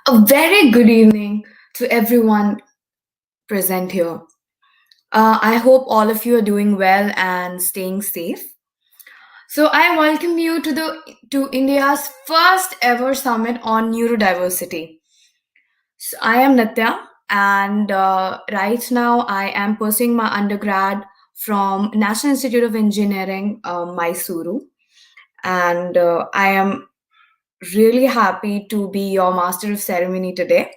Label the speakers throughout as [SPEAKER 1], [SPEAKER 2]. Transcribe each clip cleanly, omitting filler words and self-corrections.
[SPEAKER 1] A very good evening to everyone present here. I hope all of you are doing well and staying safe. So I welcome you to India's first ever summit on neurodiversity. So I am Natya, and right now I am pursuing my undergrad from National Institute of Engineering, Mysuru, and I am really happy to be your master of ceremony today.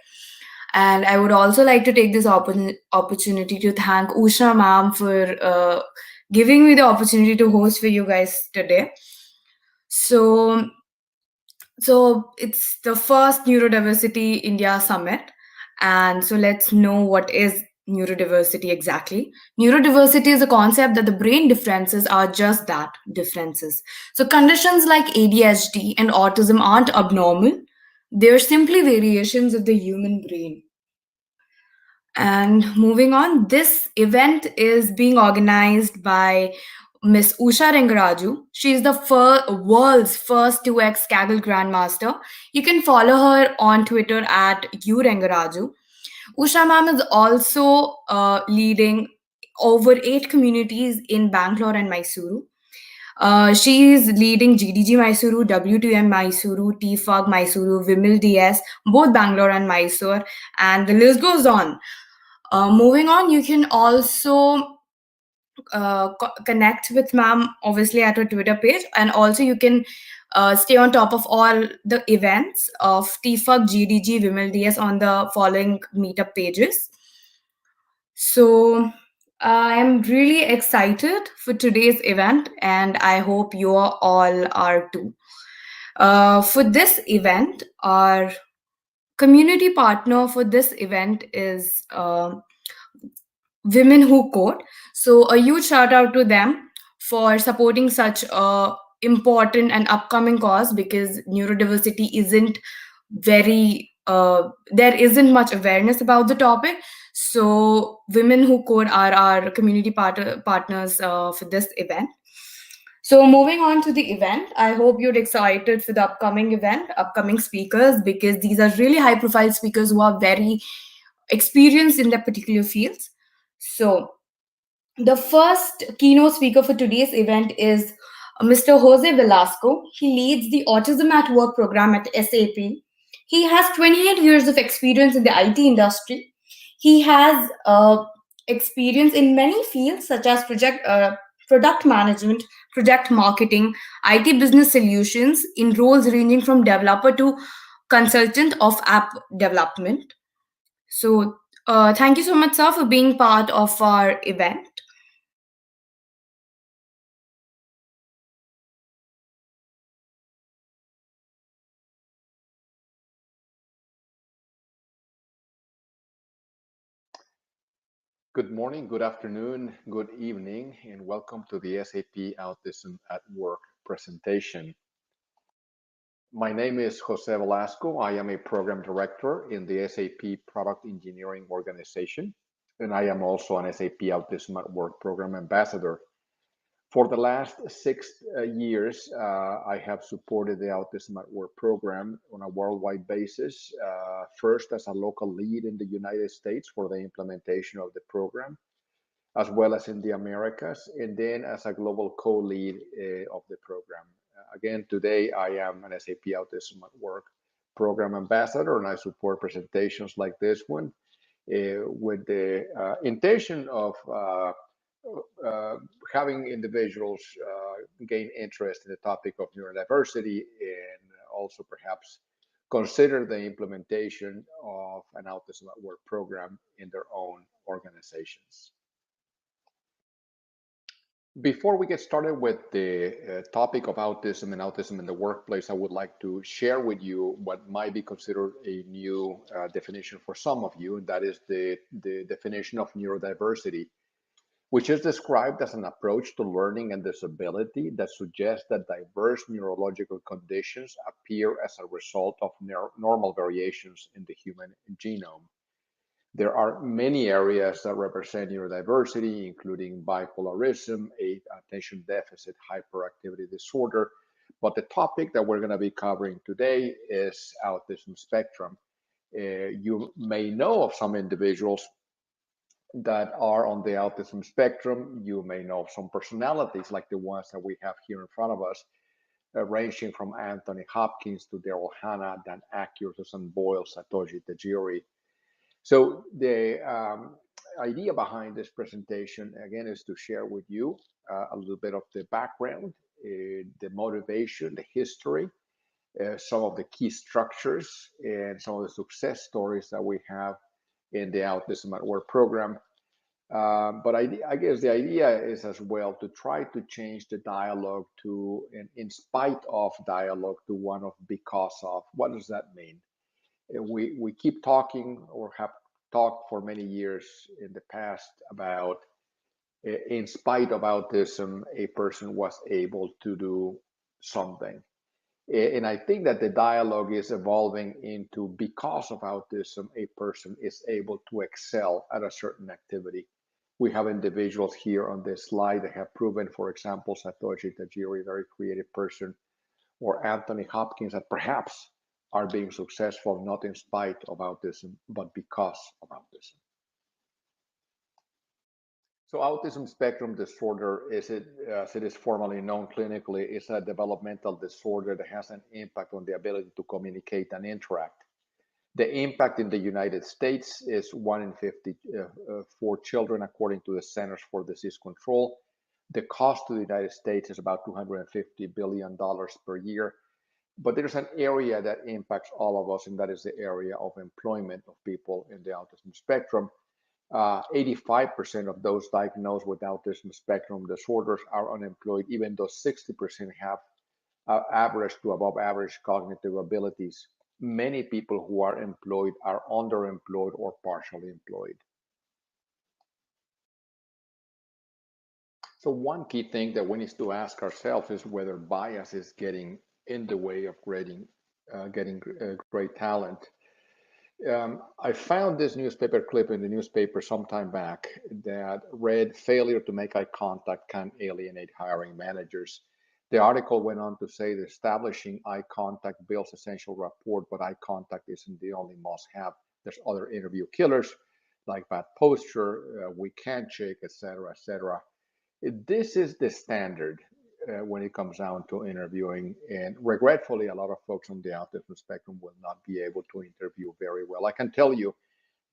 [SPEAKER 1] And I would also like to take this opportunity to thank Usha ma'am for giving me the opportunity to host for you guys today. So, so it's the first Neurodiversity India Summit, and so let's know what is neurodiversity exactly. Neurodiversity is a concept that the brain differences are just that, differences. So conditions like ADHD and autism aren't abnormal; they're simply variations of the human brain. And moving on, this event is being organized by Miss Usha Rengaraju. She is the world's first 2x Kaggle Grandmaster. You can follow her on Twitter at urengaraju. Usha ma'am is also leading over 8 communities in Bangalore and Mysuru. She is leading GDG Mysuru, W2M Mysuru, TFUG Mysuru, Vimal DS, both Bangalore and Mysore, and the list goes on. Moving on, you can also connect with ma'am obviously at her Twitter page, and also you can stay on top of all the events of TFUG, GDG, Vimal DS on the following meetup pages. So I am really excited for today's event, and I hope you all are too. For this event, our community partner for this event is Women Who Code. So a huge shout out to them for supporting such a important and upcoming cause, because neurodiversity isn't very there isn't much awareness about the topic. So Women Who Code are our community partners for this event. So moving on to the event, I hope you're excited for the upcoming event, upcoming speakers, because these are really high profile speakers who are very experienced in their particular fields. So the first keynote speaker for today's event is Mr. Jose Velasco. He leads the Autism at Work program at SAP. He has 28 years of experience in the IT industry. He has experience in many fields such as product management, project marketing, IT business solutions in roles ranging from developer to consultant of app development. So, thank you so much, sir, for being part of our event.
[SPEAKER 2] Good morning, good afternoon, good evening, and welcome to the SAP Autism at Work presentation. My name is Jose Velasco. I am a program director in the SAP Product Engineering Organization, and I am also an SAP Autism at Work program ambassador. For the last 6 years, I have supported the Autism at Work program on a worldwide basis, first as a local lead in the United States for the implementation of the program, as well as in the Americas, and then as a global co-lead of the program. Again, today I am an SAP Autism at Work program ambassador, and I support presentations like this one with the intention of having individuals gain interest in the topic of neurodiversity and also perhaps consider the implementation of an Autism at Work program in their own organizations. Before we get started with the topic of autism and autism in the workplace, I would like to share with you what might be considered a new definition for some of you, and that is the definition of neurodiversity, which is described as an approach to learning and disability that suggests that diverse neurological conditions appear as a result of normal variations in the human genome. There are many areas that represent neurodiversity, including bipolarism, attention deficit hyperactivity disorder. But the topic that we're going to be covering today is autism spectrum. You may know of some individuals that are on the autism spectrum. You may know of some personalities like the ones that we have here in front of us, ranging from Anthony Hopkins to Daryl Hannah, Dan Acker, Susan Boyle, Satoshi Tajiri. So the idea behind this presentation, again, is to share with you a little bit of the background, the motivation, the history, some of the key structures, and some of the success stories that we have in the Autism at Work program. But I guess the idea is as well to try to change the dialogue to, in spite of dialogue, to one of because of. What does that mean? We keep talking, or have talked for many years in the past, about in spite of autism, a person was able to do something. And I think that the dialogue is evolving into because of autism, a person is able to excel at a certain activity. We have individuals here on this slide that have proven, for example, Satoshi Tajiri, a very creative person, or Anthony Hopkins, that perhaps are being successful not in spite of autism, but because of autism. So autism spectrum disorder, as it is formally known clinically, is a developmental disorder that has an impact on the ability to communicate and interact. The impact in the United States is 1 in 54 children, according to the Centers for Disease Control. The cost to the United States is about $250 billion per year. But there's an area that impacts all of us, and that is the area of employment of people in the autism spectrum. 85% of those diagnosed with autism spectrum disorders are unemployed, even though 60% have average to above average cognitive abilities. Many people who are employed are underemployed or partially employed. So one key thing that we need to ask ourselves is whether bias is getting in the way of getting great talent. I found this newspaper clip in the newspaper some time back that read, "Failure to make eye contact can alienate hiring managers." The article went on to say that establishing eye contact builds essential rapport, but eye contact isn't the only must-have. There's other interview killers like bad posture, weak handshake, etc., etc. This is the standard when it comes down to interviewing. And regretfully, a lot of folks on the autism spectrum will not be able to interview very well. I can tell you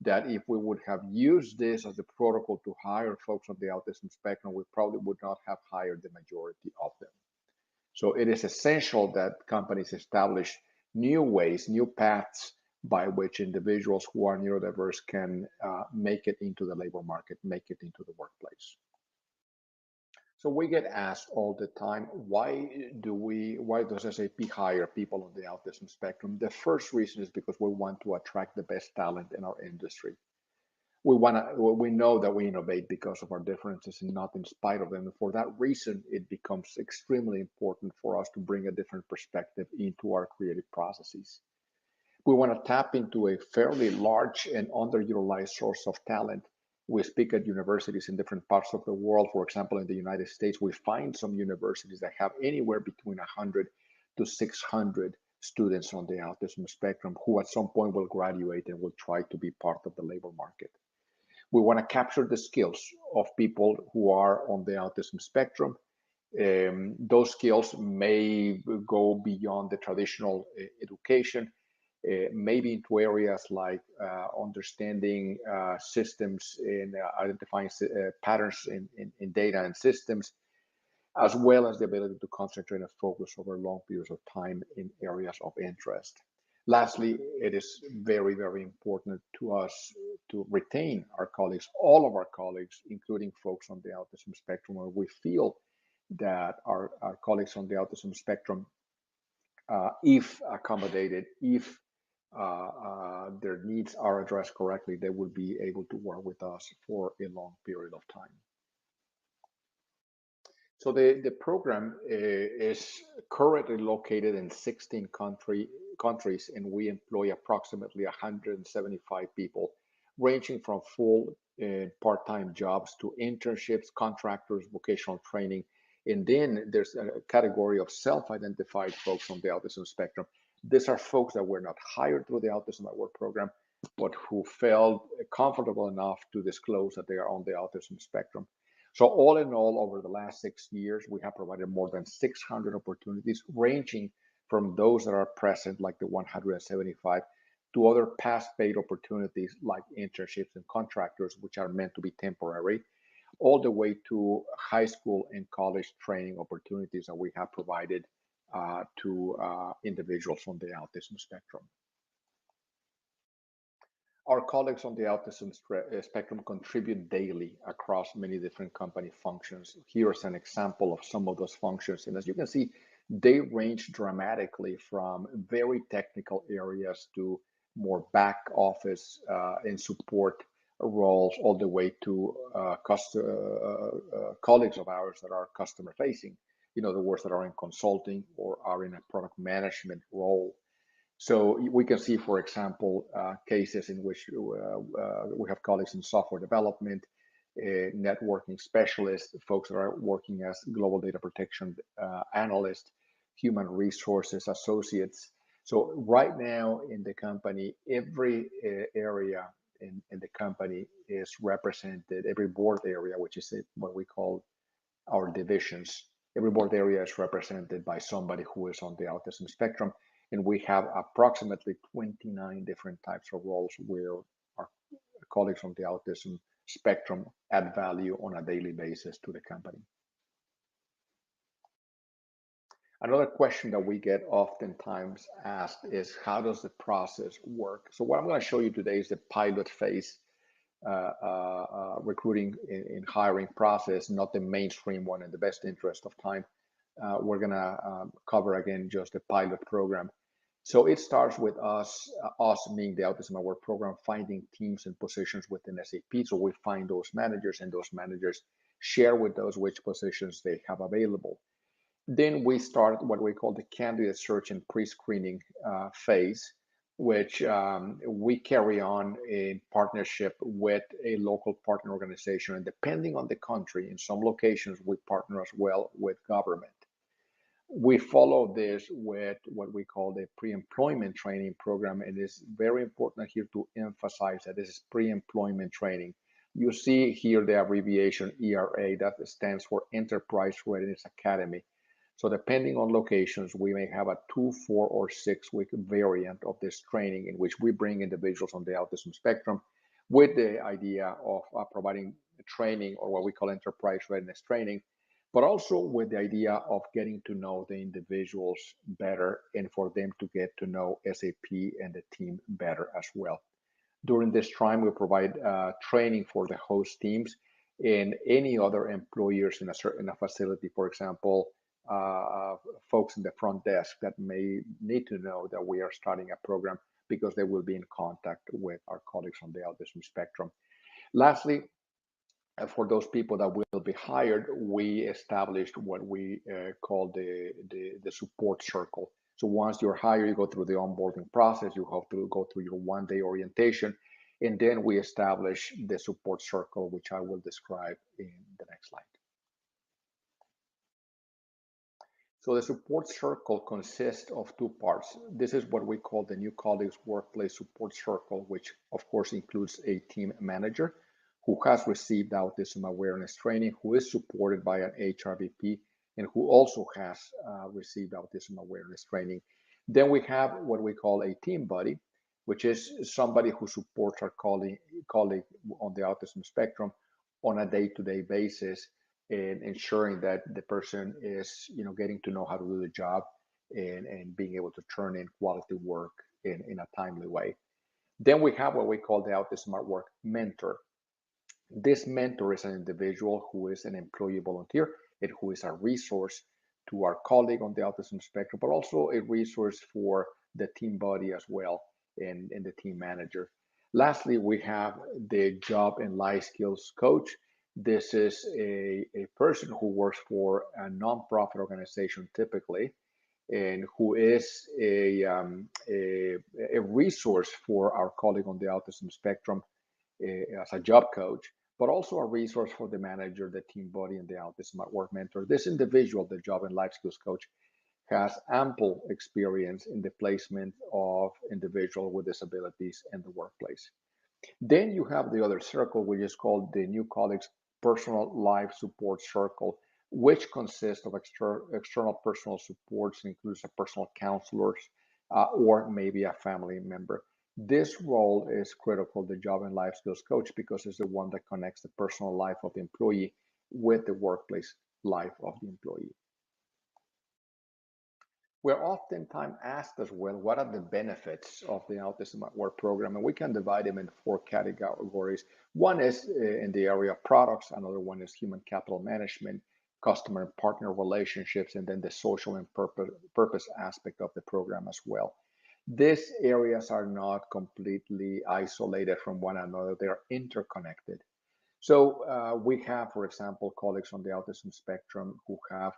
[SPEAKER 2] that if we would have used this as a protocol to hire folks on the autism spectrum, we probably would not have hired the majority of them. So it is essential that companies establish new ways, new paths by which individuals who are neurodiverse can make it into the labor market, make it into the workplace. So we get asked all the time, why does SAP hire people on the autism spectrum? The first reason is because we want to attract the best talent in our industry. We know that we innovate because of our differences and not in spite of them. And for that reason, it becomes extremely important for us to bring a different perspective into our creative processes. We want to tap into a fairly large and underutilized source of talent. We speak at universities in different parts of the world. For example, in the United States, we find some universities that have anywhere between 100 to 600 students on the autism spectrum who at some point will graduate and will try to be part of the labor market. We want to capture the skills of people who are on the autism spectrum. Those skills may go beyond the traditional education, maybe into areas like understanding systems and identifying patterns in data and systems, as well as the ability to concentrate and focus over long periods of time in areas of interest. Lastly, it is very, very important to us to retain our colleagues, all of our colleagues, including folks on the autism spectrum, where we feel that our colleagues on the autism spectrum, if accommodated, if their needs are addressed correctly, they will be able to work with us for a long period of time. So the program is currently located in 16 countries, and we employ approximately 175 people, ranging from full and part-time jobs to internships, contractors, vocational training. And then there's a category of self-identified folks on the autism spectrum These are folks that were not hired through the Autism at Work program, but who felt comfortable enough to disclose that they are on the autism spectrum. So all in all, over the last 6 years, we have provided more than 600 opportunities, ranging from those that are present, like the 175, to other past paid opportunities like internships and contractors, which are meant to be temporary, all the way to high school and college training opportunities that we have provided to individuals on the autism spectrum. Our colleagues on the autism spectrum contribute daily across many different company functions. Here's an example of some of those functions. And as you can see, they range dramatically from very technical areas to more back office and support roles, all the way to colleagues of ours that are customer facing, in other words, that are in consulting or are in a product management role. So we can see, for example, cases in which we have colleagues in software development, networking specialists, folks that are working as global data protection analysts, human resources associates. So right now in the company, every area in the company is represented, every board area, which is what we call our divisions. Every board area is represented by somebody who is on the autism spectrum, and we have approximately 29 different types of roles where our colleagues on the autism spectrum add value on a daily basis to the company. Another question that we get oftentimes asked is, how does the process work? So what I'm going to show you today is the pilot phase recruiting and hiring process, not the mainstream one in the best interest of time. We're going to cover again just the pilot program. So it starts with us being the Autism at Work program, finding teams and positions within SAP. So we find those managers, and those managers share with us which positions they have available. Then we start what we call the candidate search and pre-screening phase, which we carry on in partnership with a local partner organization. And depending on the country, in some locations, we partner as well with government. We follow this with what we call the pre-employment training program. And it's very important here to emphasize that this is pre-employment training. You see here the abbreviation ERA, that stands for Enterprise Readiness Academy. So depending on locations, we may have a 2, 4, or 6-week variant of this training in which we bring individuals on the autism spectrum with the idea of providing training, or what we call enterprise readiness training, but also with the idea of getting to know the individuals better and for them to get to know SAP and the team better as well. During this time, we provide training for the host teams and any other employers in a facility, for example, folks in the front desk that may need to know that we are starting a program because they will be in contact with our colleagues on the autism spectrum. Lastly, for those people that will be hired, we established what we call the support circle. So once you're hired, you go through the onboarding process, you have to go through your one-day orientation, and then we establish the support circle, which I will describe in the next slide. So the support circle consists of 2 parts. This is what we call the New Colleagues Workplace Support Circle, which of course includes a team manager who has received autism awareness training, who is supported by an HRVP, and who also has received autism awareness training. Then we have what we call a team buddy, which is somebody who supports our colleague on the autism spectrum on a day-to-day basis, and ensuring that the person is, getting to know how to do the job and being able to turn in quality work in a timely way. Then we have what we call the Autism at Work mentor. This mentor is an individual who is an employee volunteer and who is a resource to our colleague on the autism spectrum, but also a resource for the team buddy as well and the team manager. Lastly, we have the job and life skills coach. This is a person who works for a nonprofit organization typically, and who is a resource for our colleague on the autism spectrum as a job coach, but also a resource for the manager, the team buddy, and the Autism at Work mentor. This individual, the job and life skills coach, has ample experience in the placement of individuals with disabilities in the workplace. Then you have the other circle, which is called the new colleagues personal life support circle, which consists of external personal supports, includes a personal counselors or maybe a family member. This role is critical, the job and life skills coach, because it's the one that connects the personal life of the employee with the workplace life of the employee. We're oftentimes asked as well, what are the benefits of the Autism at Work program? And we can divide them in four categories. One is in the area of products, another one is human capital management, customer and partner relationships, and then the social and purpose aspect of the program as well. These areas are not completely isolated from one another, they are interconnected. So we have, for example, colleagues on the autism spectrum who have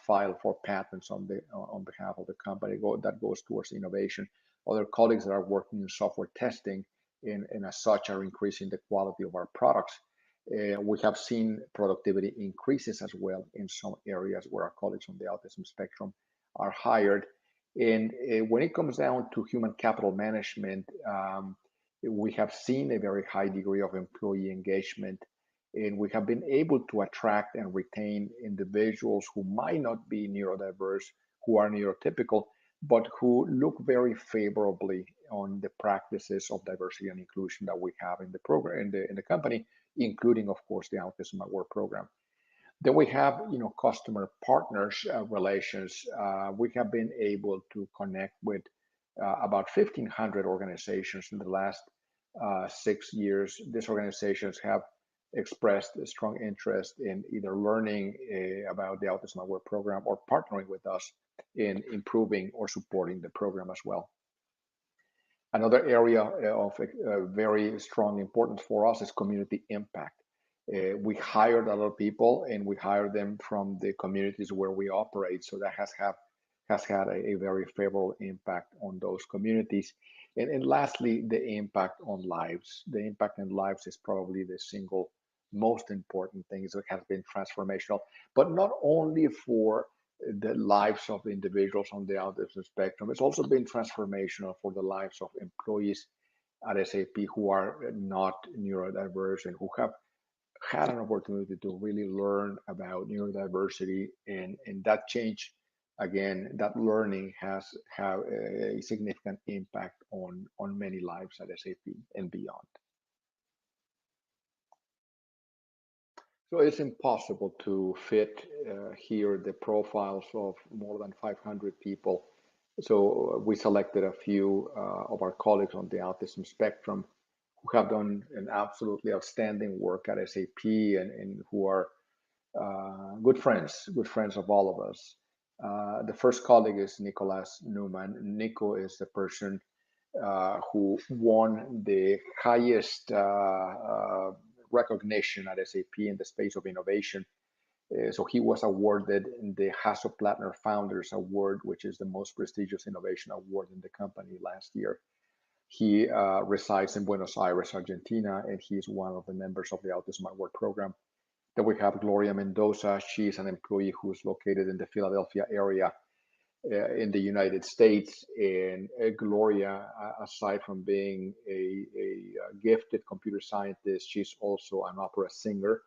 [SPEAKER 2] filed for patents on behalf of the company that goes towards innovation. Other colleagues that are working in software testing and as such are increasing the quality of our products. We have seen productivity increases as well in some areas where our colleagues on the autism spectrum are hired. And when it comes down to human capital management, we have seen a very high degree of employee engagement, and we have been able to attract and retain individuals who might not be neurodiverse, who are neurotypical, but who look very favorably on the practices of diversity and inclusion that we have in the program in the company, including, of course, the Autism at Work program. Then we have, customer partners relations. We have been able to connect with about 1,500 organizations in the last 6 years. These organizations have expressed a strong interest in either learning about the Autism at Work program or partnering with us in improving or supporting the program as well. Another area of very strong importance for us is community impact. We hired a lot of people and we hire them from the communities where we operate. So that has had a very favorable impact on those communities. And lastly, the impact on lives. The impact on lives is probably the single most important thing that has been transformational, but not only for the lives of the individuals on the autism spectrum, it's also been transformational for the lives of employees at SAP who are not neurodiverse and who have had an opportunity to really learn about neurodiversity, and that change, again, that learning has had a significant impact on many lives at SAP and beyond. So it's impossible to fit here the profiles of more than 500 people. So we selected a few of our colleagues on the autism spectrum who have done an absolutely outstanding work at SAP and who are good friends of all of us. The first colleague is Nicolas Newman. Nico is the person who won the highest recognition at SAP in the space of innovation. So he was awarded the Hasso-Plattner Founders Award, which is the most prestigious innovation award in the company last year. He resides in Buenos Aires, Argentina, and he's one of the members of the Autism at Work program. Then we have Gloria Mendoza. She's an employee who's located in the Philadelphia area in the United States. And Gloria, aside from being a gifted computer scientist, she's also an opera singer.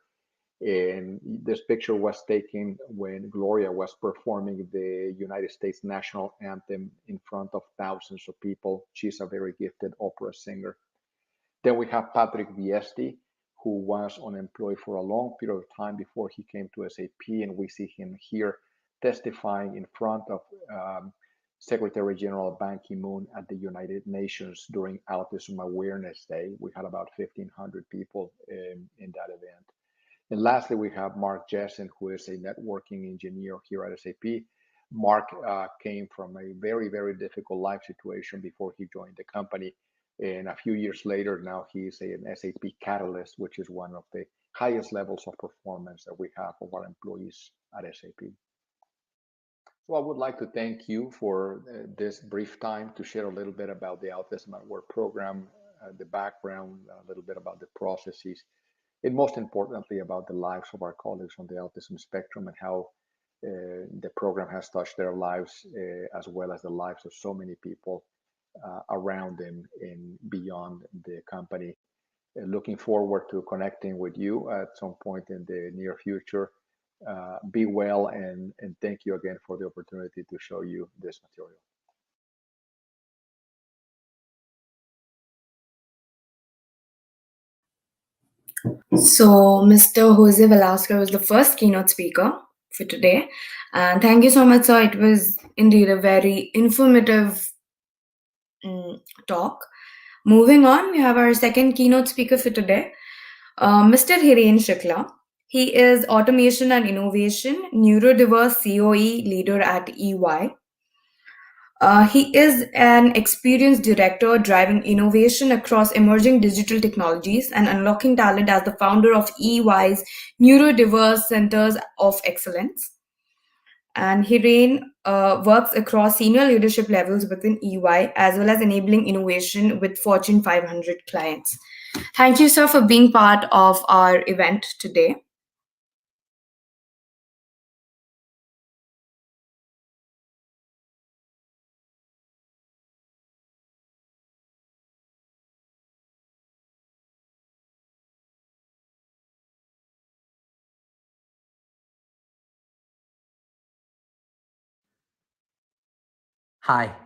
[SPEAKER 2] And this picture was taken when Gloria was performing the United States national anthem in front of thousands of people. She's a very gifted opera singer. Then we have Patrick Viesti, who was unemployed for a long period of time before he came to SAP, and we see him here testifying in front of Secretary General Ban Ki-moon at the United Nations during Autism Awareness Day. We had about 1,500 people in that event. And lastly, we have Mark Jessen, who is a networking engineer here at SAP. Mark came from a very, very difficult life situation before he joined the company. And a few years later, now he's an SAP Catalyst, which is one of the highest levels of performance that we have of our employees at SAP. So I would like to thank you for this brief time to share a little bit about the Autism at Work program, the background, a little bit about the processes, and most importantly about the lives of our colleagues on the autism spectrum and how The program has touched their lives as well as the lives of so many people around them and beyond the company. Looking forward to connecting with you at some point in the near future. Be well, and thank you again for the opportunity to show you this material.
[SPEAKER 1] So, Mr. Jose Velasco was the first keynote speaker for today. And thank you so much, sir. It was indeed a very informative talk. Moving on, we have our second keynote speaker for today, Mr. Hiren Shukla. He is Automation and Innovation Neurodiverse COE leader at EY. He is an experienced director driving innovation across emerging digital technologies and unlocking talent as the founder of EY's Neurodiverse Centers of Excellence. And Hiren works across senior leadership levels within EY as well as enabling innovation with Fortune 500 clients. Thank you, sir, for being part of our event today.
[SPEAKER 3] Hi,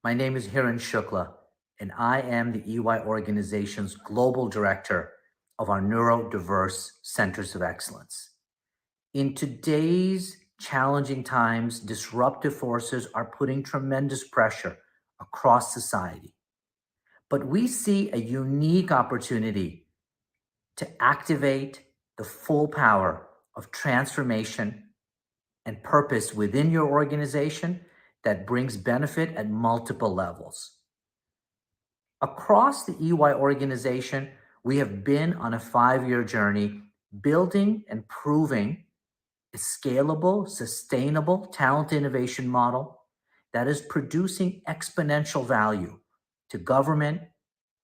[SPEAKER 3] my name is Hiren Shukla, and I am the EY organization's Global Director of our Neurodiverse Centers of Excellence. In today's challenging times, disruptive forces are putting tremendous pressure across society. But we see a unique opportunity to activate the full power of transformation and purpose within your organization that brings benefit at multiple levels. Across the EY organization, we have been on a 5-year journey building and proving a scalable, sustainable talent innovation model that is producing exponential value to government,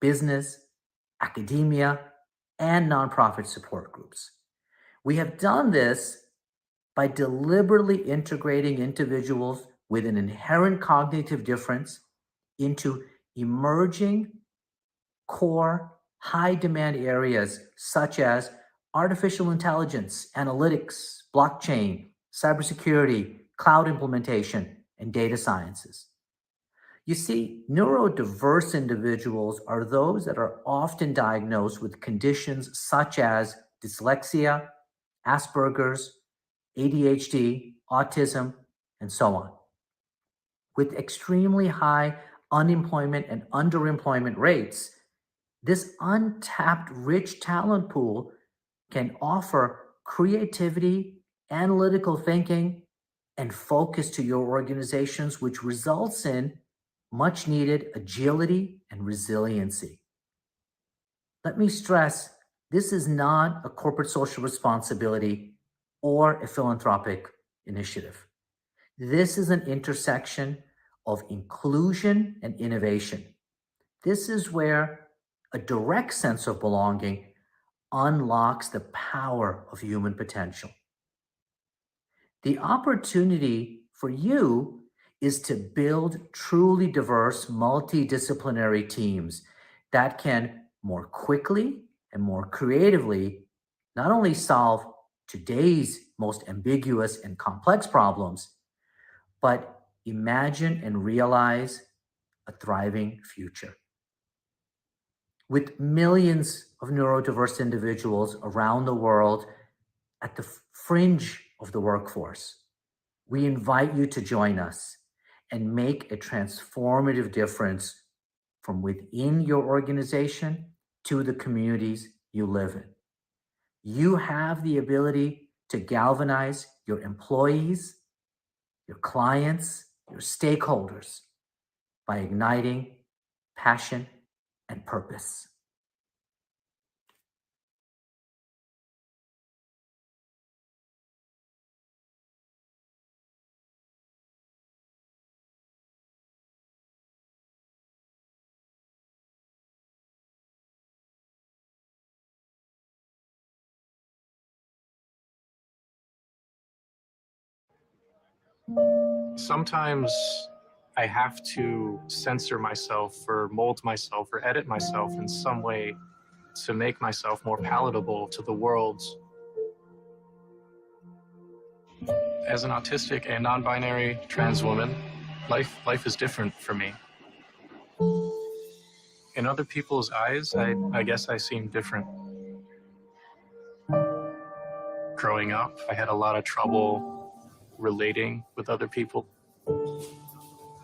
[SPEAKER 3] business, academia, and nonprofit support groups. We have done this by deliberately integrating individuals with an inherent cognitive difference into emerging core high demand areas such as artificial intelligence, analytics, blockchain, cybersecurity, cloud implementation, and data sciences. You see, neurodiverse individuals are those that are often diagnosed with conditions such as dyslexia, Asperger's, ADHD, autism, and so on. With extremely high unemployment and underemployment rates, this untapped rich talent pool can offer creativity, analytical thinking, and focus to your organizations, which results in much needed agility and resiliency. Let me stress, this is not a corporate social responsibility or a philanthropic initiative. This is an intersection of inclusion and innovation. This is where a direct sense of belonging unlocks the power of human potential. The opportunity for you is to build truly diverse, multidisciplinary teams that can more quickly and more creatively not only solve today's most ambiguous and complex problems, but imagine and realize a thriving future. With millions of neurodiverse individuals around the world at the fringe of the workforce, we invite you to join us and make a transformative difference from within your organization to the communities you live in. You have the ability to galvanize your employees, your clients, your stakeholders by igniting passion and purpose.
[SPEAKER 4] Sometimes I have to censor myself or mold myself or edit myself in some way to make myself more palatable to the world. As an autistic and non-binary trans woman, life is different for me. In other people's eyes, I guess I seem different. Growing up, I had a lot of trouble relating with other people.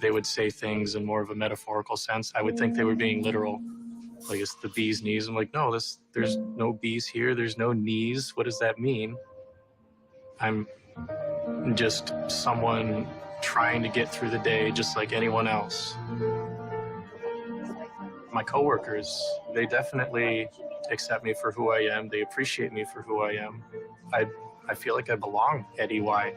[SPEAKER 4] They would say things in more of a metaphorical sense. I would think they were being literal, like it's the bee's knees. I'm like, no, there's no bees here. There's no knees. What does that mean? I'm just someone trying to get through the day just like anyone else. My coworkers, they definitely accept me for who I am. They appreciate me for who I am. I feel like I belong at EY.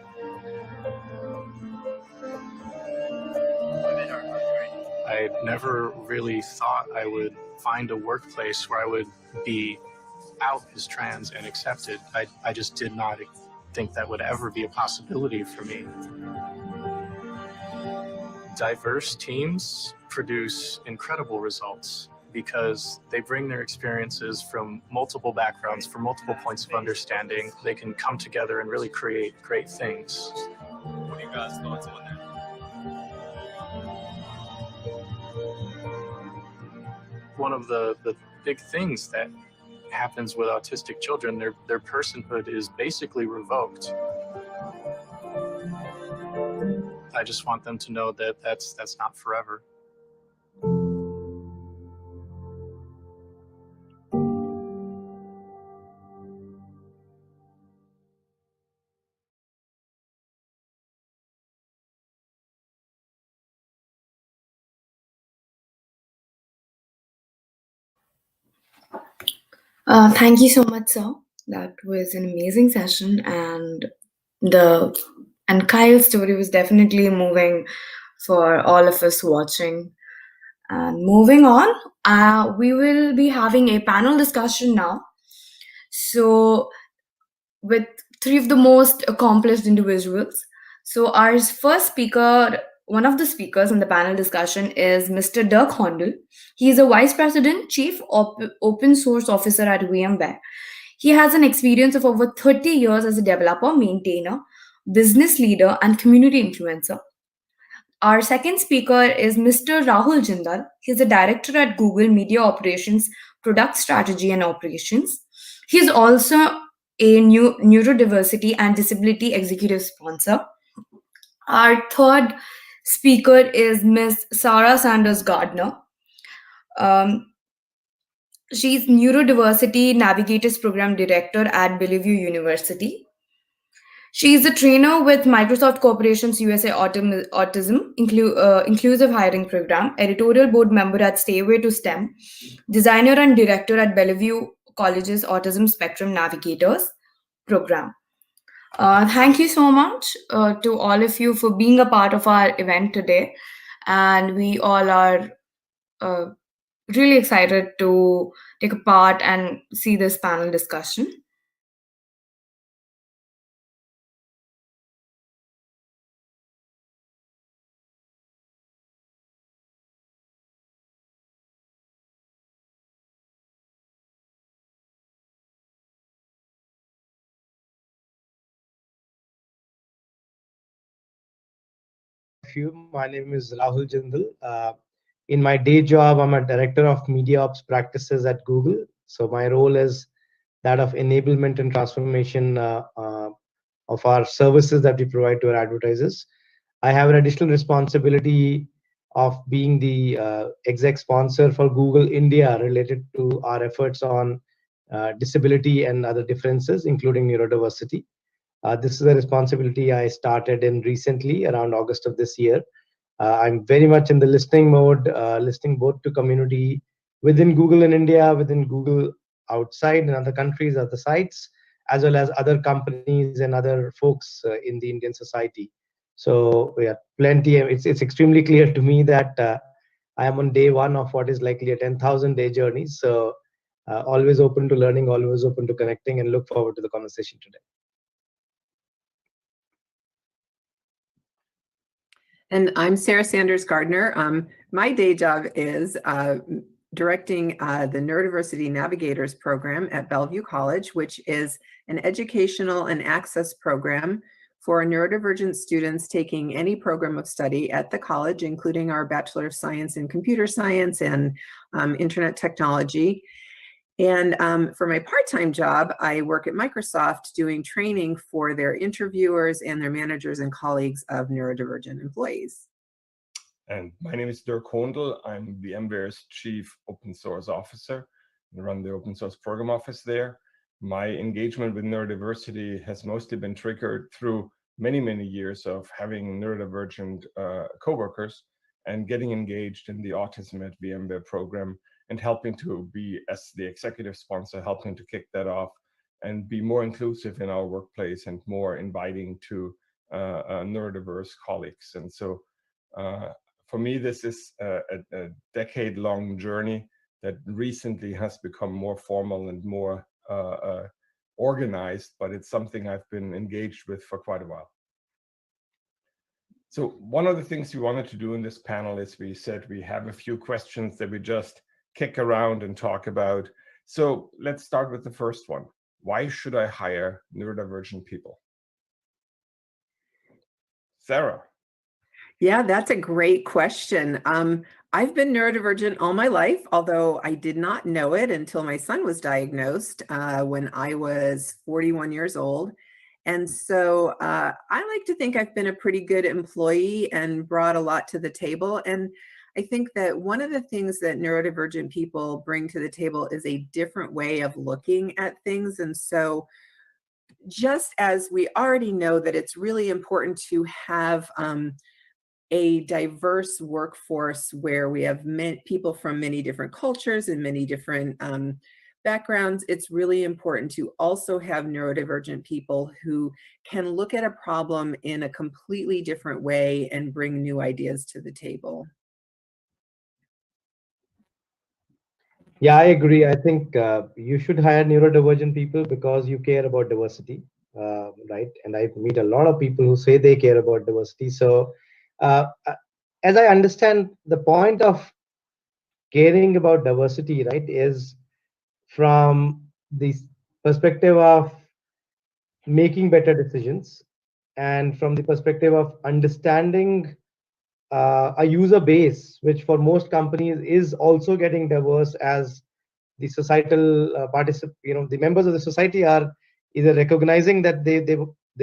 [SPEAKER 4] I never really thought I would find a workplace where I would be out as trans and accepted. I just did not think that would ever be a possibility for me. Diverse teams produce incredible results because they bring their experiences from multiple backgrounds, from multiple points of understanding. They can come together and really create great things. What are you guys' thoughts on that? One of the big things that happens with autistic children, their personhood is basically revoked. I just want them to know that that's not forever.
[SPEAKER 1] Thank you so much, sir. That was an amazing session, and the and Kyle's story was definitely moving for all of us watching. And moving on, we will be having a panel discussion now. So, with three of the most accomplished individuals. So, our first speaker, one of the speakers in the panel discussion is Mr. Dirk Hondel. He is a Vice President, Chief Open Source Officer at VMware. He has an experience of over 30 years as a developer, maintainer, business leader, and community influencer. Our second speaker is Mr. Rahul Jindal. He's a director at Google Media Operations, Product Strategy and Operations. He's also a new neurodiversity and disability executive sponsor. Our third speaker is Ms. Sarah Sanders Gardner. Um, she's Neurodiversity Navigators Program Director at Bellevue University. She is a trainer with Microsoft Corporation's USA Autism Inclusive Hiring Program, editorial board member at Stairway to STEM, designer and director at Bellevue College's Autism Spectrum Navigators Program. Thank you so much to all of you for being a part of our event today. And we all are uh, really excited to take a part and see this panel discussion.
[SPEAKER 5] My name is Rahul Jindal. In my day job, I'm a director of media ops practices at Google. So my role is that of enablement and transformation of our services that we provide to our advertisers. I have an additional responsibility of being the exec sponsor for Google India related to our efforts on disability and other differences, including neurodiversity. This is a responsibility I started in recently, around August of this year. I'm very much in the listening mode, listening both to community within Google in India, within Google outside in other countries, other sites, as well as other companies and other folks in the Indian society. So yeah, plenty. It's extremely clear to me that I am on day one of what is likely a 10,000-day journey. So always open to learning, always open to connecting, and look forward to the conversation today.
[SPEAKER 6] And I'm Sarah Sanders Gardner. My day job is directing the Neurodiversity Navigators program at Bellevue College, which is an educational and access program for neurodivergent students taking any program of study at the college, including our Bachelor of Science in Computer Science and Internet Technology. And for my part-time job, I work at Microsoft doing training for their interviewers and their managers and colleagues of neurodivergent employees.
[SPEAKER 7] And my name is Dirk Hoondel. I'm VMware's Chief Open Source Officer and run the Open Source Program Office there. My engagement with neurodiversity has mostly been triggered through many, many years of having neurodivergent coworkers and getting engaged in the Autism at VMware program and helping to be, as the executive sponsor, helping to kick that off and be more inclusive in our workplace and more inviting to neurodiverse colleagues. And so for me, this is a decade-long journey that recently has become more formal and more organized, but it's something I've been engaged with for quite a while. So one of the things we wanted to do in this panel is we said we have a few questions that we just kick around and talk about. So let's start with the first one. Why should I hire neurodivergent people? Sarah.
[SPEAKER 6] Yeah, that's a great question. I've been neurodivergent all my life, although I did not know it until my son was diagnosed when I was 41 years old. And so I like to think I've been a pretty good employee and brought a lot to the table. And I think that one of the things that neurodivergent people bring to the table is a different way of looking at things. And so just as we already know that it's really important to have a diverse workforce where we have people from many different cultures and many different backgrounds, it's really important to also have neurodivergent people who can look at a problem in a completely different way and bring new ideas to the table.
[SPEAKER 5] Yeah, I agree. I think you should hire neurodivergent people because you care about diversity, right? And I meet a lot of people who say they care about diversity. So, as I understand, the point of caring about diversity, right, is from the perspective of making better decisions and from the perspective of understanding a user base, which for most companies is also getting diverse as the societal the members of the society are either recognizing that they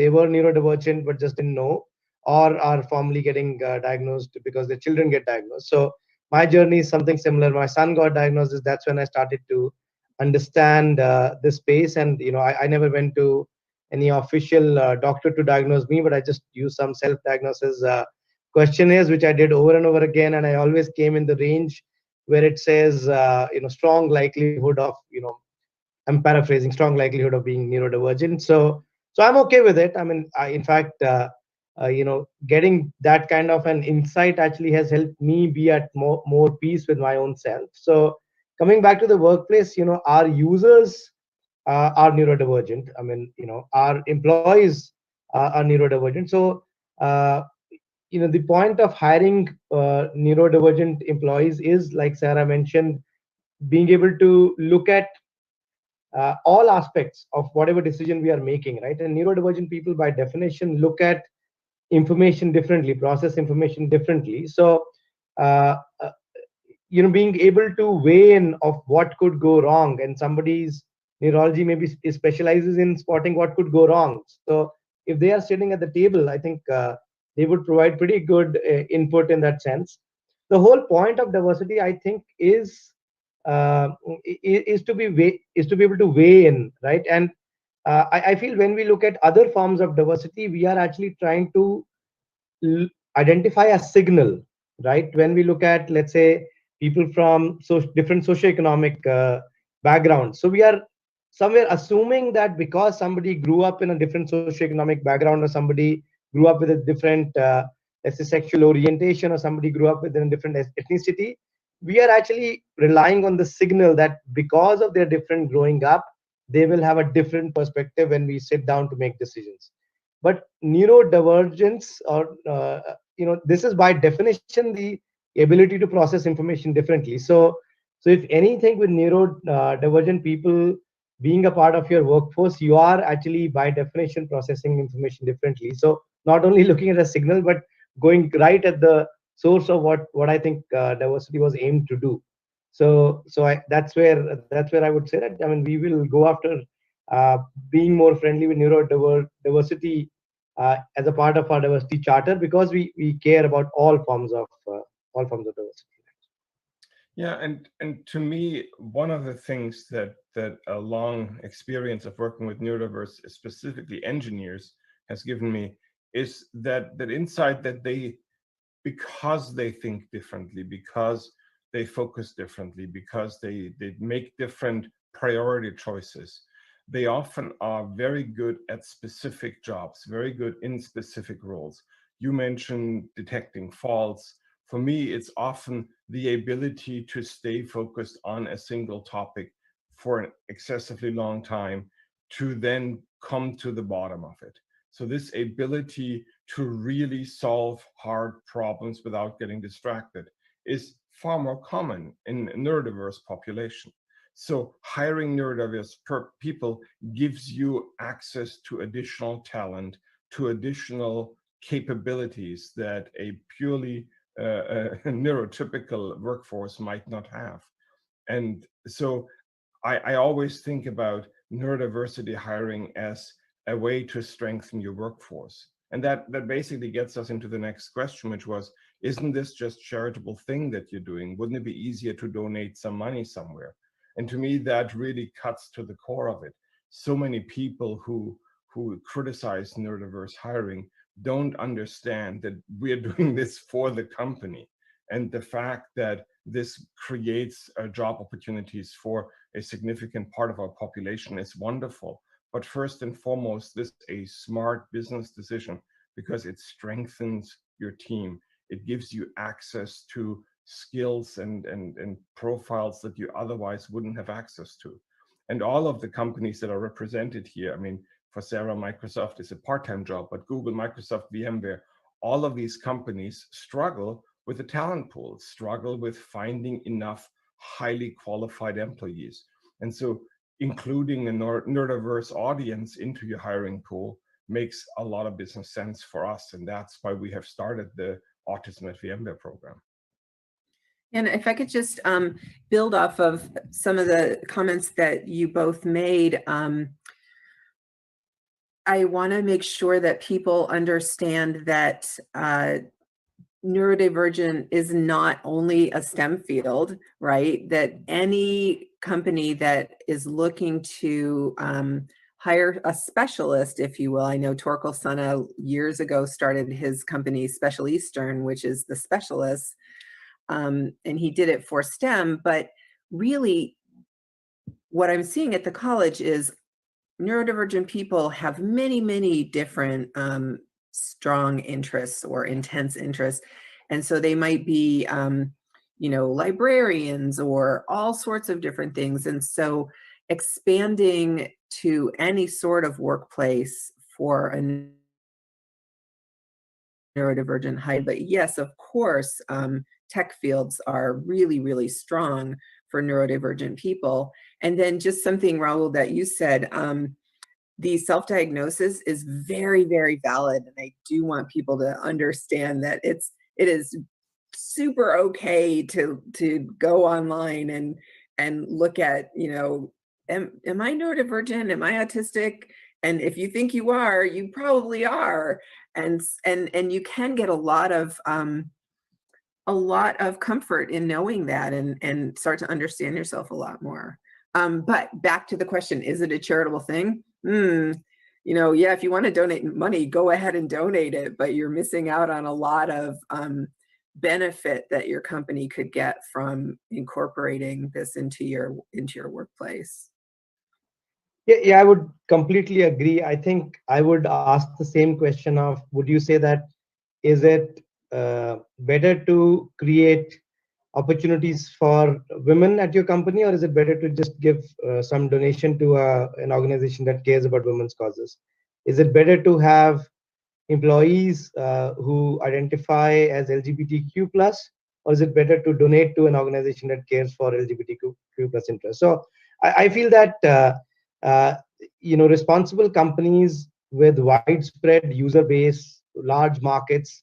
[SPEAKER 5] were neurodivergent but just didn't know, or are formally getting diagnosed because their children get diagnosed. So my journey is something similar. My son got diagnosed. That's when I started to understand this space, and I never went to any official doctor to diagnose me, but I just used some self-diagnosis questionnaires, which I did over and over again, and I always came in the range where it says, strong likelihood of, I'm paraphrasing, strong likelihood of being neurodivergent. So I'm okay with it. I mean, in fact, getting that kind of an insight actually has helped me be at more peace with my own self. So coming back to the workplace, our users are neurodivergent. I mean, our employees are neurodivergent. So, the point of hiring neurodivergent employees is, like Sarah mentioned, being able to look at all aspects of whatever decision we are making, right? And neurodivergent people, by definition, look at information differently, process information differently. So, being able to weigh in of what could go wrong, and somebody's neurology maybe specializes in spotting what could go wrong. So, if they are sitting at the table, I think they would provide pretty good input in that sense. The whole point of diversity, I think, is to be able to weigh in, right? And I feel when we look at other forms of diversity, we are actually trying to identify a signal, right? When we look at, let's say, people from different socioeconomic backgrounds, so we are somewhere assuming that because somebody grew up in a different socioeconomic background, or somebody grew up with a different, let's say, sexual orientation, or somebody grew up with a different ethnicity, we are actually relying on the signal that because of their different growing up, they will have a different perspective when we sit down to make decisions. But neurodivergence, or this is by definition the ability to process information differently. So if anything, with neurodivergent people being a part of your workforce, you are actually by definition processing information differently. So not only looking at a signal, but going right at the source of what I think diversity was aimed to do. That's where I would say that, I mean, we will go after being more friendly with neurodiversity as a part of our diversity charter, because we care about all forms of diversity.
[SPEAKER 7] Yeah, and to me, one of the things that a long experience of working with neurodiverse, specifically engineers, has given me is that insight that because they think differently, because they focus differently, because they make different priority choices, they often are very good at specific jobs, very good in specific roles. You mentioned detecting faults. For me, it's often the ability to stay focused on a single topic for an excessively long time to then come to the bottom of it. So this ability to really solve hard problems without getting distracted is far more common in a neurodiverse population. So hiring neurodiverse people gives you access to additional talent, to additional capabilities that a purely neurotypical workforce might not have. And so I always think about neurodiversity hiring as a way to strengthen your workforce. And that basically gets us into the next question, which was, isn't this just charitable thing that you're doing? Wouldn't it be easier to donate some money somewhere? And to me, that really cuts to the core of it. So many people who criticize neurodiverse hiring don't understand that we're doing this for the company. And the fact that this creates job opportunities for a significant part of our population is wonderful. But first and foremost, this is a smart business decision because it strengthens your team. It gives you access to skills and profiles that you otherwise wouldn't have access to. And all of the companies that are represented here, I mean, for Sarah, Microsoft is a part-time job, but Google, Microsoft, VMware, all of these companies struggle with the talent pool, struggle with finding enough highly qualified employees. And so including a neurodiverse audience into your hiring pool makes a lot of business sense for us. And that's why we have started the Autism at VMware program.
[SPEAKER 6] And if I could just build off of some of the comments that you both made, I want to make sure that people understand that neurodivergent is not only a STEM field, right? That any company that is looking to hire a specialist, if you will. I know Torkel Sana years ago started his company Special Eastern, which is the specialists, and he did it for STEM. But really, what I'm seeing at the college is neurodivergent people have many, many different strong interests or intense interests. And so they might be, librarians or all sorts of different things. And so expanding to any sort of workplace for a neurodivergent hire. But yes, of course, tech fields are really, really strong for neurodivergent people. And then just something, Raul, that you said, the self-diagnosis is very, very valid. And I do want people to understand that it is super okay to go online and look at, am I neurodivergent? Am I autistic? And if you think you are, you probably are. And you can get a lot of comfort in knowing that and start to understand yourself a lot more. But back to the question, is it a charitable thing? Yeah, if you want to donate money, go ahead and donate it, but you're missing out on a lot of benefit that your company could get from incorporating this into your workplace.
[SPEAKER 5] Yeah, I would completely agree. I think I would ask the same question of, would you say that, is it better to create opportunities for women at your company, or is it better to just give some donation to an organization that cares about women's causes? Is it better to have employees who identify as LGBTQ plus, or is it better to donate to an organization that cares for LGBTQ plus interests? So I feel that uh, responsible companies with widespread user base, large markets,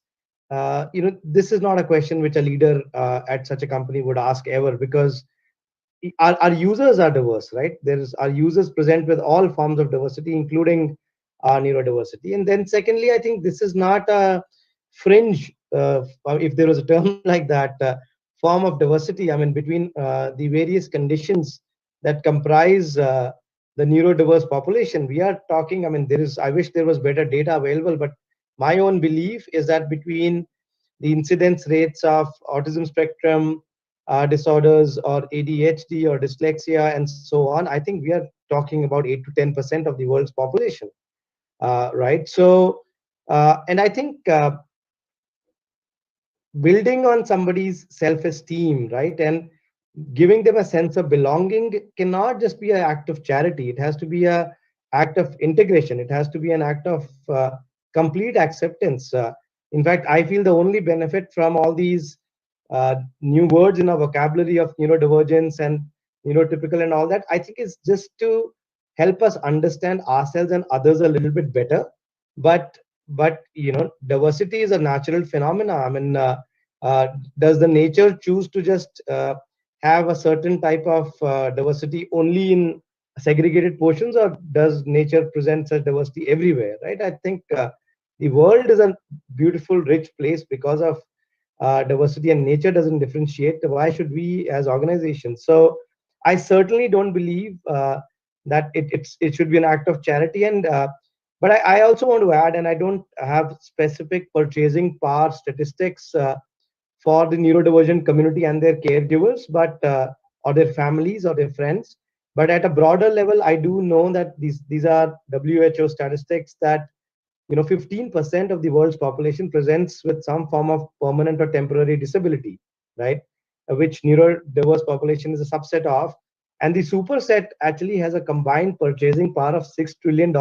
[SPEAKER 5] this is not a question which a leader at such a company would ask ever, because our users are diverse, right? Our users present with all forms of diversity, including neurodiversity. And then secondly, I think this is not a fringe, if there was a term like that, form of diversity. I mean, between the various conditions that comprise the neurodiverse population, we are talking, I mean, I wish there was better data available, but my own belief is that between the incidence rates of autism spectrum disorders, or ADHD, or dyslexia, and so on, I think we are talking about 8 to 10% of the world's population, right? So, and I think building on somebody's self-esteem, right, and giving them a sense of belonging cannot just be an act of charity. It has to be an act of integration. It has to be an act of complete acceptance. In fact, I feel the only benefit from all these new words in our vocabulary of neurodivergence and neurotypical and all that, I think, is just to help us understand ourselves and others a little bit better. But diversity is a natural phenomena. I mean, does the nature choose to just have a certain type of diversity only in segregated portions, or does nature present such diversity everywhere, right? I think the world is a beautiful, rich place because of diversity, and nature doesn't differentiate. Why should we as organizations? So I certainly don't believe that it should be an act of charity. And but I also want to add, and I don't have specific purchasing power statistics for the neurodivergent community and their caregivers, but or their families or their friends. But at a broader level, I do know that these are WHO statistics that 15% of the world's population presents with some form of permanent or temporary disability, right? Which neurodiverse population is a subset of. And the superset actually has a combined purchasing power of $6 trillion,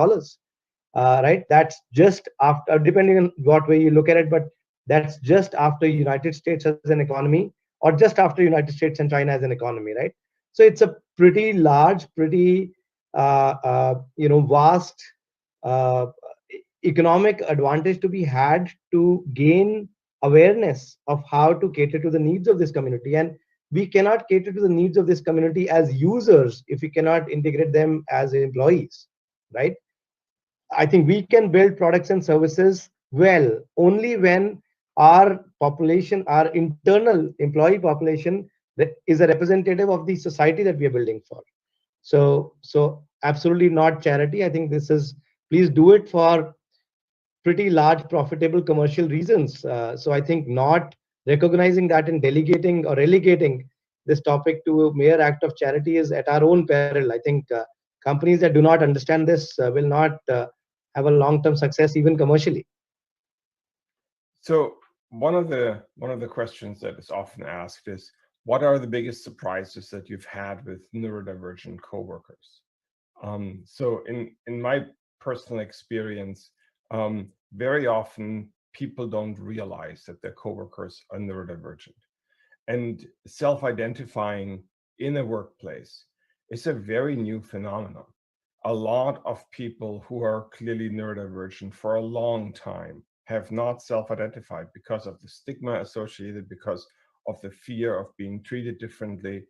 [SPEAKER 5] right? That's just after, depending on what way you look at it, but that's just after United States as an economy, or just after United States and China as an economy, right? So it's a pretty large, pretty vast uh, economic advantage to be had to gain awareness of how to cater to the needs of this community. And we cannot cater to the needs of this community as users if we cannot integrate them as employees, right? I think we can build products and services well only when our population, our internal employee population, that is a representative of the society that we are building for. So absolutely not charity. I think this is, please do it for pretty large profitable commercial reasons. So I think not recognizing that and delegating or relegating this topic to a mere act of charity is at our own peril. I think companies that do not understand this will not have a long-term success even commercially.
[SPEAKER 7] So one of the questions that is often asked is, what are the biggest surprises that you've had with neurodivergent coworkers? So in my personal experience, very often people don't realize that their coworkers are neurodivergent. And self-identifying in a workplace is a very new phenomenon. A lot of people who are clearly neurodivergent for a long time have not self-identified because of the stigma associated, because of the fear of being treated differently.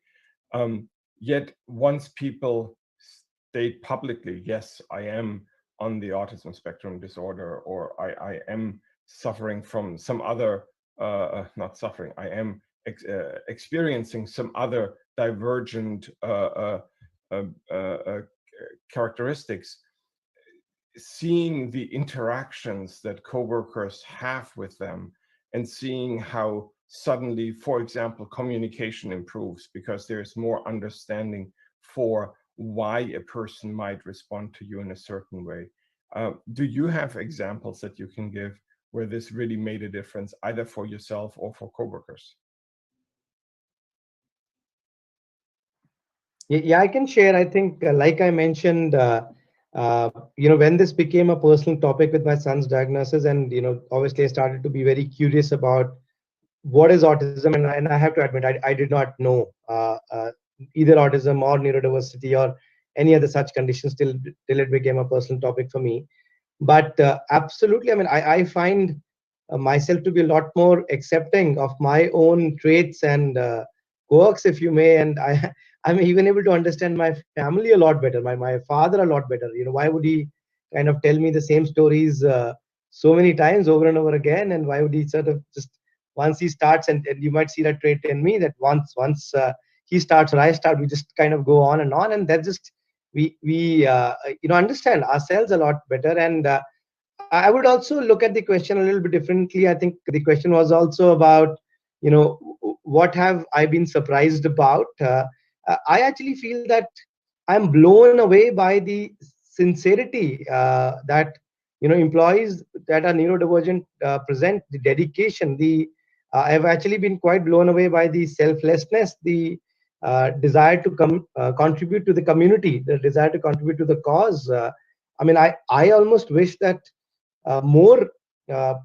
[SPEAKER 7] Yet once people state publicly, yes, I am on the autism spectrum disorder, or I am suffering from some other, not suffering, I am experiencing some other divergent characteristics, seeing the interactions that coworkers have with them, and seeing how suddenly, for example, communication improves because there's more understanding for why a person might respond to you in a certain way. Do you have examples that you can give where this really made a difference, either for yourself or for coworkers?
[SPEAKER 5] Yeah, I can share. I think, like I mentioned, When this became a personal topic with my son's diagnosis, and obviously I started to be very curious about what is autism, and I have to admit I did not know either autism or neurodiversity or any other such conditions till it became a personal topic for me. But absolutely, I mean, I find myself to be a lot more accepting of my own traits and quirks, if you may, and I'm even able to understand my family a lot better, my father a lot better. Why would he kind of tell me the same stories so many times over and over again, and why would he sort of just once he starts, and you might see that trait in me, that once he starts or I start, we just kind of go on, and that just we understand ourselves a lot better. And I would also look at the question a little bit differently. I think the question was also about, what have I been surprised about? I actually feel that I'm blown away by the sincerity that employees that are neurodivergent present, the dedication. I've actually been quite blown away by the selflessness, the desire to contribute to the community, the desire to contribute to the cause. I mean, I almost wish that more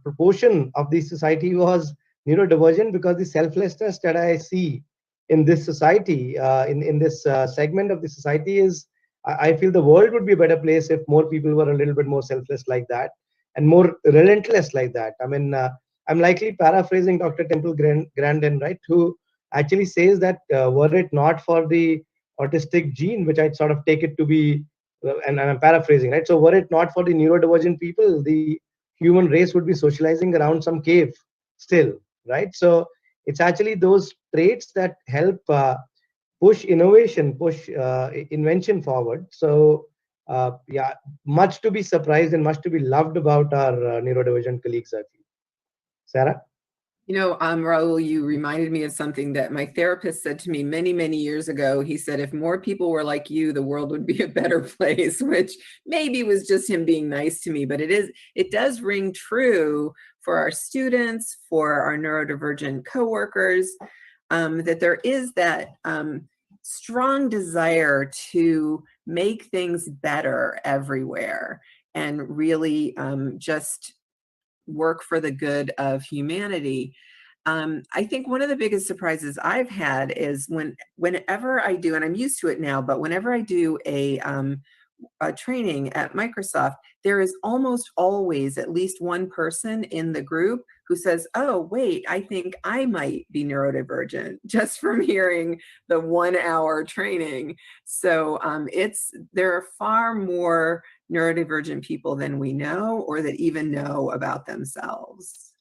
[SPEAKER 5] proportion of the society was neurodivergent, because the selflessness that I see in this society, in this segment of the society, is I feel the world would be a better place if more people were a little bit more selfless like that and more relentless like that. I mean, I'm likely paraphrasing Dr. Temple Grandin, right, who actually says that were it not for the autistic gene, which I'd sort of take it to be, and I'm paraphrasing, right? So were it not for the neurodivergent people, the human race would be socializing around some cave still, right? So it's actually those traits that help push innovation, push invention forward. So yeah, much to be surprised and much to be loved about our neurodivergent colleagues, I feel. Sarah?
[SPEAKER 6] Raul, you reminded me of something that my therapist said to me many, many years ago. He said, if more people were like you, the world would be a better place, which maybe was just him being nice to me, but it does ring true for our students, for our neurodivergent coworkers, that there is that strong desire to make things better everywhere and really just work for the good of humanity. I think one of the biggest surprises I've had is whenever I do, and I'm used to it now, but whenever I do a training at Microsoft, there is almost always at least one person in the group who says, oh, wait, I think I might be neurodivergent, just from hearing the 1 hour training. So there are far more neurodivergent people than we know, or that even know about themselves.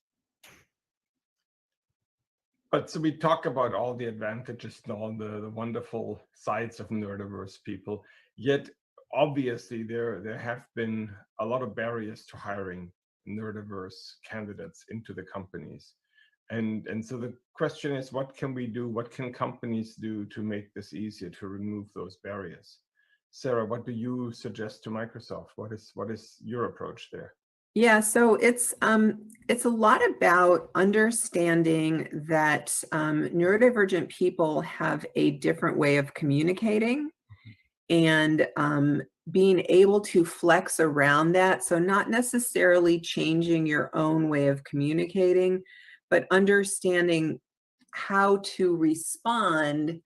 [SPEAKER 7] But so we talk about all the advantages and all the wonderful sides of neurodiverse people, yet obviously there have been a lot of barriers to hiring neurodiverse candidates into the companies. And so the question is, what can we do? What can companies do to make this easier, to remove those barriers? Sarah, what do you suggest to Microsoft? What is your approach there?
[SPEAKER 6] Yeah, so it's a lot about understanding that neurodivergent people have a different way of communicating, and being able to flex around that. So not necessarily changing your own way of communicating, but understanding how to respond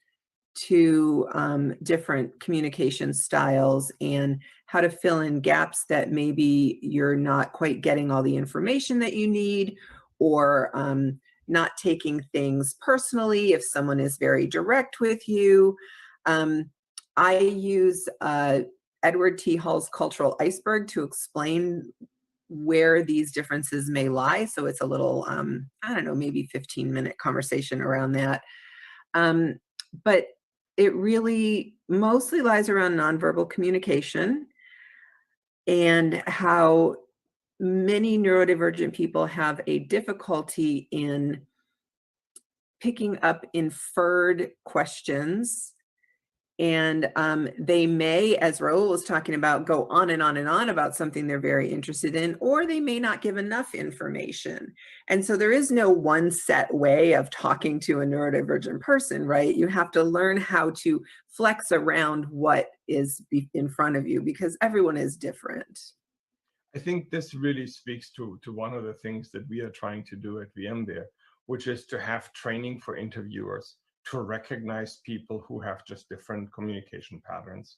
[SPEAKER 6] to different communication styles, and how to fill in gaps that maybe you're not quite getting all the information that you need, or not taking things personally if someone is very direct with you. I use Edward T. Hall's cultural iceberg to explain where these differences may lie. So it's a little, I don't know, maybe 15-minute conversation around that. But it really mostly lies around nonverbal communication, and how many neurodivergent people have a difficulty in picking up inferred questions And they may, as Raul was talking about, go on and on and on about something they're very interested in, or they may not give enough information. And so there is no one set way of talking to a neurodivergent person, right? You have to learn how to flex around what is in front of you, because everyone is different.
[SPEAKER 7] I think this really speaks to one of the things that we are trying to do at VMware, which is to have training for interviewers, to recognize people who have just different communication patterns,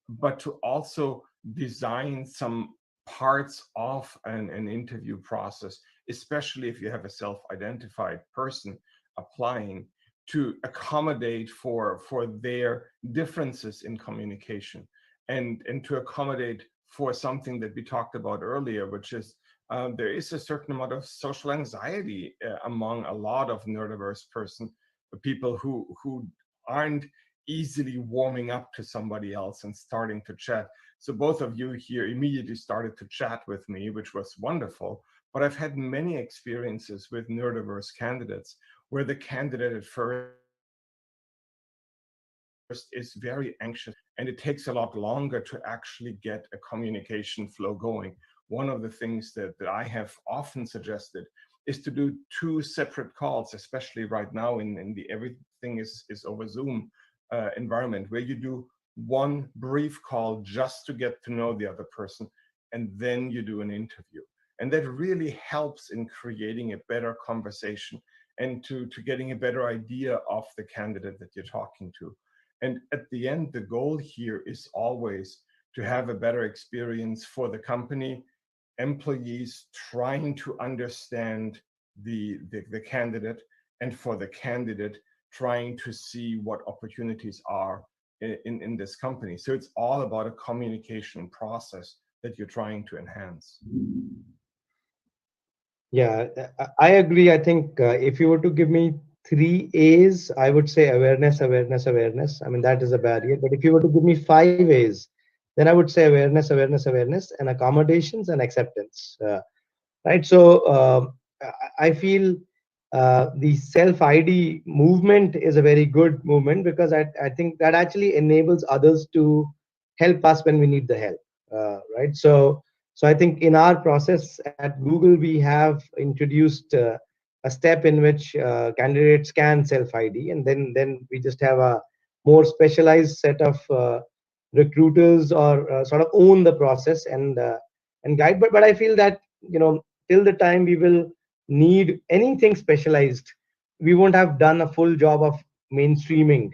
[SPEAKER 7] but to also design some parts of an interview process, especially if you have a self-identified person applying, to accommodate for their differences in communication, and to accommodate for something that we talked about earlier, which is there is a certain amount of social anxiety among a lot of neurodiverse people who aren't easily warming up to somebody else and starting to chat. So both of you here immediately started to chat with me, which was wonderful. But I've had many experiences with neurodiverse candidates where the candidate at first is very anxious, and it takes a lot longer to actually get a communication flow going. One of the things that I have often suggested is to do 2 separate calls, especially right now in the everything is over Zoom environment, where you do one brief call just to get to know the other person, and then you do an interview. And that really helps in creating a better conversation and to getting a better idea of the candidate that you're talking to. And at the end, the goal here is always to have a better experience for the company, employees trying to understand the candidate, and for the candidate trying to see what opportunities are in this company. So it's all about a communication process that you're trying to enhance.
[SPEAKER 5] Yeah, I agree. I think if you were to give me 3 A's, I would say awareness, awareness, awareness. I mean, that is a barrier. But if you were to give me 5 A's, then I would say awareness, awareness, awareness, and accommodations and acceptance. Right. So I feel the self ID movement is a very good movement, because I think that actually enables others to help us when we need the help. Right. So I think in our process at Google, we have introduced a step in which candidates can self ID, and then we just have a more specialized set of recruiters, or sort of own the process and guide. But I feel that, till the time we will need anything specialized, we won't have done a full job of mainstreaming.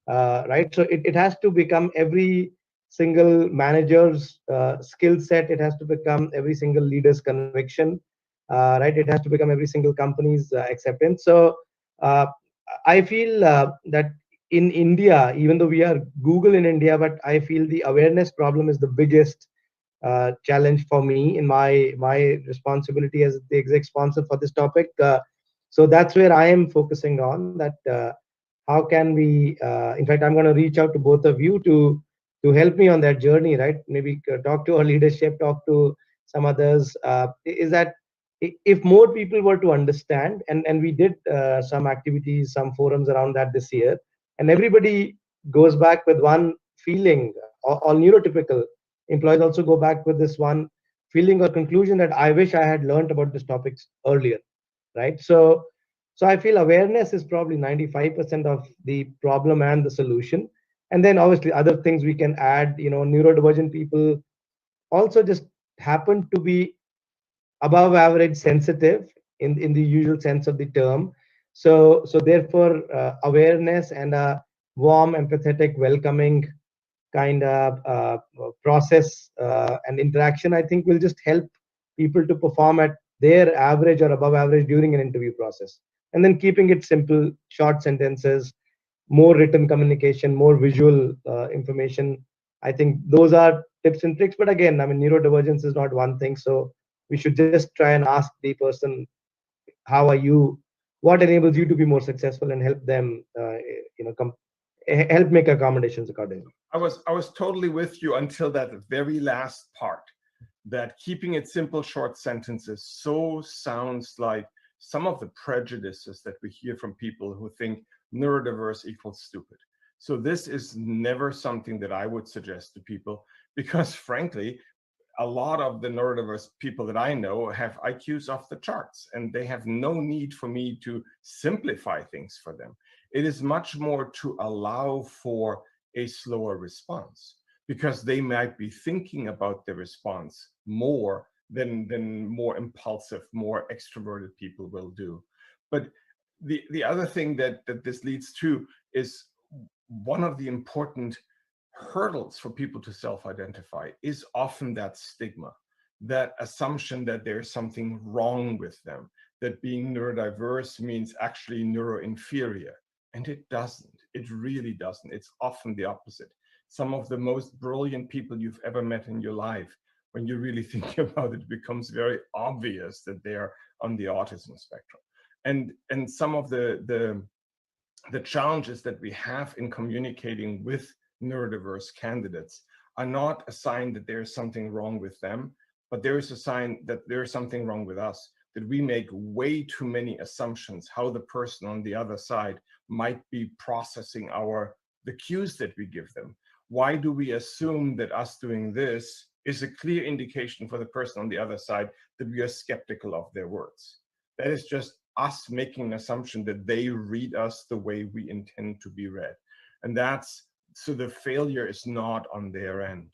[SPEAKER 5] Right. So it has to become every single manager's skill set. It has to become every single leader's conviction. Right. It has to become every single company's acceptance. So uh, I feel that in India, even though we are Google in India, but I feel the awareness problem is the biggest challenge for me in my responsibility as the exec sponsor for this topic. So that's where I am focusing on that. How can we? In fact, I'm going to reach out to both of you to help me on that journey. Right? Maybe talk to our leadership, talk to some others. Is that if more people were to understand, and we did some activities, some forums around that this year, and everybody goes back with one feeling, all neurotypical employees also go back with this one feeling or conclusion that I wish I had learned about this topics earlier. Right. So I feel awareness is probably 95% of the problem and the solution. And then obviously other things we can add. Neurodivergent people also just happen to be above average sensitive in the usual sense of the term. So therefore awareness and a warm, empathetic, welcoming kind of process and interaction, I think, will just help people to perform at their average or above average during an interview process. And then keeping it simple, short sentences, more written communication, more visual information. I think those are tips and tricks. But again, I mean, neurodivergence is not one thing. So we should just try and ask the person, how are you? What enables you to be more successful, and help them, help make accommodations accordingly.
[SPEAKER 7] I was totally with you until that very last part, that keeping it simple, short sentences so sounds like some of the prejudices that we hear from people who think neurodiverse equals stupid. So this is never something that I would suggest to people, because frankly, a lot of the neurodiverse people that I know have IQs off the charts, and they have no need for me to simplify things for them. It is much more to allow for a slower response, because they might be thinking about the response more than more impulsive, more extroverted people will do. But the other thing that this leads to is, one of the important hurdles for people to self-identify is often that stigma, that assumption that there's something wrong with them, that being neurodiverse means actually neuroinferior. And it doesn't. It really doesn't. It's often the opposite. Some of the most brilliant people you've ever met in your life, when you really think about it, becomes very obvious that they're on the autism spectrum. And some of the challenges that we have in communicating with neurodiverse candidates are not a sign that there's something wrong with them, but there is a sign that there's something wrong with us, that we make way too many assumptions how the person on the other side might be processing the cues that we give them. Why do we assume that us doing this is a clear indication for the person on the other side that we are skeptical of their words? That is just us making an assumption that they read us the way we intend to be read. And so the failure is not on their end.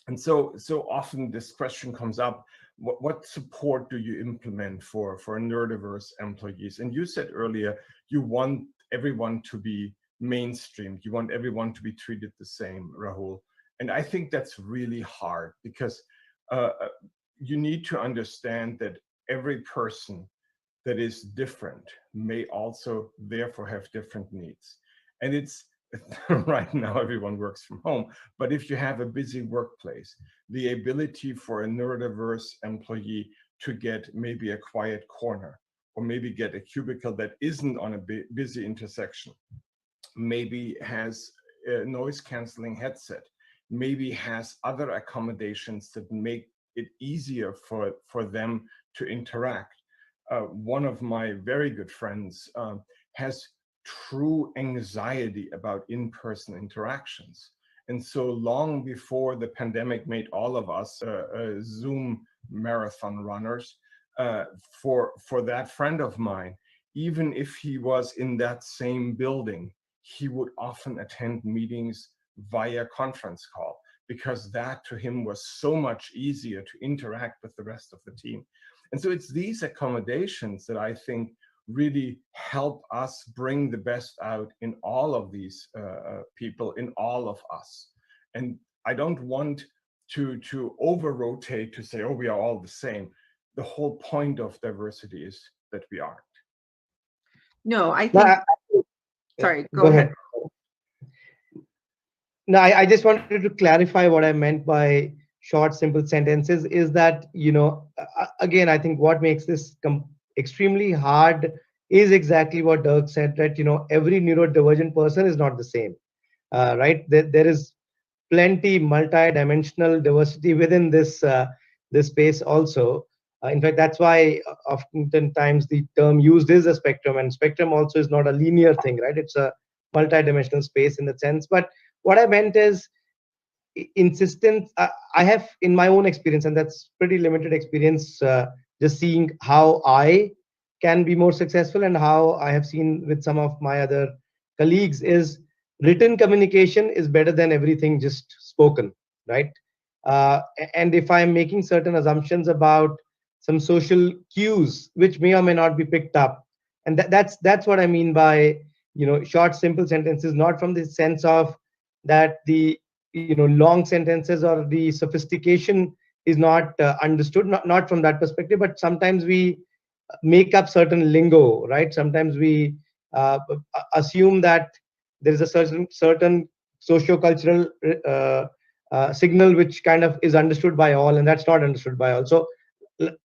[SPEAKER 7] And so often this question comes up, what support do you implement for neurodiverse employees? And you said earlier, you want everyone to be mainstreamed. You want everyone to be treated the same, Rahul. And I think that's really hard, because you need to understand that every person that is different may also therefore have different needs. And it's right now everyone works from home, but if you have a busy workplace, the ability for a neurodiverse employee to get maybe a quiet corner, or maybe get a cubicle that isn't on a busy intersection, maybe has a noise canceling headset, maybe has other accommodations that make it easier for them to interact. One of my very good friends has true anxiety about in-person interactions. And so long before the pandemic made all of us Zoom marathon runners, for that friend of mine, even if he was in that same building, he would often attend meetings via conference call, because that to him was so much easier to interact with the rest of the team. And so it's these accommodations that I think really help us bring the best out in all of these people, in all of us. And I don't want to over-rotate to say, oh, we are all the same. The whole point of diversity is that we aren't.
[SPEAKER 6] No, I
[SPEAKER 5] No,
[SPEAKER 6] think, sorry, go ahead.
[SPEAKER 5] No, I just wanted to clarify what I meant by short, simple sentences is that, again, I think what makes this extremely hard is exactly what Dirk said, that, every neurodivergent person is not the same, right? There is plenty multi-dimensional diversity within this space also. In fact, that's why oftentimes the term used is a spectrum, and spectrum also is not a linear thing, right? It's a multi-dimensional space in that sense. But what I meant is insistence. I have, in my own experience, and that's pretty limited experience, just seeing how I can be more successful and how I have seen with some of my other colleagues, is written communication is better than everything just spoken, right? And if I'm making certain assumptions about some social cues which may or may not be picked up, and that's what I mean by short simple sentences, not from the sense of that the long sentences or the sophistication is not understood, not from that perspective, but sometimes we make up certain lingo, right? Sometimes we assume that there is a certain socio-cultural signal which kind of is understood by all, and that's not understood by all. So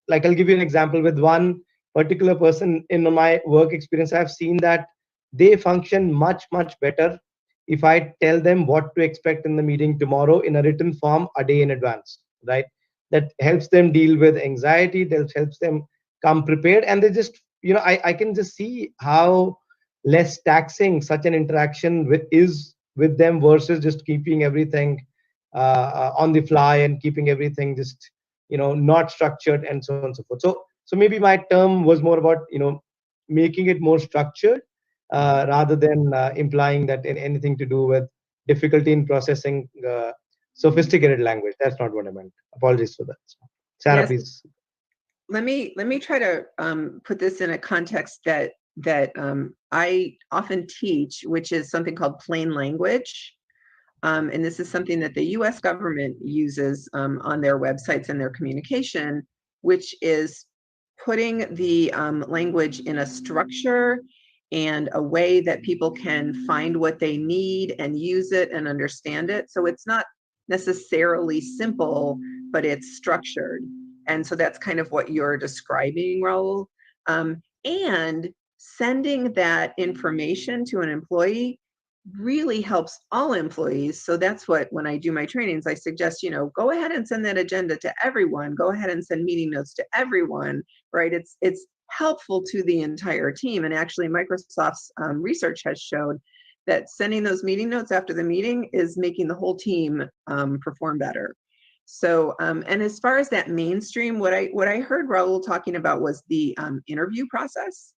[SPEAKER 5] like, I'll give you an example with one particular person in my work experience. I've seen that they function much better if I tell them what to expect in the meeting tomorrow in a written form a day in advance, right? That helps them deal with anxiety, that helps them come prepared, and they just, I can just see how less taxing such an interaction with them versus just keeping everything on the fly and keeping everything just not structured and so on and so forth. So maybe my term was more about making it more structured rather than implying that in anything to do with difficulty in processing sophisticated language. That's not what I meant. Apologies for that. Sarah,
[SPEAKER 6] Yes.
[SPEAKER 5] please.
[SPEAKER 6] Let me try to put this in a context that I often teach, which is something called plain language. And this is something that the US government uses on their websites and their communication, which is putting the language in a structure and a way that people can find what they need and use it and understand it. So it's not necessarily simple, but it's structured. And so that's kind of what you're describing, Raul. And sending that information to an employee really helps all employees. So that's what, when I do my trainings, I suggest, go ahead and send that agenda to everyone. Go ahead and send meeting notes to everyone, right? It's helpful to the entire team. And actually Microsoft's research has showed that sending those meeting notes after the meeting is making the whole team perform better. So, and as far as that mainstream, what I heard Raul talking about was the interview process.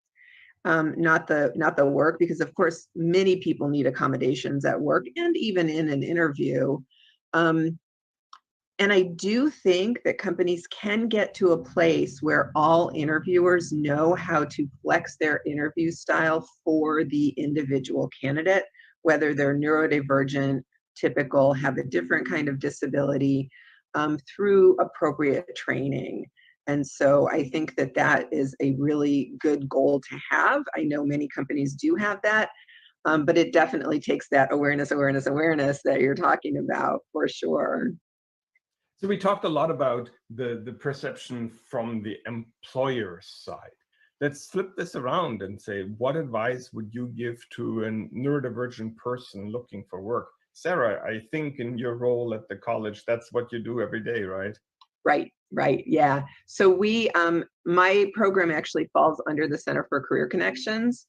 [SPEAKER 6] Not the work, because of course many people need accommodations at work and even in an interview. And I do think that companies can get to a place where all interviewers know how to flex their interview style for the individual candidate, whether they're neurodivergent, typical, have a different kind of disability, through appropriate training. And so I think that that is a really good goal to have. I know many companies do have that, but it definitely takes that awareness that you're talking about, for sure.
[SPEAKER 7] So we talked a lot about the perception from the employer's side. Let's flip this around and say, what advice would you give to a neurodivergent person looking for work? Sarah, I think in your role at the college, that's what you do every day, right?
[SPEAKER 6] Right. Yeah. So my program actually falls under the Center for Career Connections.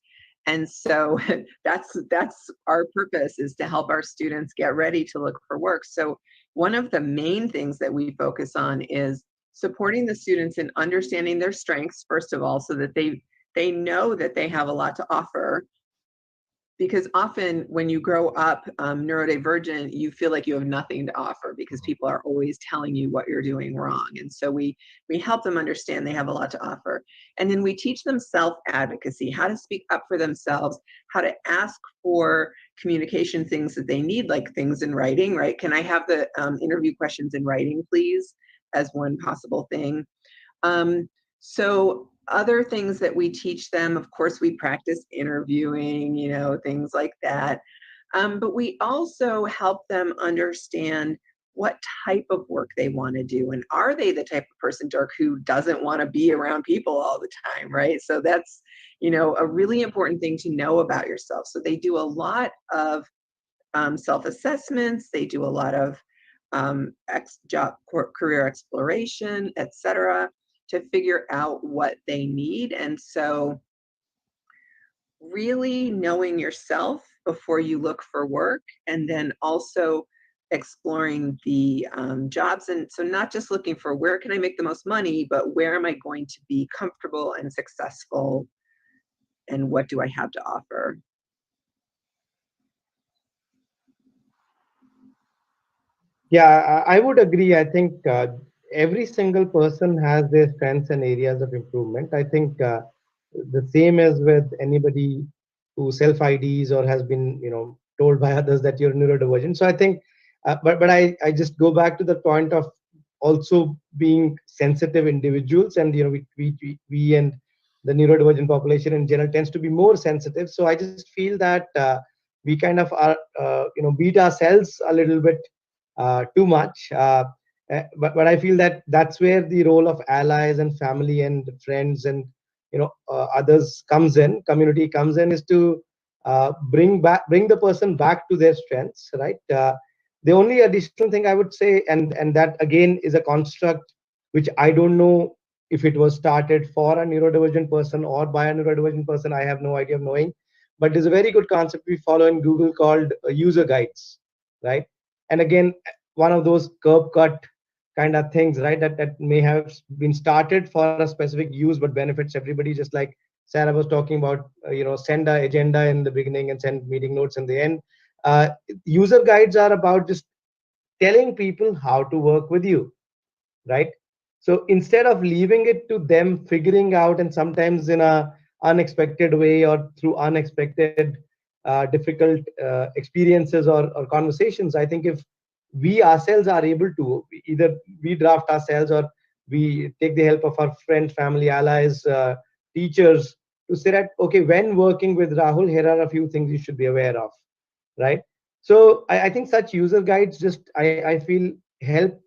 [SPEAKER 6] And so that's our purpose, is to help our students get ready to look for work. So one of the main things that we focus on is supporting the students in understanding their strengths, first of all, so that they know that they have a lot to offer. Because often when you grow up neurodivergent, you feel like you have nothing to offer because people are always telling you what you're doing wrong. And so we help them understand they have a lot to offer. And then we teach them self-advocacy, how to speak up for themselves, how to ask for communication things that they need, like things in writing, right? Can I have the interview questions in writing, please, as one possible thing. So other things that we teach them, of course, we practice interviewing, things like that. But we also help them understand what type of work they want to do. And are they the type of person, Dirk, who doesn't want to be around people all the time, right? So that's, a really important thing to know about yourself. So they do a lot of self-assessments. They do a lot of job career exploration, etc., to figure out what they need. And so really knowing yourself before you look for work, and then also exploring the jobs. And so not just looking for where can I make the most money, but where am I going to be comfortable and successful, and what do I have to offer?
[SPEAKER 5] Yeah, I would agree. I think every single person has their strengths and areas of improvement. I think the same as with anybody who self-IDs or has been, told by others that you're neurodivergent. So I think, but I just go back to the point of also being sensitive individuals, and we and the neurodivergent population in general tends to be more sensitive. So I just feel that we kind of are, beat ourselves a little bit too much. But I feel that that's where the role of allies and family and friends and others comes in. Community comes in, is to bring the person back to their strengths, right? The only additional thing I would say, and that again is a construct which I don't know if it was started for a neurodivergent person or by a neurodivergent person. I have no idea of knowing. but there's a very good concept we follow in Google called user guides, right? And again, one of those curb cut kind of things, right? That may have been started for a specific use, but benefits everybody. Just like Sarah was talking about, send a agenda in the beginning and send meeting notes in the end. User guides are about just telling people how to work with you, right? So instead of leaving it to them figuring out, and sometimes in a unexpected way or through unexpected difficult experiences or conversations, I think if we ourselves are able to, either we draft ourselves or we take the help of our friends, family, allies, teachers, to say that, okay, when working with Rahul, here are a few things you should be aware of, right? So I think such user guides just, I feel, help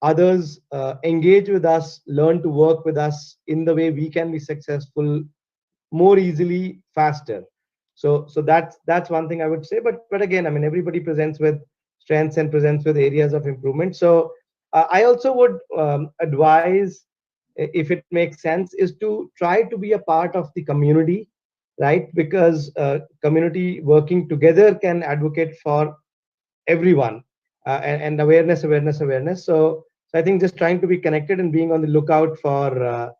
[SPEAKER 5] others engage with us, learn to work with us in the way we can be successful more easily, faster. So that's one thing I would say. But again, I mean, everybody presents with strengths and presents with areas of improvement. So I also would advise, if it makes sense, is to try to be a part of the community, right? Because community working together can advocate for everyone, and awareness. So I think just trying to be connected and being on the lookout for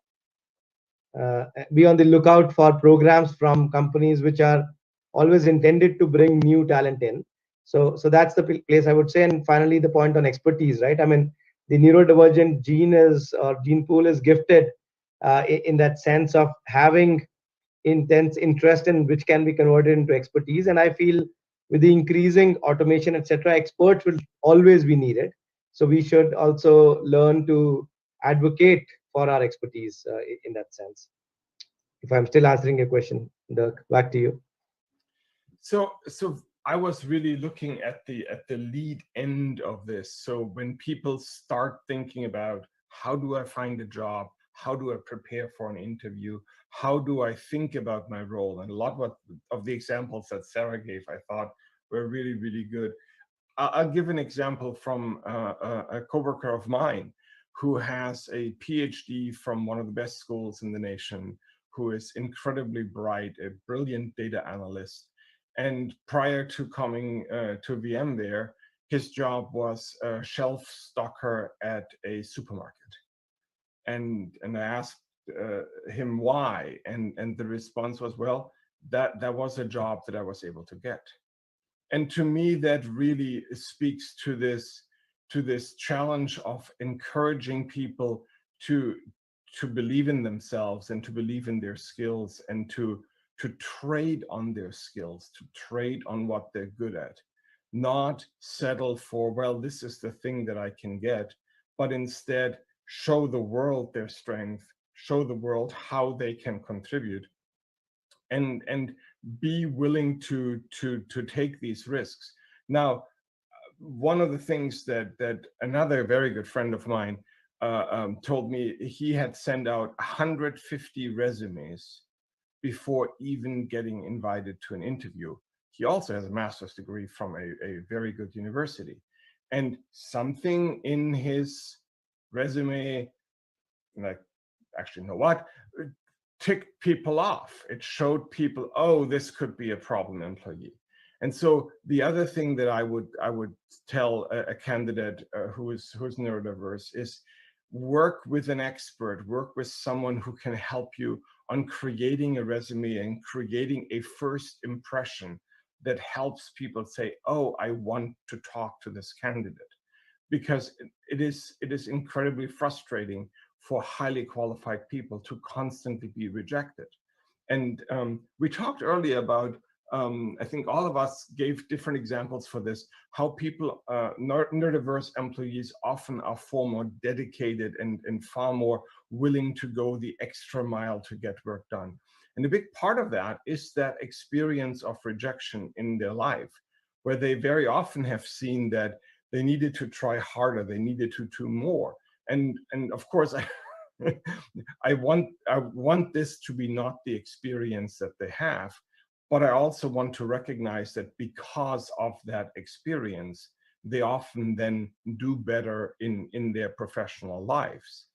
[SPEAKER 5] programs from companies which are always intended to bring new talent in. So that's the place I would say. And finally, the point on expertise, right? I mean, the neurodivergent gene pool is gifted in that sense of having intense interest in which can be converted into expertise. And I feel with the increasing automation, etc., experts will always be needed. So we should also learn to advocate for our expertise in that sense. If I'm still answering your question, Dirk, back to you.
[SPEAKER 7] So I was really looking at the lead end of this. So when people start thinking about how do I find a job, how do I prepare for an interview, how do I think about my role, and a lot of the examples that Sarah gave, I thought were really, really good. I'll give an example from a coworker of mine who has a PhD from one of the best schools in the nation, who is incredibly bright, a brilliant data analyst. And prior to coming to VMware, his job was a shelf stocker at a supermarket. And I asked him why, and the response was, well, that was a job that I was able to get. And to me, that really speaks to this challenge of encouraging people to believe in themselves and to believe in their skills, and to trade on their skills, to trade on what they're good at, not settle for, well, this is the thing that I can get, but instead show the world their strength, show the world how they can contribute, and be willing to take these risks. Now, one of the things that another very good friend of mine told me, he had sent out 150 resumes before even getting invited to an interview. He also has a master's degree from a very good university. And something in his resume, like, actually, you know what? Ticked people off. It showed people, oh, this could be a problem employee. And so the other thing that I would tell a candidate who's neurodiverse is work with an expert, work with someone who can help you on creating a resume and creating a first impression that helps people say, oh, I want to talk to this candidate. Because it is incredibly frustrating for highly qualified people to constantly be rejected. And we talked earlier about, I think all of us gave different examples for this, how people, neurodiverse employees often are far more dedicated and far more willing to go the extra mile to get work done. And a big part of that is that experience of rejection in their life, where they very often have seen that they needed to try harder, they needed to do more. And of course, I want this to be not the experience that they have, but I also want to recognize that because of that experience, they often then do better in their professional lives.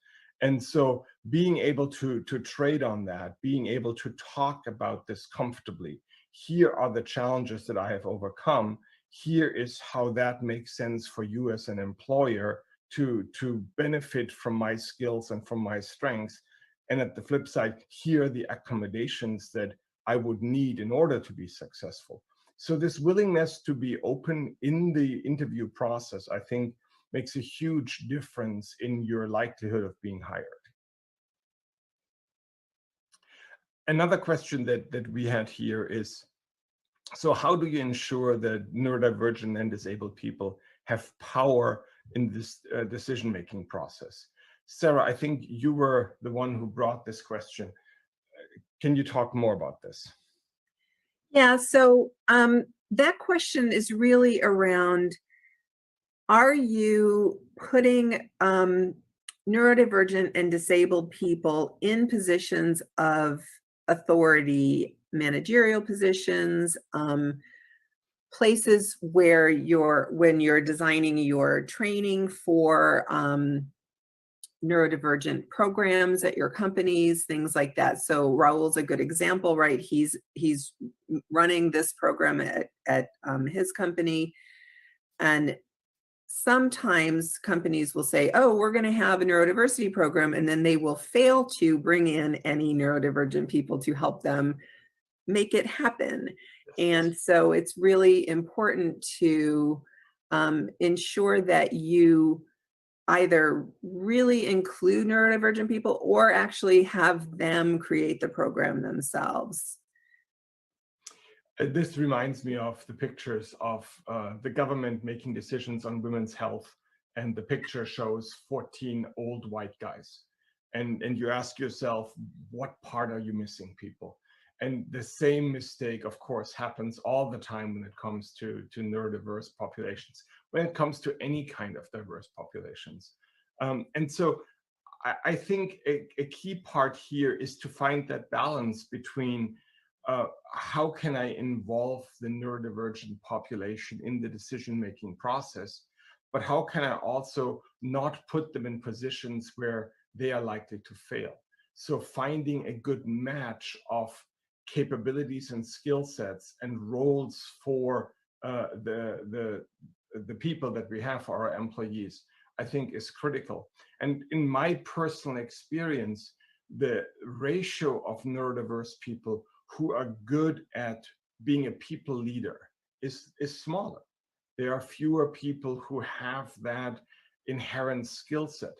[SPEAKER 7] And so being able to trade on that, being able to talk about this comfortably, here are the challenges that I have overcome. Here is how that makes sense for you as an employer to benefit from my skills and from my strengths. And at the flip side, here are the accommodations that I would need in order to be successful. So this willingness to be open in the interview process, I think, makes a huge difference in your likelihood of being hired. Another question that we had here is, so how do you ensure that neurodivergent and disabled people have power in this decision-making process? Sarah, I think you were the one who brought this question. Can you talk more about this?
[SPEAKER 6] Yeah, so that question is really around, are you putting neurodivergent and disabled people in positions of authority, managerial positions, places where when you're designing your training for neurodivergent programs at your companies, things like that. So Raul's a good example, right? He's running this program at his company, and sometimes companies will say, oh, we're going to have a neurodiversity program, and then they will fail to bring in any neurodivergent people to help them make it happen. And so it's really important to ensure that you either really include neurodivergent people or actually have them create the program themselves.
[SPEAKER 7] This reminds me of the pictures of the government making decisions on women's health, and the picture shows 14 old white guys. And you ask yourself, what part are you missing, people? And the same mistake, of course, happens all the time when it comes to neurodiverse populations, when it comes to any kind of diverse populations. And so I think a key part here is to find that balance between how can I involve the neurodivergent population in the decision-making process, but how can I also not put them in positions where they are likely to fail? So finding a good match of capabilities and skill sets and roles for the people that we have for our employees, I think is critical. And in my personal experience, the ratio of neurodiverse people who are good at being a people leader is smaller. There are fewer people who have that inherent skill set,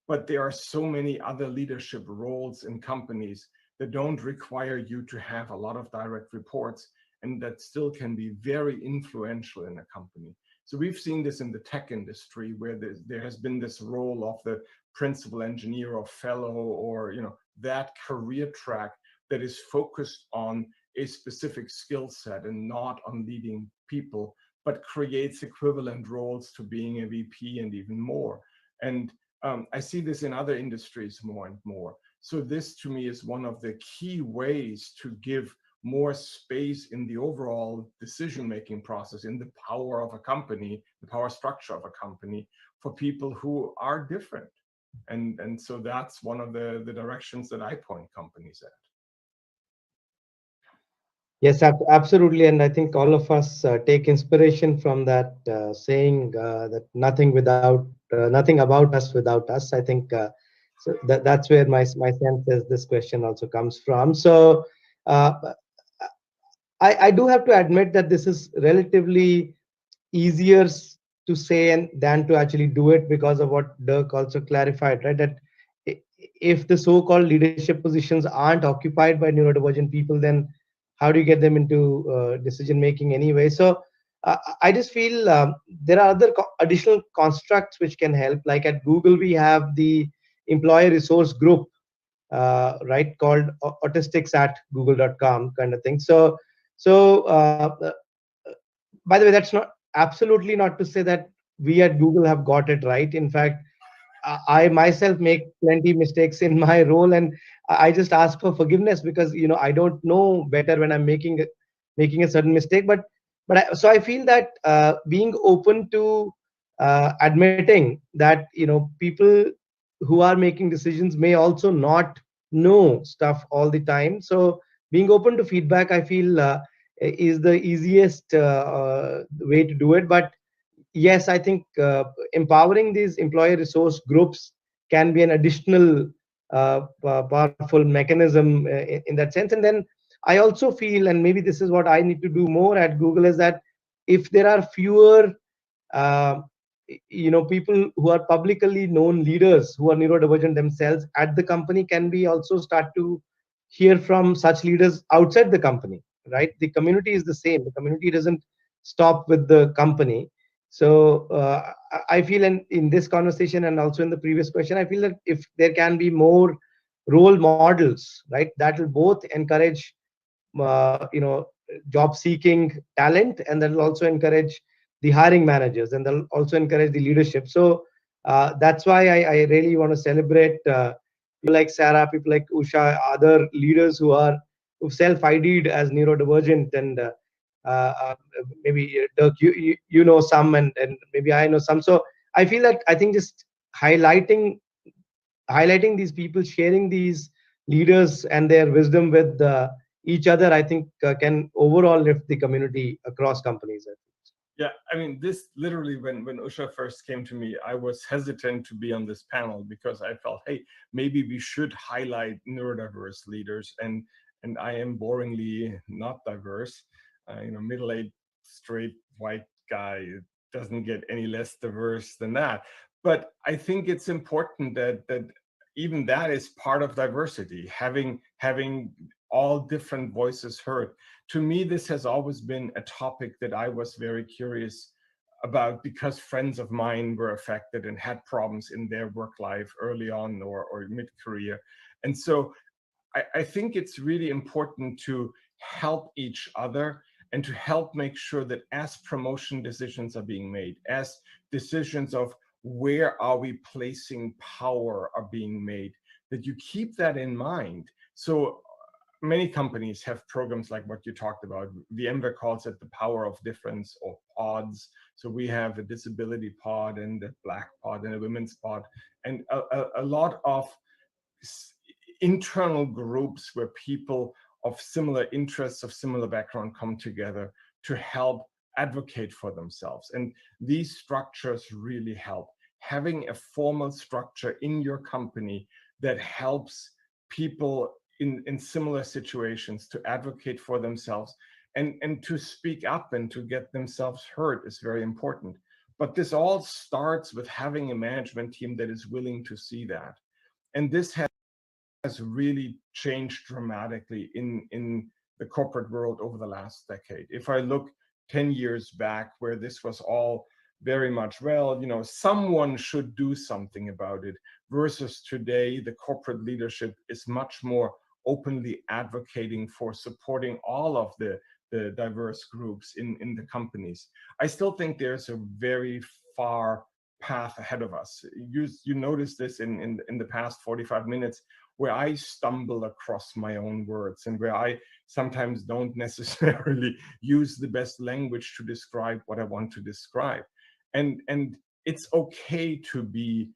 [SPEAKER 7] but there are so many other leadership roles in companies that don't require you to have a lot of direct reports, and that still can be very influential in a company. So we've seen this in the tech industry, where there has been this role of the principal engineer or fellow, or that career track that is focused on a specific skill set and not on leading people, but creates equivalent roles to being a VP and even more. And I see this in other industries more and more. So this, to me, is one of the key ways to give more space in the overall decision-making process, in the power of a company, the power structure of a company, for people who are different. And so that's one of the directions that I point companies at.
[SPEAKER 5] Yes, absolutely. And I think all of us take inspiration from that saying that nothing about us without us. I think so that's where my sense is this question also comes from. So I do have to admit that this is relatively easier to say than to actually do it, because of what Dirk also clarified, right? That if the so-called leadership positions aren't occupied by neurodivergent people, then how do you get them into decision making anyway? So I just feel there are other additional constructs which can help. Like at Google, we have the employee resource group, right, called autistics@google.com kind of thing. So by the way, that's not absolutely not to say that we at Google have got it right. In fact, I myself make plenty mistakes in my role, and I just ask for forgiveness, because I don't know better when I'm making a certain mistake. So I feel that being open to admitting that people who are making decisions may also not know stuff all the time. So being open to feedback, I feel is the easiest way to do it. But yes, I think empowering these employee resource groups can be an additional powerful mechanism in that sense. And then I also feel, and maybe this is what I need to do more at Google, is that if there are fewer uh, people who are publicly known leaders who are neurodivergent themselves at the company, can we also start to hear from such leaders outside the company, right? The community is the same. The community doesn't stop with the company. So I feel in this conversation and also in the previous question, I feel that if there can be more role models, right, that will both encourage job seeking talent, and that will also encourage the hiring managers, and they'll also encourage the leadership. So that's why I really want to celebrate people like Sarah, people like Usha, other leaders who've self-ID'd as neurodivergent, and maybe Dirk, you know some, and maybe I know some. So I think just highlighting these people, sharing these leaders and their wisdom with each other, I think can overall lift the community across companies.
[SPEAKER 7] Yeah, I mean, this literally, when Usha first came to me, I was hesitant to be on this panel because I felt, hey, maybe we should highlight neurodiverse leaders, and I am boringly not diverse. Middle-aged, straight, white guy doesn't get any less diverse than that. But I think it's important that even that is part of diversity, having all different voices heard. To me, this has always been a topic that I was very curious about, because friends of mine were affected and had problems in their work life early on or mid-career. And so I think it's really important to help each other and to help make sure that as promotion decisions are being made, as decisions of where are we placing power are being made, that you keep that in mind. So many companies have programs like what you talked about. VMware calls it the power of difference, or pods. So we have a disability pod and a black pod and a women's pod, and a lot of internal groups where people of similar interests, of similar background come together to help advocate for themselves. And these structures really help. Having a formal structure in your company that helps people in similar situations to advocate for themselves and to speak up and to get themselves heard is very important. But this all starts with having a management team that is willing to see that. And this has really changed dramatically in the corporate world over the last decade. If I look 10 years back, where this was all very much, well, someone should do something about it, versus today, the corporate leadership is much more openly advocating for supporting all of the diverse groups in the companies. I still think there's a very far path ahead of us. You notice this in the past 45 minutes, where I stumble across my own words and where I sometimes don't necessarily use the best language to describe what I want to describe. And it's okay to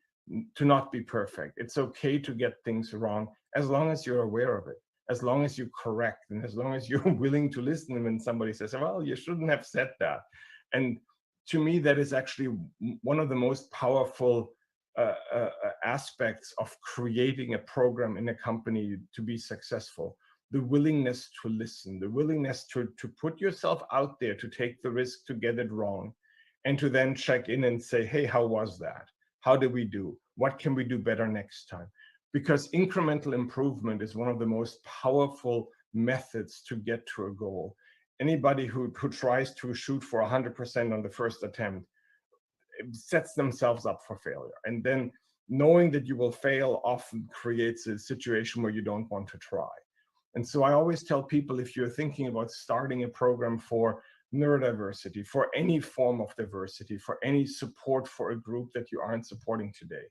[SPEAKER 7] not be perfect. It's okay to get things wrong, as long as you're aware of it, as long as you correct, and as long as you're willing to listen when somebody says, well, you shouldn't have said that. And to me, that is actually one of the most powerful aspects of creating a program in a company to be successful. The willingness to listen, the willingness to put yourself out there, to take the risk to get it wrong, and to then check in and say, hey, how was that? How did we do? What can we do better next time? Because incremental improvement is one of the most powerful methods to get to a goal. Anybody who tries to shoot for 100% on the first attempt sets themselves up for failure. And then knowing that you will fail often creates a situation where you don't want to try. And so I always tell people, if you're thinking about starting a program for neurodiversity, for any form of diversity, for any support for a group that you aren't supporting today,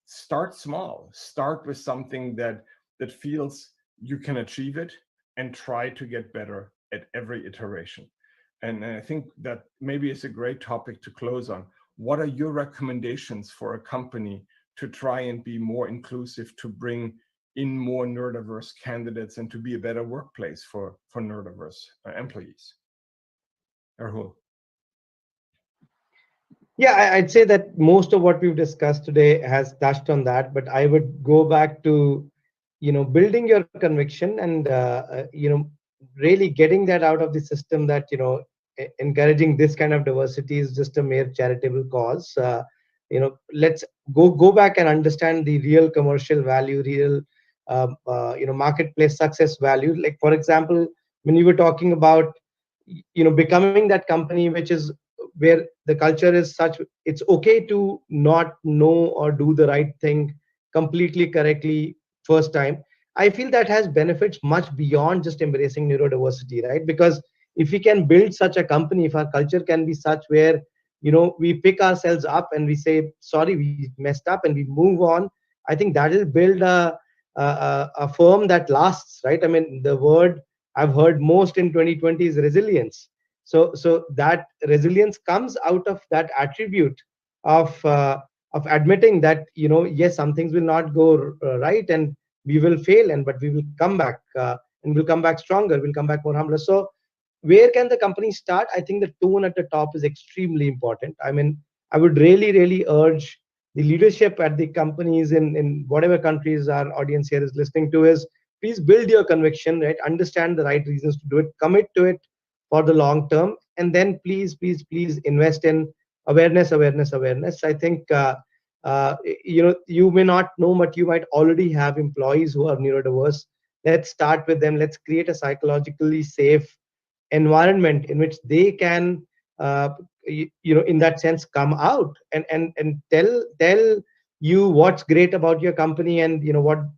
[SPEAKER 7] start small. Start with something that feels you can achieve it, and try to get better at every iteration. And I think that maybe it's a great topic to close on. What are your recommendations for a company to try and be more inclusive, to bring in more neurodiverse candidates and to be a better workplace for neurodiverse employees? Rahul.
[SPEAKER 5] Yeah, I'd say that most of what we've discussed today has touched on that, but I would go back to, building your conviction and, really getting that out of the system that, encouraging this kind of diversity is just a mere charitable cause. Let's go back and understand the real commercial value, real, marketplace success value. Like, for example, when you were talking about, becoming that company which is where the culture is such, it's okay to not know or do the right thing completely correctly first time. I feel that has benefits much beyond just embracing neurodiversity, right? Because if we can build such a company, if our culture can be such where, we pick ourselves up and we say sorry, we messed up, and we move on, I think that will build a firm that lasts, right? I mean, the word I've heard most in 2020 is resilience. So that resilience comes out of that attribute of admitting that, yes, some things will not go right, and we will fail, and but we will come back, and we'll come back stronger, we'll come back more humbler. So where can the company start? I think the tone at the top is extremely important. I mean, I would really urge the leadership at the companies in whatever countries our audience here is listening to is, please build your conviction, right? Understand the right reasons to do it, commit to it for the long term, and then please invest in awareness. I think, you may not know, but you might already have employees who are neurodiverse. Let's start with them. Let's create a psychologically safe environment in which they can, in that sense, come out and tell you what's great about your company, and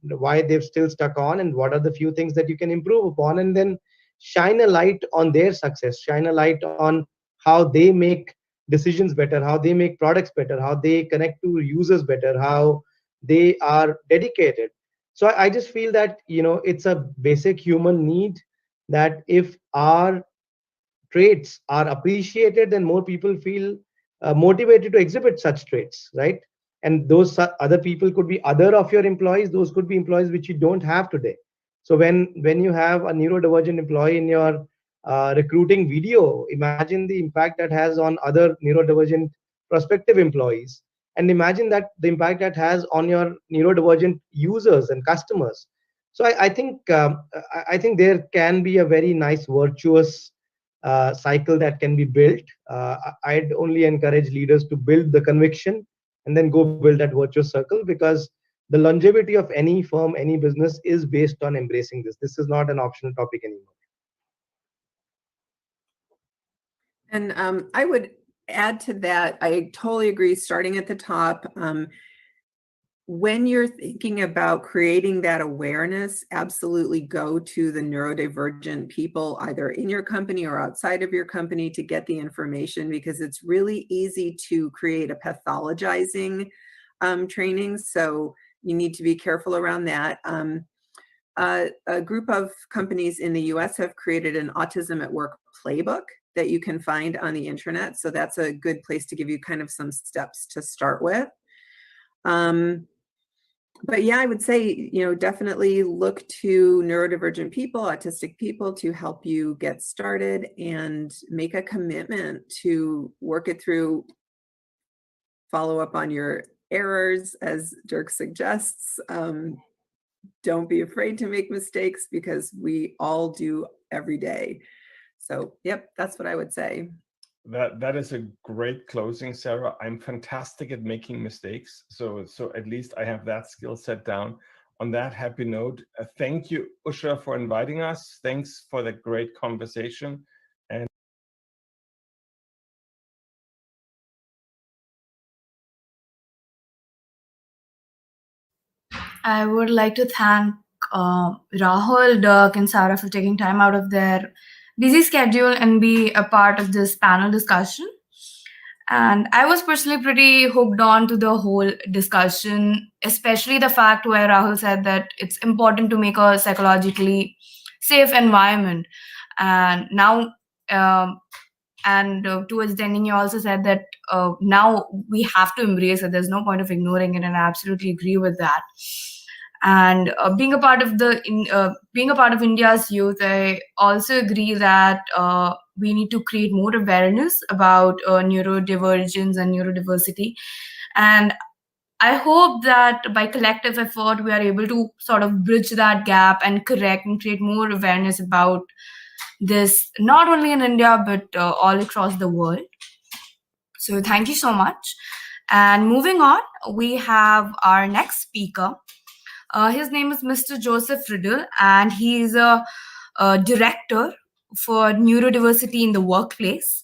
[SPEAKER 5] why they've still stuck on, and what are the few things that you can improve upon, and then shine a light on their success, shine a light on how they make decisions better, how they make products better, how they connect to users better, how they are dedicated. So I just feel that, it's a basic human need that if our traits are appreciated, then more people feel motivated to exhibit such traits, right? And those other people could be other of your employees, those could be employees which you don't have today. So when you have a neurodivergent employee in your recruiting video, imagine the impact that has on other neurodivergent prospective employees, and imagine that the impact that has on your neurodivergent users and customers. So I think there can be a very nice virtuous cycle that can be built. I'd only encourage leaders to build the conviction and then go build that virtuous circle, because the longevity of any firm, any business is based on embracing this. This is not an optional topic anymore.
[SPEAKER 6] And I would add to that, I totally agree, starting at the top. When you're thinking about creating that awareness, absolutely go to the neurodivergent people, either in your company or outside of your company, to get the information, because it's really easy to create a pathologizing training. So you need to be careful around that. A group of companies in the US have created an Autism at Work playbook that you can find on the internet. So that's a good place to give you kind of some steps to start with. But yeah, I would say, definitely look to neurodivergent people, autistic people, to help you get started, and make a commitment to work it through, follow up on your errors, as Dirk suggests. Don't be afraid to make mistakes, because we all do every day. So, yep, that's what I would say.
[SPEAKER 7] That is a great closing, Sarah. I'm fantastic at making mistakes, so at least I have that skill set down. On that happy note, thank you, Usha, for inviting us. Thanks for the great conversation. And
[SPEAKER 1] I would like to thank Rahul, Dirk, and Sarah for taking time out of their busy schedule and be a part of this panel discussion. And I was personally pretty hooked on to the whole discussion, especially the fact where Rahul said that it's important to make a psychologically safe environment. And now, towards the ending, you also said that now we have to embrace it. There's no point of ignoring it, and I absolutely agree with that. And being a part of India's youth, I also agree that we need to create more awareness about neurodivergence and neurodiversity. And I hope that by collective effort, we are able to sort of bridge that gap and correct and create more awareness about this, not only in India, but all across the world. So thank you so much. And moving on, we have our next speaker. His name is Mr. Joseph Riddle, and he is a director for neurodiversity in the workplace.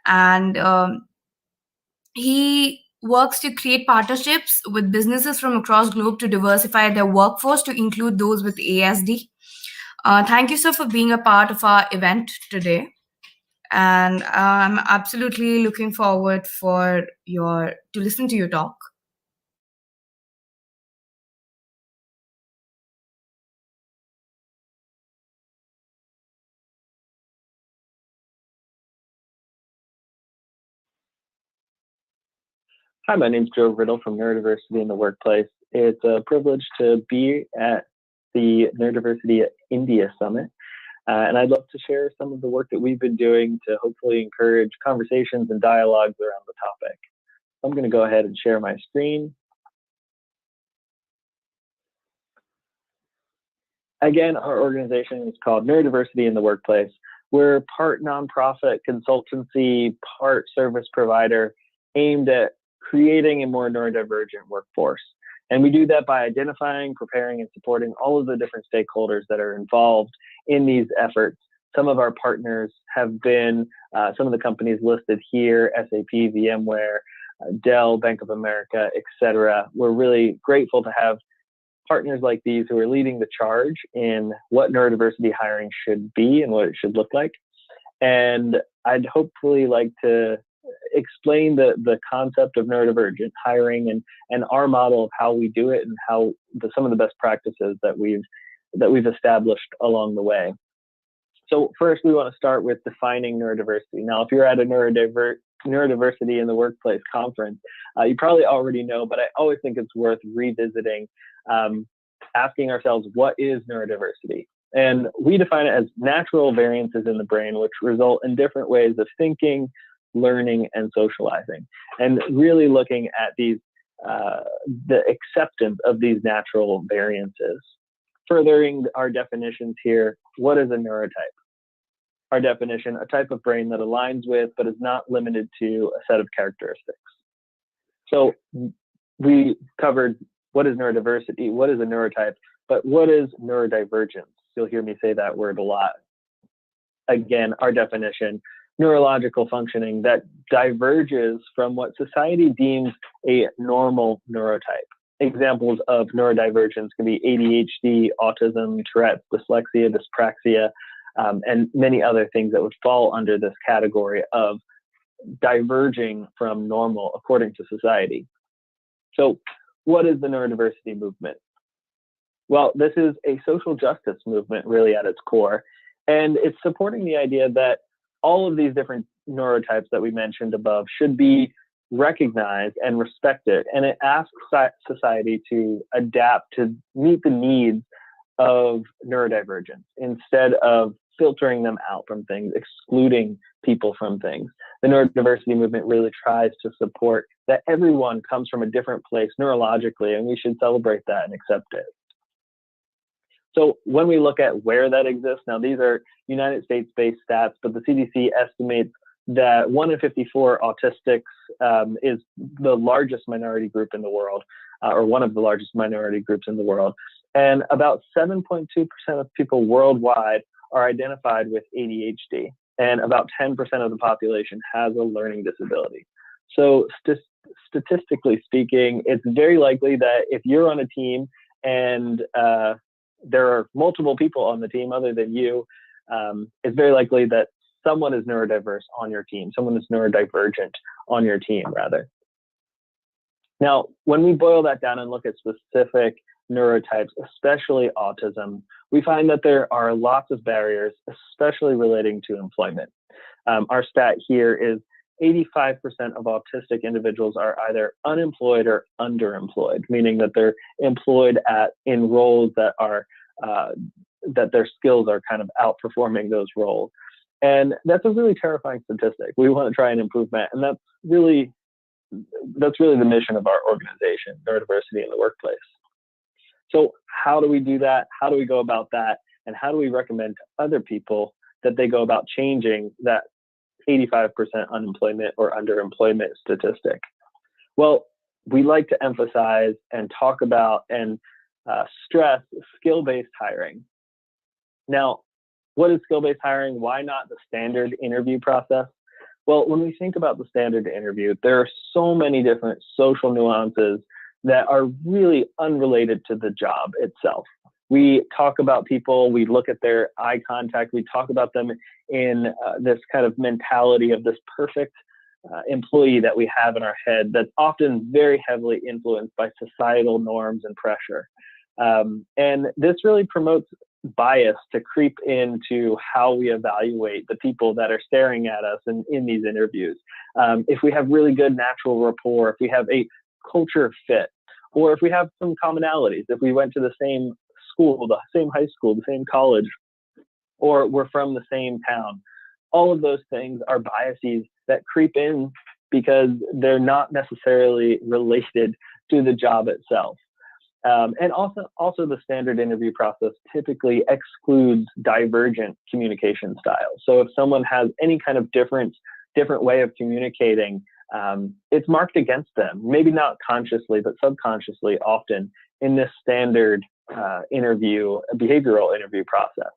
[SPEAKER 1] And he works to create partnerships with businesses from across globe to diversify their workforce to include those with ASD. Thank you, sir, for being a part of our event today. And I'm absolutely looking forward to listen to your talk.
[SPEAKER 8] Hi, my name is Joe Riddle from Neurodiversity in the Workplace. It's a privilege to be at the Neurodiversity India Summit, and I'd love to share some of the work that we've been doing to hopefully encourage conversations and dialogues around the topic. I'm going to go ahead and share my screen. Again, our organization is called Neurodiversity in the Workplace. We're part nonprofit consultancy, part service provider aimed at creating a more neurodivergent workforce. And we do that by identifying, preparing, and supporting all of the different stakeholders that are involved in these efforts. Some of our partners have been some of the companies listed here: SAP, VMware, Dell, Bank of America, etc. We're really grateful to have partners like these who are leading the charge in what neurodiversity hiring should be and what it should look like. And I'd hopefully like to explain the concept of neurodivergent hiring and our model of how we do it and how some of the best practices that we've established along the way. So first, we want to start with defining neurodiversity. Now, if you're at a Neurodiversity in the Workplace conference, you probably already know, but I always think it's worth revisiting, asking ourselves, what is neurodiversity? And we define it as natural variances in the brain which result in different ways of thinking, learning, and socializing, and really looking at these the acceptance of these natural variances. Furthering our definitions here, what is a neurotype? Our definition: a type of brain that aligns with but is not limited to a set of characteristics. So we covered what is neurodiversity, what is a neurotype, but what is neurodivergence? You'll hear me say that word a lot. Again, our definition: neurological functioning that diverges from what society deems a normal neurotype. Examples of neurodivergence can be ADHD, autism, Tourette's, dyslexia, dyspraxia, and many other things that would fall under this category of diverging from normal according to society. So what is the neurodiversity movement? Well, this is a social justice movement really at its core, and it's supporting the idea that all of these different neurotypes that we mentioned above should be recognized and respected. And it asks society to adapt to meet the needs of neurodivergence instead of filtering them out from things, excluding people from things. The neurodiversity movement really tries to support that everyone comes from a different place neurologically, and we should celebrate that and accept it. So when we look at where that exists, now these are United States-based stats, but the CDC estimates that 1 in 54 autistics is the largest minority group in the world, or one of the largest minority groups in the world. And about 7.2% of people worldwide are identified with ADHD, and about 10% of the population has a learning disability. So statistically speaking, it's very likely that if you're on a team and there are multiple people on the team other than you, it's very likely that someone is neurodiverse on your team, someone is neurodivergent on your team, rather. Now, when we boil that down and look at specific neurotypes, especially autism, we find that there are lots of barriers, especially relating to employment. Our stat here is 85% of autistic individuals are either unemployed or underemployed, meaning that they're employed in roles that are that their skills are kind of outperforming those roles. And that's a really terrifying statistic. We want to try and improve that. And that's really the mission of our organization, Neurodiversity in the Workplace. So how do we do that? How do we go about that? And how do we recommend to other people that they go about changing that 85% unemployment or underemployment statistic? Well, we like to emphasize and talk about and stress skill-based hiring. Now, what is skill-based hiring? Why not the standard interview process? Well, when we think about the standard interview, there are so many different social nuances that are really unrelated to the job itself. We talk about people, we look at their eye contact, we talk about them in this kind of mentality of this perfect employee that we have in our head that's often very heavily influenced by societal norms and pressure. And this really promotes bias to creep into how we evaluate the people that are staring at us in these interviews. If we have really good natural rapport, if we have a culture fit, or if we have some commonalities, if we went to the same school, the same high school, the same college, or we're from the same town, all of those things are biases that creep in because they're not necessarily related to the job itself. And also the standard interview process typically excludes divergent communication styles. So if someone has any kind of different way of communicating, it's marked against them, maybe not consciously, but subconsciously often in this standard behavioral interview process.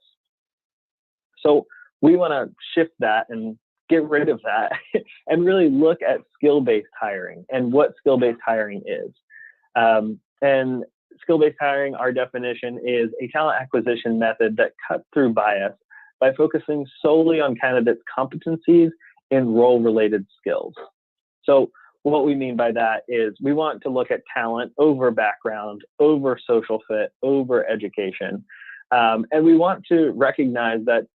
[SPEAKER 8] So we want to shift that and get rid of that and really look at skill-based hiring and what skill-based hiring is. And skill-based hiring, our definition, is a talent acquisition method that cuts through bias by focusing solely on candidates' competencies in role-related skills. So what we mean by that is we want to look at talent over background, over social fit, over education. And we want to recognize that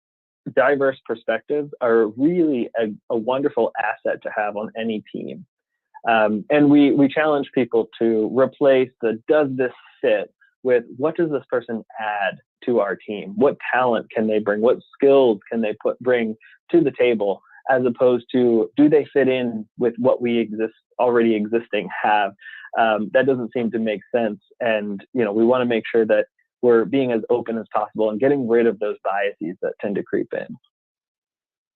[SPEAKER 8] diverse perspectives are really a wonderful asset to have on any team. And we challenge people to replace the "does this fit" with "what does this person add to our team? What talent can they bring? What skills can they bring to the table?" As opposed to "do they fit in with what we already existing have?" That doesn't seem to make sense. And we want to make sure that we're being as open as possible and getting rid of those biases that tend to creep in.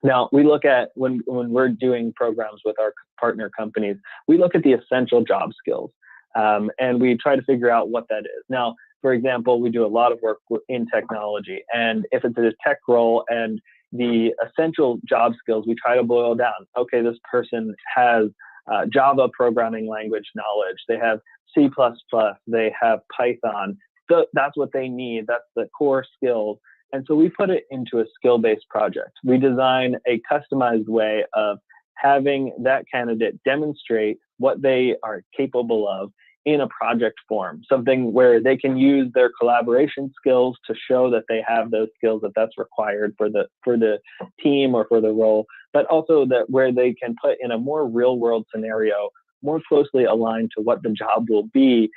[SPEAKER 8] Now, we look at when we're doing programs with our partner companies, we look at the essential job skills, and we try to figure out what that is. Now, for example, we do a lot of work in technology, and if it's a tech role and the essential job skills, we try to boil down. Okay, this person has Java programming language knowledge. They have C++. They have Python. So that's what they need. That's the core skills. And so we put it into a skill-based project. We design a customized way of having that candidate demonstrate what they are capable of in a project form, something where they can use their collaboration skills to show that they have those skills, that's required for the team or for the role, but also that where they can put in a more real world scenario, more closely aligned to what the job will be,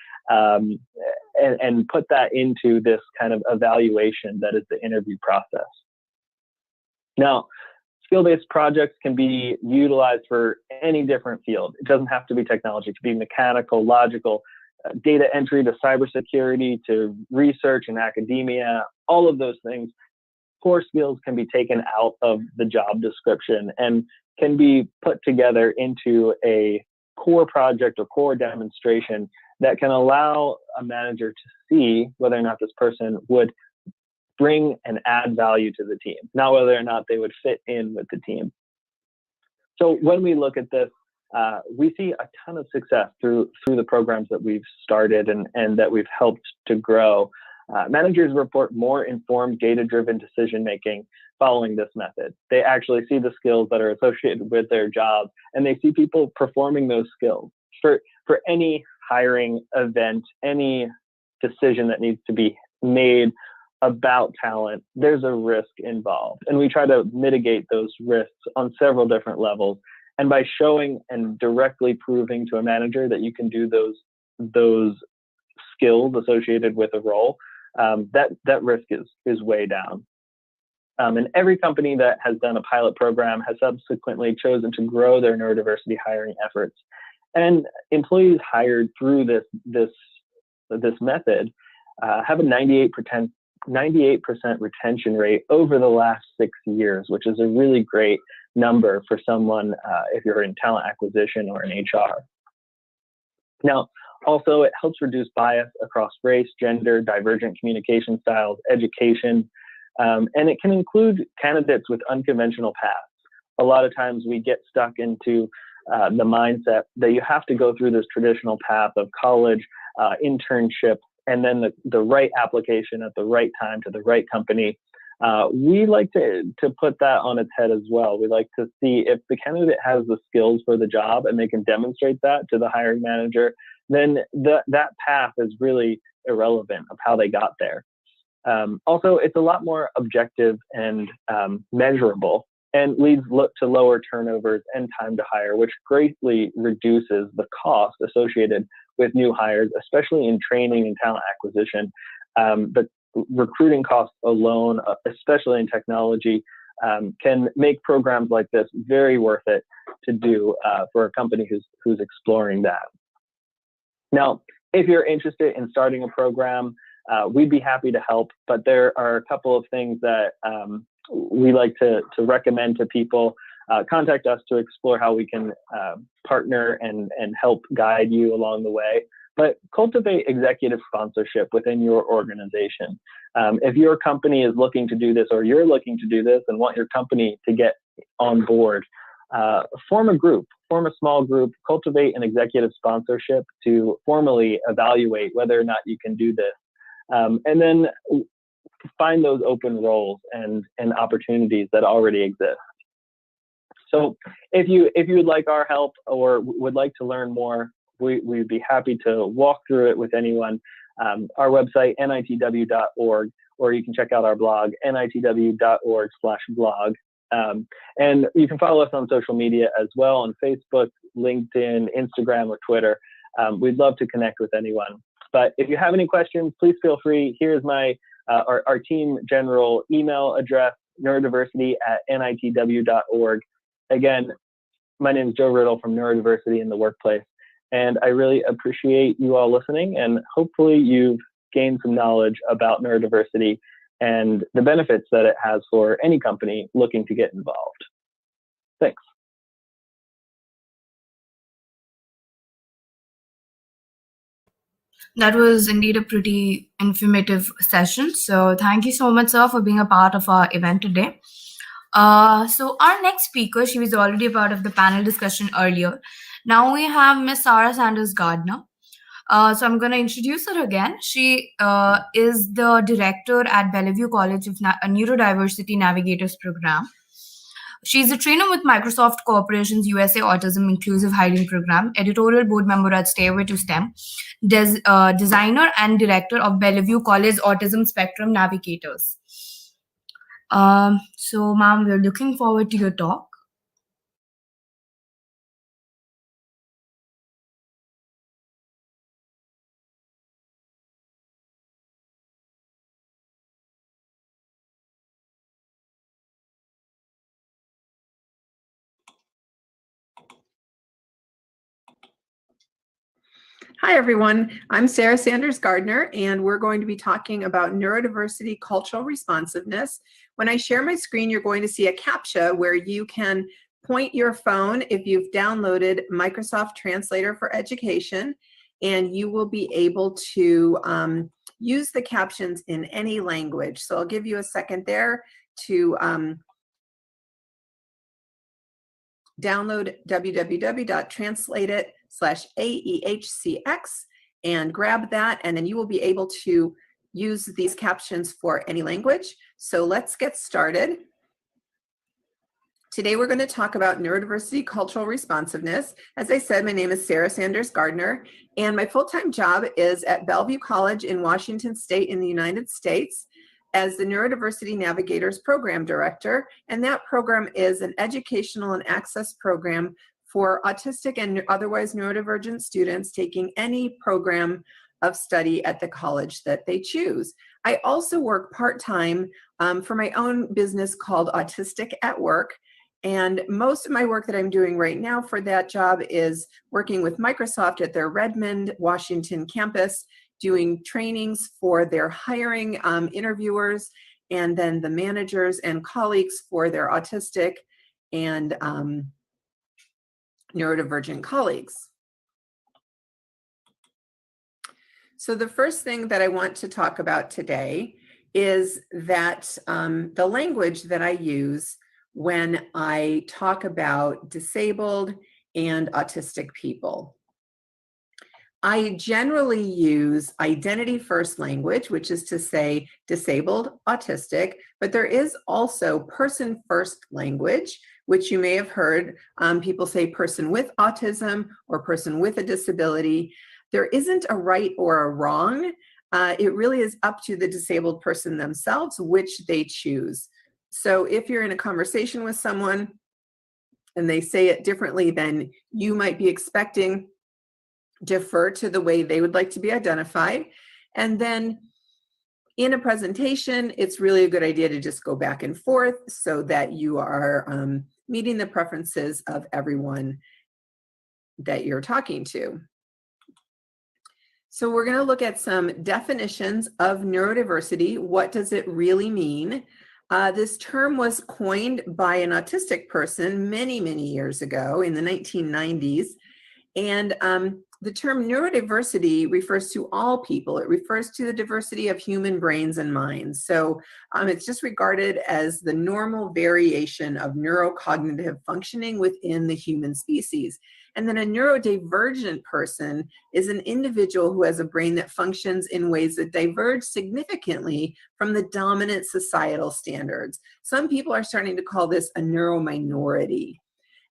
[SPEAKER 8] and put that into this kind of evaluation that is the interview process. Now, skill-based projects can be utilized for any different field. It doesn't have to be technology. It could be mechanical, logical, data entry to cybersecurity to research and academia, all of those things. Core skills can be taken out of the job description and can be put together into a core project or core demonstration that can allow a manager to see whether or not this person would bring and add value to the team, not whether or not they would fit in with the team. So when we look at this, we see a ton of success through the programs that we've started and that we've helped to grow. Managers report more informed, data-driven decision-making following this method. They actually see the skills that are associated with their job, and they see people performing those skills. For any hiring event, any decision that needs to be made about talent, there's a risk involved. And we try to mitigate those risks on several different levels. And by showing and directly proving to a manager that you can do those skills associated with a role, that risk is way down. And every company that has done a pilot program has subsequently chosen to grow their neurodiversity hiring efforts. And employees hired through this method have a 98% retention rate over the last 6 years, which is a really great number for someone if you're in talent acquisition or in HR. Now, also, it helps reduce bias across race, gender, divergent communication styles, education, and it can include candidates with unconventional paths. A lot of times we get stuck into the mindset that you have to go through this traditional path of college, internship, and then the right application at the right time to the right company. We like to put that on its head as well. We like to see if the candidate has the skills for the job and they can demonstrate that to the hiring manager, then that path is really irrelevant of how they got there. Also, it's a lot more objective and measurable, and leads to lower turnovers and time to hire, which greatly reduces the cost associated with new hires, especially in training and talent acquisition. The recruiting costs alone, especially in technology, can make programs like this very worth it to do for a company who's exploring that. Now, if you're interested in starting a program, we'd be happy to help, but there are a couple of things that we like to recommend to people. Contact us to explore how we can partner and help guide you along the way. But cultivate executive sponsorship within your organization. If your company is looking to do this, or you're looking to do this and want your company to get on board, form a group, form a small group, cultivate an executive sponsorship to formally evaluate whether or not you can do this. And then find those open roles and opportunities that already exist. So if you would like our help or would like to learn more, we'd be happy to walk through it with anyone. Our website, nitw.org, or you can check out our blog, nitw.org/blog. And you can follow us on social media as well, on Facebook, LinkedIn, Instagram, or Twitter. We'd love to connect with anyone. But if you have any questions, please feel free. Here's my our team general email address, neurodiversity@nitw.org. Again, my name is Joe Riddle from Neurodiversity in the Workplace, and I really appreciate you all listening, and hopefully you've gained some knowledge about neurodiversity and the benefits that it has for any company looking to get involved. Thanks.
[SPEAKER 1] That was indeed a pretty informative session. So thank you so much, sir, for being a part of our event today. So our next speaker, she was already a part of the panel discussion earlier. Now we have Miss Sarah Sanders Gardner. So I'm going to introduce her again. She is the director at Bellevue College of Neurodiversity Navigators Program. She's a trainer with Microsoft Corporation's USA Autism Inclusive Hiring Program, editorial board member at Stairway to STEM, designer and director of Bellevue College Autism Spectrum Navigators. So, ma'am, we're looking forward to your talk.
[SPEAKER 6] Hi, everyone. I'm Sarah Sanders Gardner, and we're going to be talking about neurodiversity cultural responsiveness. When I share my screen, you're going to see a CAPTCHA where you can point your phone if you've downloaded Microsoft Translator for Education, and you will be able to use the captions in any language. So I'll give you a second there to download www.translateit/AEHCX and grab that, and then you will be able to use these captions for any language. So let's get started. Today we're going to talk about neurodiversity cultural responsiveness. As I said, my name is Sarah Sanders Gardner, and my full-time job is at Bellevue College in Washington State in the United States as the Neurodiversity Navigators Program Director, and that program is an educational and access program for autistic and otherwise neurodivergent students taking any program of study at the college that they choose. I also work part-time for my own business called Autistic at Work. And most of my work that I'm doing right now for that job is working with Microsoft at their Redmond, Washington campus, doing trainings for their hiring interviewers, and then the managers and colleagues for their autistic and neurodivergent colleagues. So the first thing that I want to talk about today is that the language that I use when I talk about disabled and autistic people. I generally use identity first language, which is to say disabled, autistic, but there is also person first language, which you may have heard people say person with autism or person with a disability. There isn't a right or a wrong. It really is up to the disabled person themselves, which they choose. So if you're in a conversation with someone and they say it differently than you might be expecting, defer to the way they would like to be identified. And then in a presentation, it's really a good idea to just go back and forth so that you are meeting the preferences of everyone that you're talking to. So we're going to look at some definitions of neurodiversity. What does it really mean? This term was coined by an autistic person many, many years ago in the 1990s. And the term neurodiversity refers to all people. It refers to the diversity of human brains and minds. So it's just regarded as the normal variation of neurocognitive functioning within the human species. And then a neurodivergent person is an individual who has a brain that functions in ways that diverge significantly from the dominant societal standards. Some people are starting to call this a neurominority.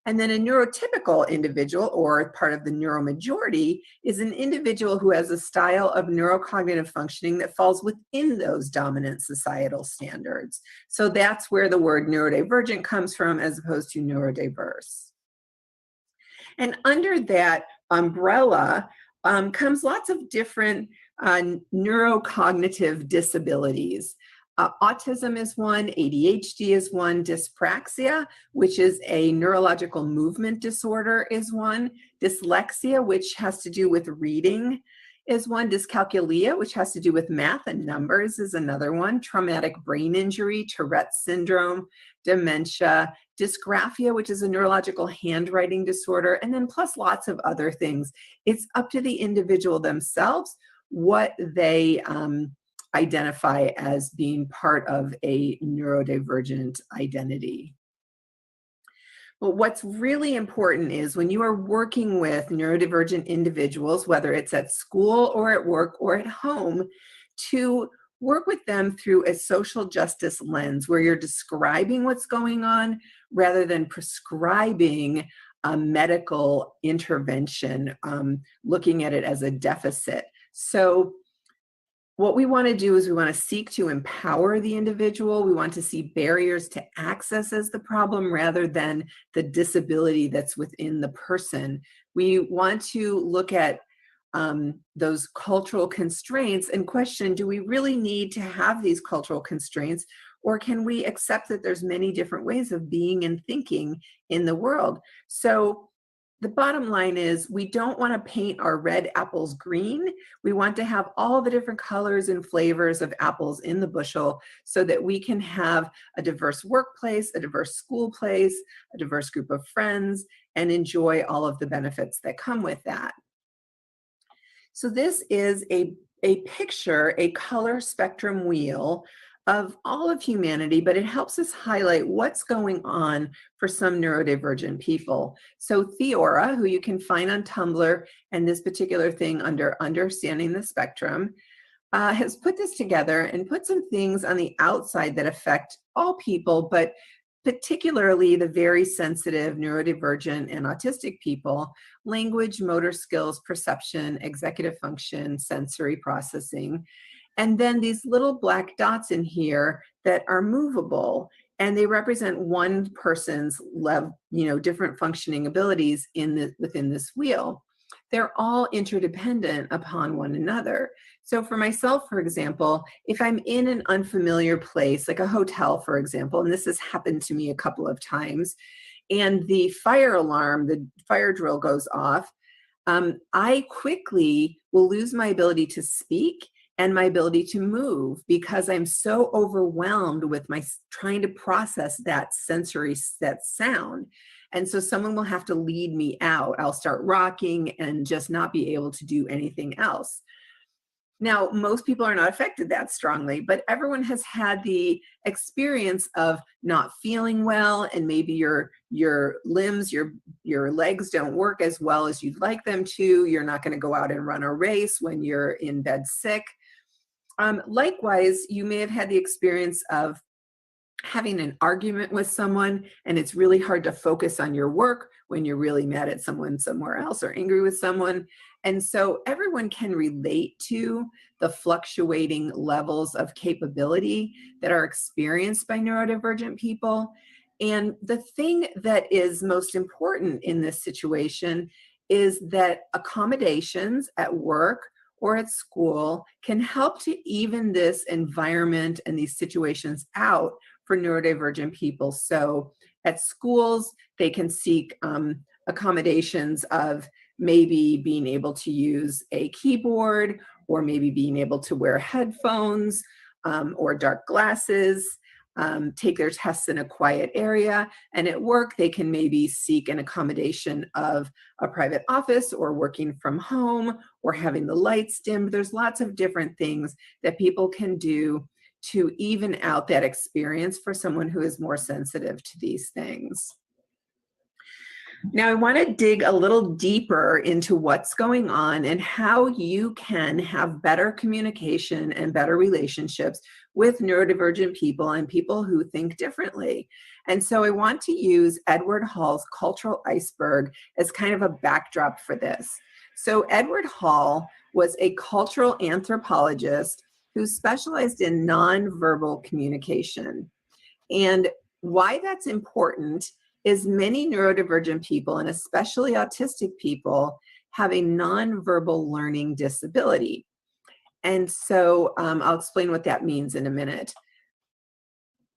[SPEAKER 6] And then a neurotypical individual, or part of the neuromajority, is an individual who has a style of neurocognitive functioning that falls within those dominant societal standards. So that's where the word neurodivergent comes from, as opposed to neurodiverse. And under that umbrella comes lots of different neurocognitive disabilities. Autism is one, ADHD is one, dyspraxia, which is a neurological movement disorder, is one, dyslexia, which has to do with reading, is one, dyscalculia, which has to do with math and numbers, is another one, traumatic brain injury, Tourette's syndrome, dementia, dysgraphia, which is a neurological handwriting disorder, and then plus lots of other things. It's up to the individual themselves what they identify as being part of a neurodivergent identity. But what's really important is when you are working with neurodivergent individuals, whether it's at school or at work or at home, to work with them through a social justice lens where you're describing what's going on rather than prescribing a medical intervention, looking at it as a deficit. So what we want to do is we want to seek to empower the individual. We want to see barriers to access as the problem rather than the disability that's within the person. We want to look at those cultural constraints and question, do we really need to have these cultural constraints, or can we accept that there's many different ways of being and thinking in the world? So the bottom line is we don't want to paint our red apples green. We want to have all the different colors and flavors of apples in the bushel so that we can have a diverse workplace, a diverse school place, a diverse group of friends, and enjoy all of the benefits that come with that. So this is a picture, a color spectrum wheel of all of humanity, but it helps us highlight what's going on for some neurodivergent people. So Theora, who you can find on Tumblr, and this particular thing under Understanding the Spectrum, has put this together and put some things on the outside that affect all people, but particularly the very sensitive neurodivergent and autistic people: language, motor skills, perception, executive function, sensory processing. And then these little black dots in here that are movable. and they represent one person's different functioning abilities within this wheel. They're all interdependent upon one another. So for myself, for example, if I'm in an unfamiliar place, like a hotel, for example, and this has happened to me a couple of times, and the fire alarm, the fire drill goes off, I quickly will lose my ability to speak and my ability to move because I'm so overwhelmed with my trying to process that sound. And so someone will have to lead me out. I'll start rocking and just not be able to do anything else. Now, most people are not affected that strongly, but everyone has had the experience of not feeling well, and maybe your limbs, your legs don't work as well as you'd like them to. You're not going to go out and run a race when you're in bed sick. Likewise, you may have had the experience of having an argument with someone, and it's really hard to focus on your work when you're really mad at someone somewhere else or angry with someone. And so everyone can relate to the fluctuating levels of capability that are experienced by neurodivergent people. And the thing that is most important in this situation is that accommodations at work or at school can help to even this environment and these situations out for neurodivergent people. So at schools, they can seek accommodations of maybe being able to use a keyboard, or maybe being able to wear headphones or dark glasses, take their tests in a quiet area. And at work, they can maybe seek an accommodation of a private office, or working from home, or having the lights dimmed. There's lots of different things that people can do to even out that experience for someone who is more sensitive to these things. Now, I want to dig a little deeper into what's going on and how you can have better communication and better relationships with neurodivergent people and people who think differently. And so I want to use Edward Hall's cultural iceberg as kind of a backdrop for this. So Edward Hall was a cultural anthropologist who specialized in nonverbal communication. And why that's important is many neurodivergent people, and especially autistic people, have a nonverbal learning disability. And so I'll explain what that means in a minute.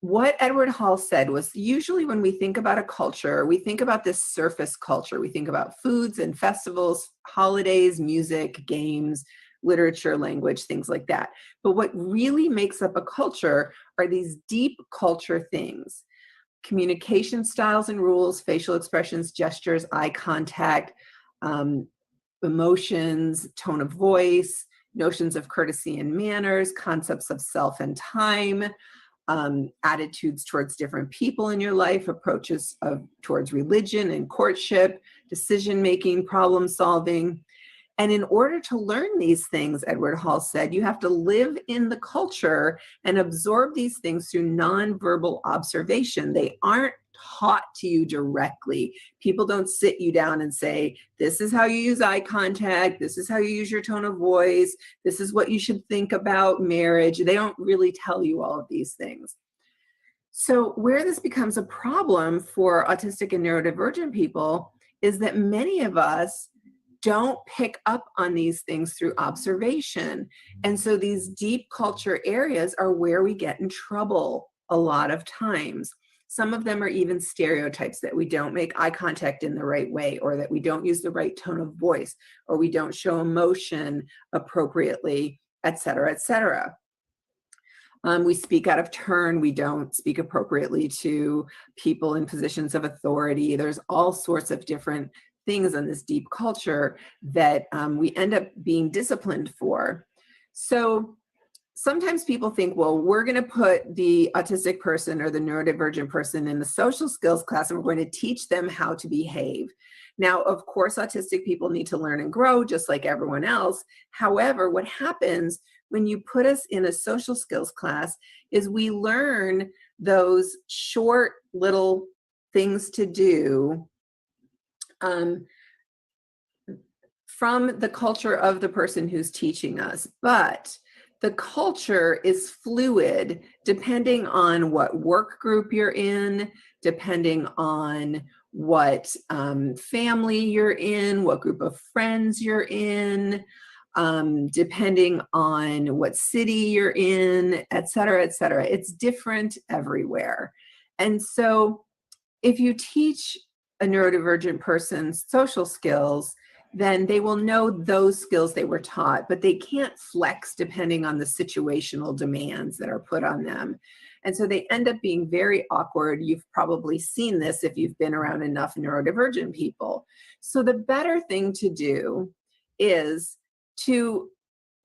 [SPEAKER 6] What Edward Hall said was, usually when we think about a culture, we think about this surface culture. We think about foods and festivals, holidays, music, games, literature, language, things like that. But what really makes up a culture are these deep culture things: communication styles and rules, facial expressions, gestures, eye contact, emotions, tone of voice, notions of courtesy and manners, concepts of self and time, attitudes towards different people in your life, approaches towards religion and courtship, decision-making, problem solving. And in order to learn these things, Edward Hall said, you have to live in the culture and absorb these things through nonverbal observation. They aren't taught to you directly. People don't sit you down and say, this is how you use eye contact, this is how you use your tone of voice, this is what you should think about marriage. They don't really tell you all of these things. So where this becomes a problem for autistic and neurodivergent people is that many of us don't pick up on these things through observation. And so these deep culture areas are where we get in trouble a lot of times. Some of them are even stereotypes, that we don't make eye contact in the right way, or that we don't use the right tone of voice, or we don't show emotion appropriately, et cetera, et cetera. We speak out of turn. We don't speak appropriately to people in positions of authority. There's all sorts of different things in this deep culture that we end up being disciplined for. So sometimes people think, well, we're going to put the autistic person or the neurodivergent person in the social skills class, and we're going to teach them how to behave. Now, of course, autistic people need to learn and grow just like everyone else. However, what happens when you put us in a social skills class is we learn those short little things to do from the culture of the person who's teaching us. But the culture is fluid depending on what work group you're in, depending on what family you're in, what group of friends you're in, depending on what city you're in, et cetera, et cetera. It's different everywhere. And so if you teach a neurodivergent person social skills, then they will know those skills they were taught, but they can't flex depending on the situational demands that are put on them. And so they end up being very awkward. You've probably seen this if you've been around enough neurodivergent people. So the better thing to do is to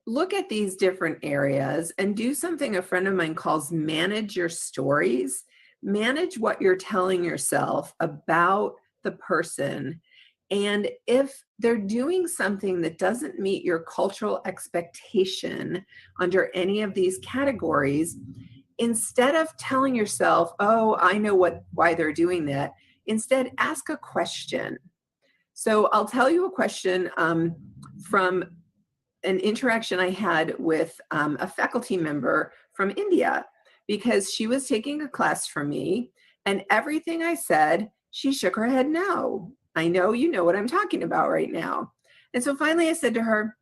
[SPEAKER 6] look at these different areas and do something a friend of mine calls manage your stories. Manage what you're telling yourself about the person. And if they're doing something that doesn't meet your cultural expectation under any of these categories, instead of telling yourself, oh, I know why they're doing that, instead ask a question. So I'll tell you a question from an interaction I had with a faculty member from India, because she was taking a class from me, and everything I said, she shook her head no. I know you know what I'm talking about right now. And so finally I said to her,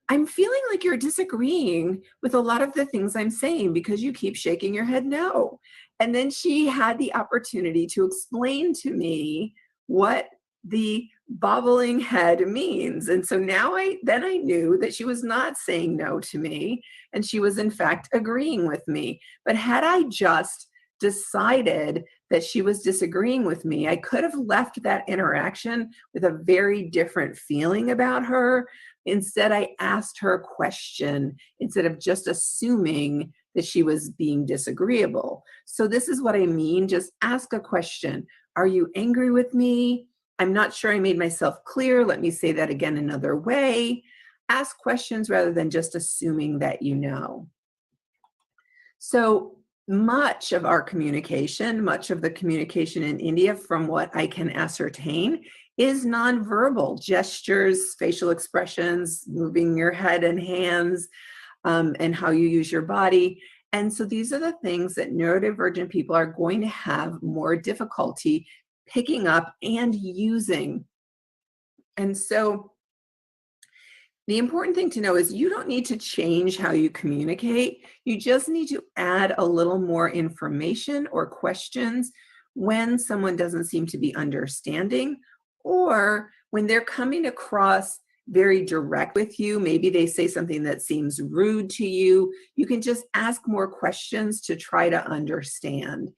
[SPEAKER 6] I'm feeling like you're disagreeing with a lot of the things I'm saying because you keep shaking your head no. And then she had the opportunity to explain to me what the bobbling head means. And so now I knew that she was not saying no to me, and she was in fact agreeing with me. But had I just decided that she was disagreeing with me, I could have left that interaction with a very different feeling about her. Instead, I asked her a question instead of just assuming that she was being disagreeable. So this is what I mean. Just ask a question. Are you angry with me? I'm not sure I made myself clear. Let me say that again another way. Ask questions rather than just assuming that you know. So much of our communication, much of the communication in India, from what I can ascertain, is nonverbal gestures, facial expressions, moving your head and hands, and how you use your body. And so these are the things that neurodivergent people are going to have more difficulty picking up and using. And so the important thing to know is you don't need to change how you communicate. You just need to add a little more information or questions when someone doesn't seem to be understanding, or when they're coming across very direct with you. Maybe they say something that seems rude to you. You can just ask more questions to try to understand.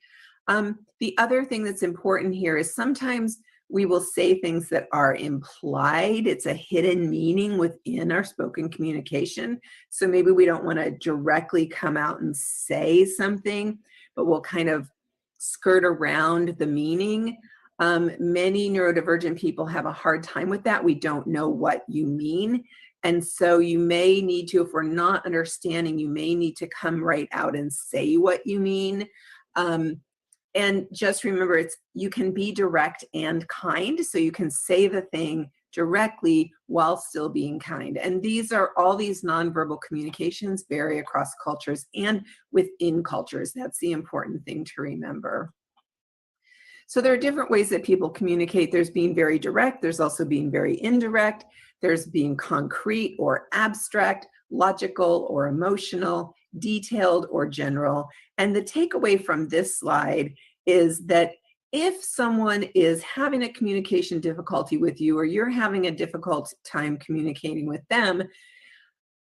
[SPEAKER 6] The other thing that's important here is sometimes we will say things that are implied. It's a hidden meaning within our spoken communication. So maybe we don't want to directly come out and say something, but we'll kind of skirt around the meaning. Many neurodivergent people have a hard time with that. We don't know what you mean. And so you may need to, if we're not understanding, you may need to come right out and say what you mean. And just remember, you can be direct and kind, so you can say the thing directly while still being kind. And all these nonverbal communications vary across cultures and within cultures. That's the important thing to remember. So there are different ways that people communicate. There's being very direct. There's also being very indirect. There's being concrete or abstract, logical or emotional, detailed or general. And the takeaway from this slide is that if someone is having a communication difficulty with you, or you're having a difficult time communicating with them,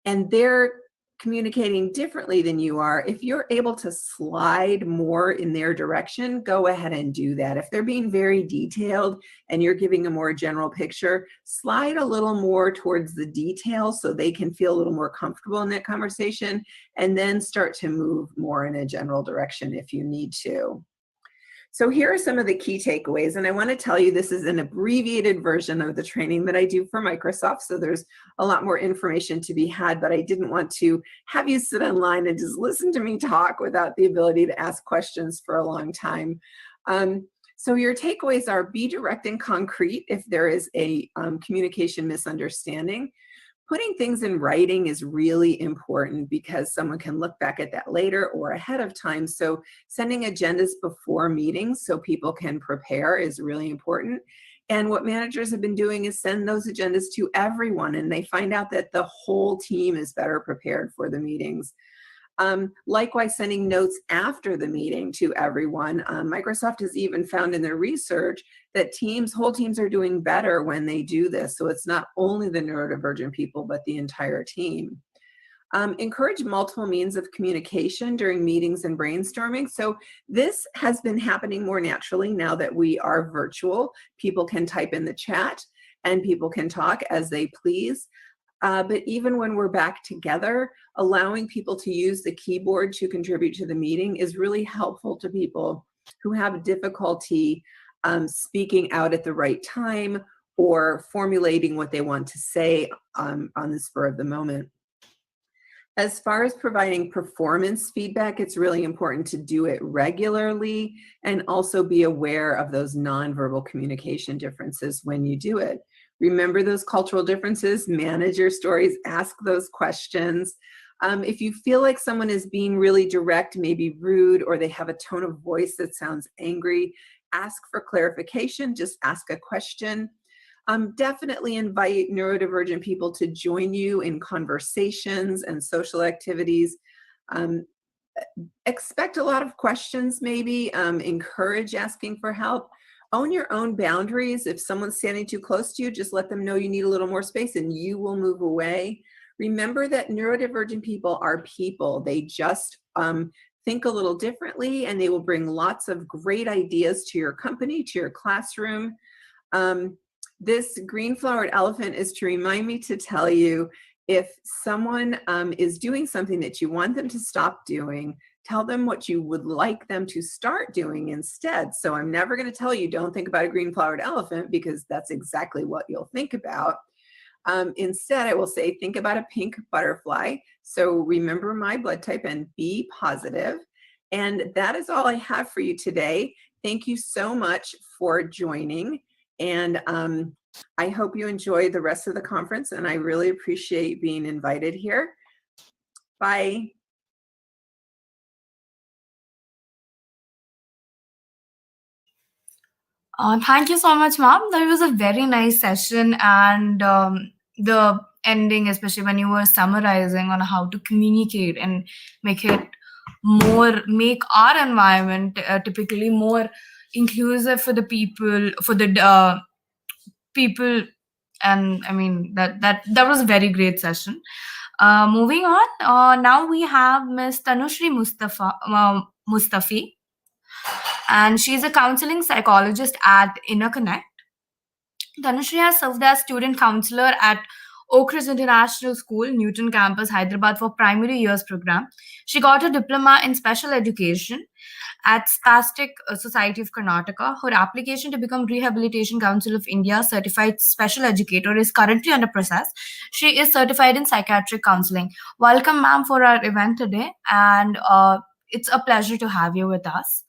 [SPEAKER 6] and they're communicating differently than you are, if you're able to slide more in their direction, go ahead and do that. If they're being very detailed and you're giving a more general picture, slide a little more towards the details so they can feel a little more comfortable in that conversation, and then start to move more in a general direction if you need to. So here are some of the key takeaways, and I want to tell you this is an abbreviated version of the training that I do for Microsoft, so there's a lot more information to be had, but I didn't want to have you sit online and just listen to me talk without the ability to ask questions for a long time. So your takeaways are: be direct and concrete if there is a communication misunderstanding. Putting things in writing is really important because someone can look back at that later or ahead of time. So sending agendas before meetings so people can prepare is really important. And what managers have been doing is send those agendas to everyone, and they find out that the whole team is better prepared for the meetings. Likewise, sending notes after the meeting to everyone. Microsoft has even found in their research that whole teams are doing better when they do this. So it's not only the neurodivergent people, but the entire team. Encourage multiple means of communication during meetings and brainstorming. So this has been happening more naturally now that we are virtual. People can type in the chat and people can talk as they please. But even when we're back together, allowing people to use the keyboard to contribute to the meeting is really helpful to people who have difficulty speaking out at the right time or formulating what they want to say on the spur of the moment. As far as providing performance feedback, it's really important to do it regularly and also be aware of those nonverbal communication differences when you do it. Remember those cultural differences, manage your stories, ask those questions. If you feel like someone is being really direct, maybe rude, or they have a tone of voice that sounds angry, ask for clarification, just ask a question. Definitely invite neurodivergent people to join you in conversations and social activities. Expect a lot of questions, maybe. Encourage asking for help. Own your own boundaries. If someone's standing too close to you, just let them know you need a little more space and you will move away. Remember that neurodivergent people are people. They just think a little differently, and they will bring lots of great ideas to your company, to your classroom. This green flowered elephant is to remind me to tell you, if someone is doing something that you want them to stop doing, tell them what you would like them to start doing instead. So I'm never going to tell you don't think about a green flowered elephant, because that's exactly what you'll think about. Instead, I will say think about a pink butterfly. So remember my blood type and be positive. And that is all I have for you today. Thank you so much for joining. And I hope you enjoy the rest of the conference, and I really appreciate being invited here. Bye.
[SPEAKER 1] Thank you so much, ma'am. That was a very nice session, and the ending, especially when you were summarizing on how to communicate and make our environment typically more inclusive for the people, people, and I mean that was a very great session. Moving on, now we have Miss Tanushri Mustafi, and she's a counseling psychologist at Inner Connect. Tanushri has served as student counselor at Oak Ridge International School, Newton Campus, Hyderabad for primary years program. She got a diploma in special education at Spastic Society of Karnataka. Her application to become Rehabilitation Council of India certified special educator is currently under process. She is certified in psychiatric counseling. Welcome, ma'am, for our event today, and it's a pleasure to have you with us.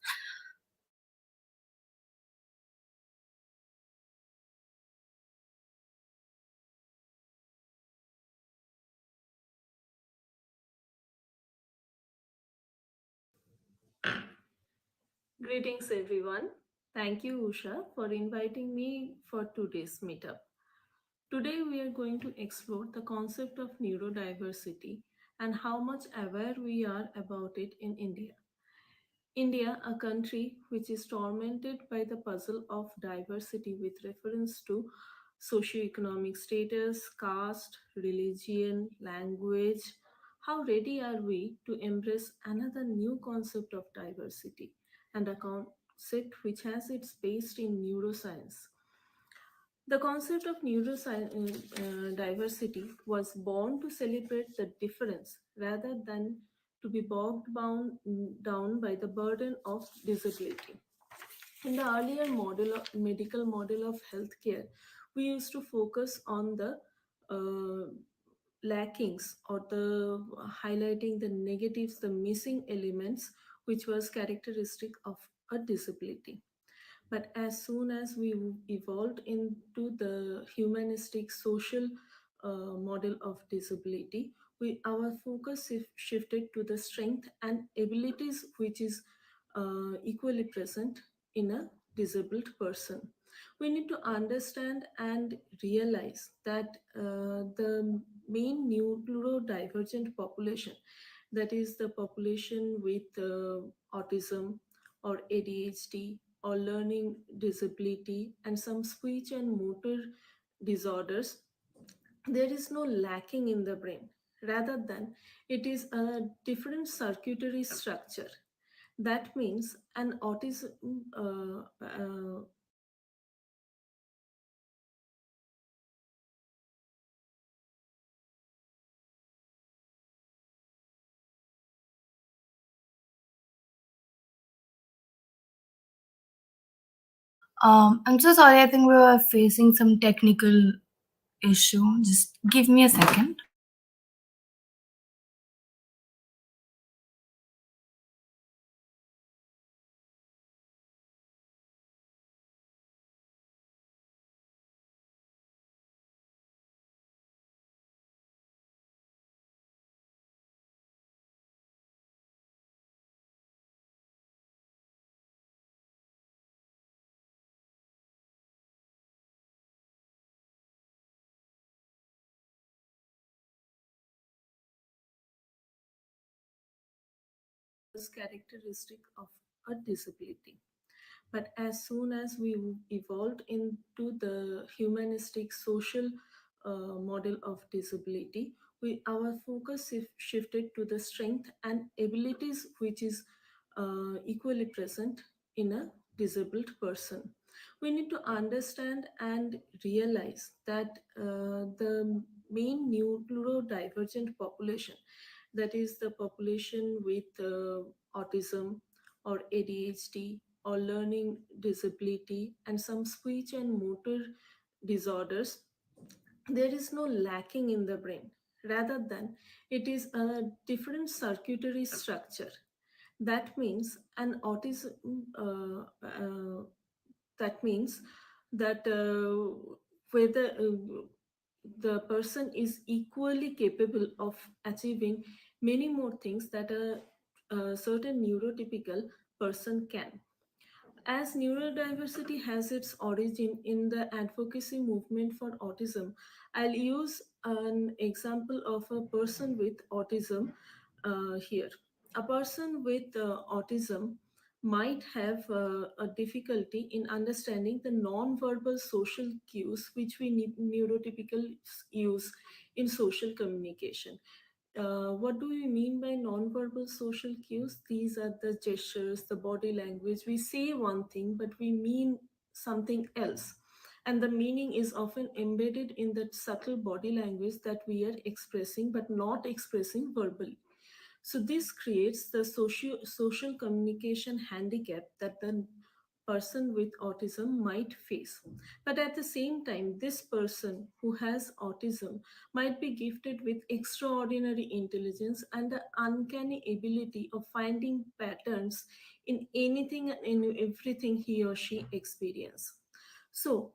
[SPEAKER 9] Greetings, everyone. Thank you, Usha, for inviting me for today's meetup. Today, we are going to explore the concept of neurodiversity and how much aware we are about it in India. India, a country which is tormented by the puzzle of diversity with reference to socioeconomic status, caste, religion, language. How ready are we to embrace another new concept of diversity, and a concept which has its base in neuroscience? The concept of neurodiversity was born to celebrate the difference rather than to be down by the burden of disability. In the earlier medical model of healthcare, we used to focus on the lackings, or the highlighting the negatives, the missing elements, which was characteristic of a disability. But as soon as we evolved into the humanistic social model of disability, our focus shifted to the strength and abilities which is equally present in a disabled person. We need to understand and realize that the main neurodivergent population, that is the population with autism or ADHD or learning disability and some speech and motor disorders, there is no lacking in the brain. Rather than it is a different circuitry structure. That means an autism
[SPEAKER 1] I'm so sorry. I think we were facing some technical issue. Just give me a second.
[SPEAKER 9] is characteristic of a disability. But as soon as we evolved into the humanistic social model of disability, our focus shifted to the strength and abilities which is equally present in a disabled person. We need to understand and realize that the main neurodivergent population, that is the population with autism or ADHD or learning disability and some speech and motor disorders, there is no lacking in the brain. Rather than it is a different circuitry structure. That means an autism. That means that whether the person is equally capable of achieving many more things that a certain neurotypical person can. As neurodiversity has its origin in the advocacy movement for autism, I'll use an example of a person with autism here. A person with autism might have a difficulty in understanding the non-verbal social cues which we neurotypical use in social communication. What do we mean by non-verbal social cues? These are the gestures, the body language. We say one thing, but we mean something else. And the meaning is often embedded in that subtle body language that we are expressing, but not expressing verbally. So this creates the social communication handicap that the person with autism might face. But at the same time, this person who has autism might be gifted with extraordinary intelligence and the uncanny ability of finding patterns in anything and in everything he or she experiences. So,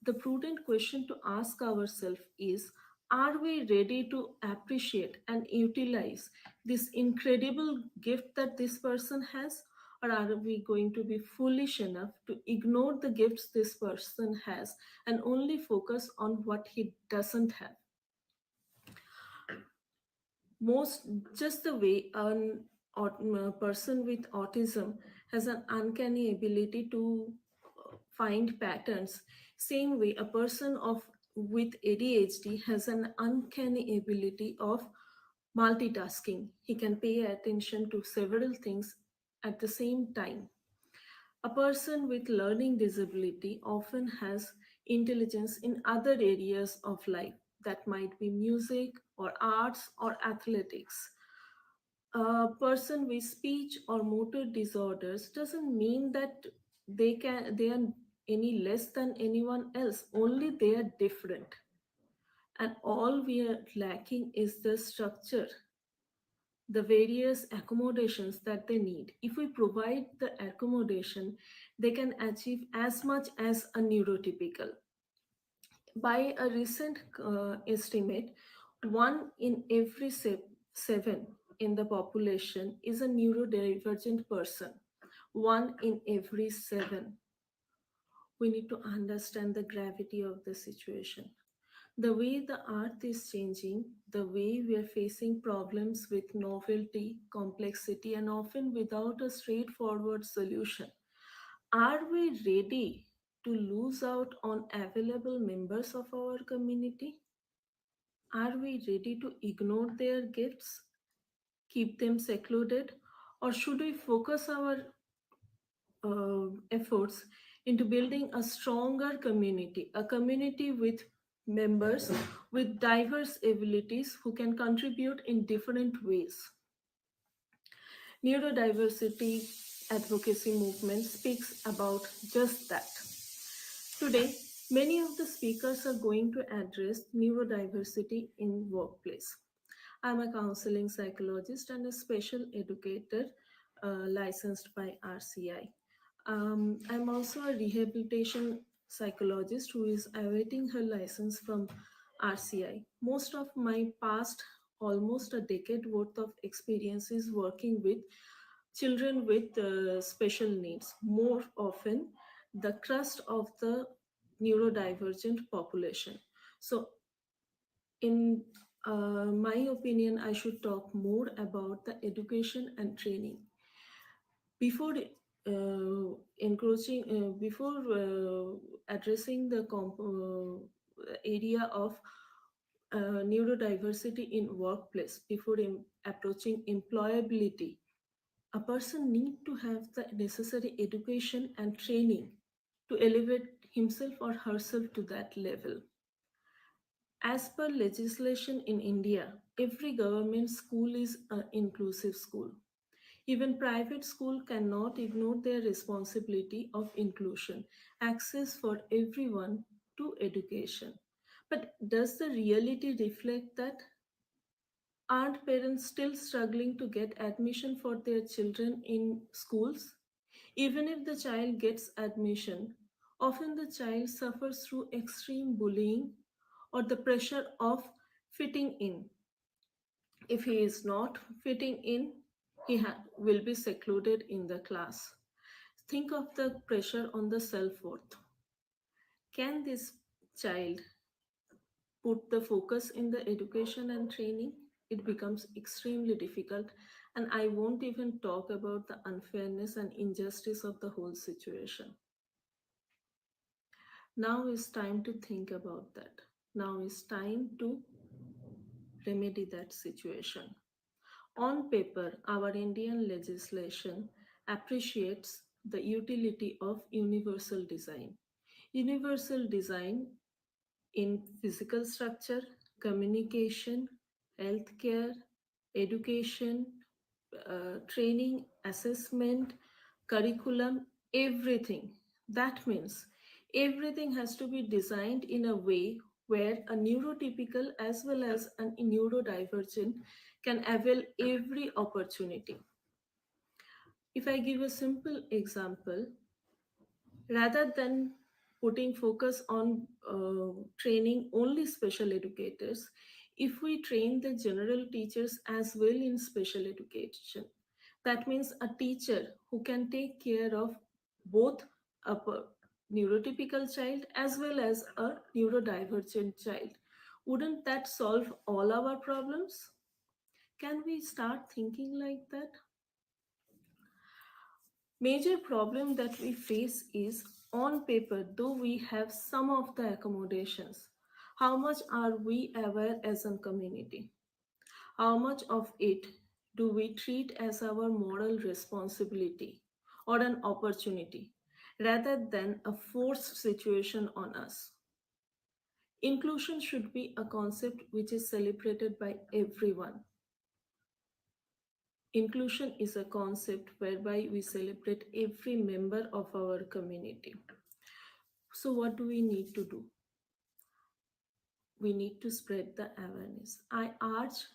[SPEAKER 9] the prudent question to ask ourselves is, are we ready to appreciate and utilize this incredible gift that this person has? Or are we going to be foolish enough to ignore the gifts this person has and only focus on what he doesn't have? Most just the way a person with autism has an uncanny ability to find patterns, same way a person of with ADHD has an uncanny ability of multitasking. He can pay attention to several things at the same time. A person with learning disability often has intelligence in other areas of life, that might be music or arts or athletics. A person with speech or motor disorders doesn't mean that they are any less than anyone else, only they are different. And all we are lacking is the structure, the various accommodations that they need. If we provide the accommodation, they can achieve as much as a neurotypical. By a recent estimate, one in every seven in the population is a neurodivergent person. One in every seven. We need to understand the gravity of the situation. The way the earth is changing, the way we are facing problems with novelty, complexity, and often without a straightforward solution. Are we ready to lose out on available members of our community? Are we ready to ignore their gifts, keep them secluded, or should we focus our efforts into building a stronger community, a community with members with diverse abilities who can contribute in different ways? Neurodiversity advocacy movement speaks about just that. Today, many of the speakers are going to address neurodiversity in workplace. I'm a counseling psychologist and a special educator licensed by RCI. I'm also a rehabilitation psychologist who is awaiting her license from RCI. Most of my past, almost a decade worth of experience is working with children with special needs, more often the crust of the neurodivergent population. So, in my opinion, I should talk more about the education and training. Before addressing the area of neurodiversity in workplace, before approaching employability, a person need to have the necessary education and training to elevate himself or herself to that level. As per legislation in India, every government school is an inclusive school. Even private school cannot ignore their responsibility of inclusion, access for everyone to education. But does the reality reflect that? Aren't parents still struggling to get admission for their children in schools? Even if the child gets admission, often the child suffers through extreme bullying or the pressure of fitting in. If he is not fitting in, he will be secluded in the class. Think of the pressure on the self worth. Can this child put the focus in the education and training? It becomes extremely difficult, and I won't even talk about the unfairness and injustice of the whole situation. Now is time to think about that. Now is time to remedy that situation. On paper, our Indian legislation appreciates the utility of universal design. Universal design in physical structure, communication, healthcare, education, training, assessment, curriculum, everything. That means everything has to be designed in a way where a neurotypical as well as a neurodivergent can avail every opportunity. If I give a simple example, rather than putting focus on training only special educators, if we train the general teachers as well in special education, that means a teacher who can take care of both a neurotypical child as well as a neurodivergent child, wouldn't that solve all our problems? Can we start thinking like that? Major problem that we face is, on paper, though we have some of the accommodations, how much are we aware as a community? How much of it do we treat as our moral responsibility or an opportunity rather than a forced situation on us? Inclusion should be a concept which is celebrated by everyone. Inclusion is a concept whereby we celebrate every member of our community. So, what do we need to do? We need to spread the awareness. I urge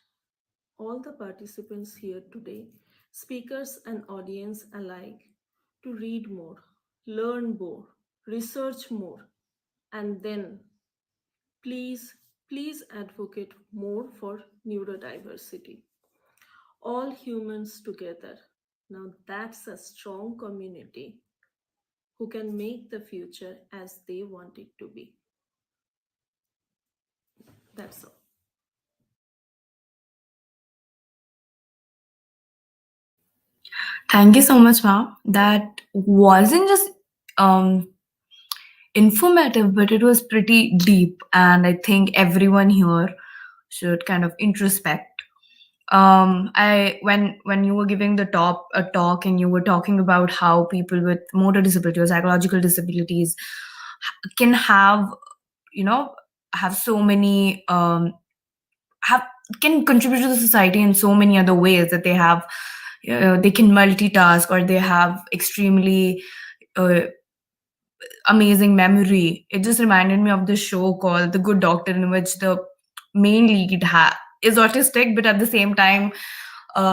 [SPEAKER 9] all the participants here today, speakers and audience alike, to read more, learn more, research more, and then Please, please advocate more for neurodiversity. All humans together. Now that's a strong community who can make the future as they want it to be. That's all.
[SPEAKER 1] Thank you so much, ma'am. That wasn't just informative, but it was pretty deep, and I think everyone here should kind of introspect. I when you were giving the talk and you were talking about how people with motor disability or psychological disabilities can have, you know, have so many have can contribute to the society in so many other ways, that they have they can multitask, or they have extremely uh, amazing memory. It just reminded me of this show called The Good Doctor, in which the main lead is autistic, but at the same time,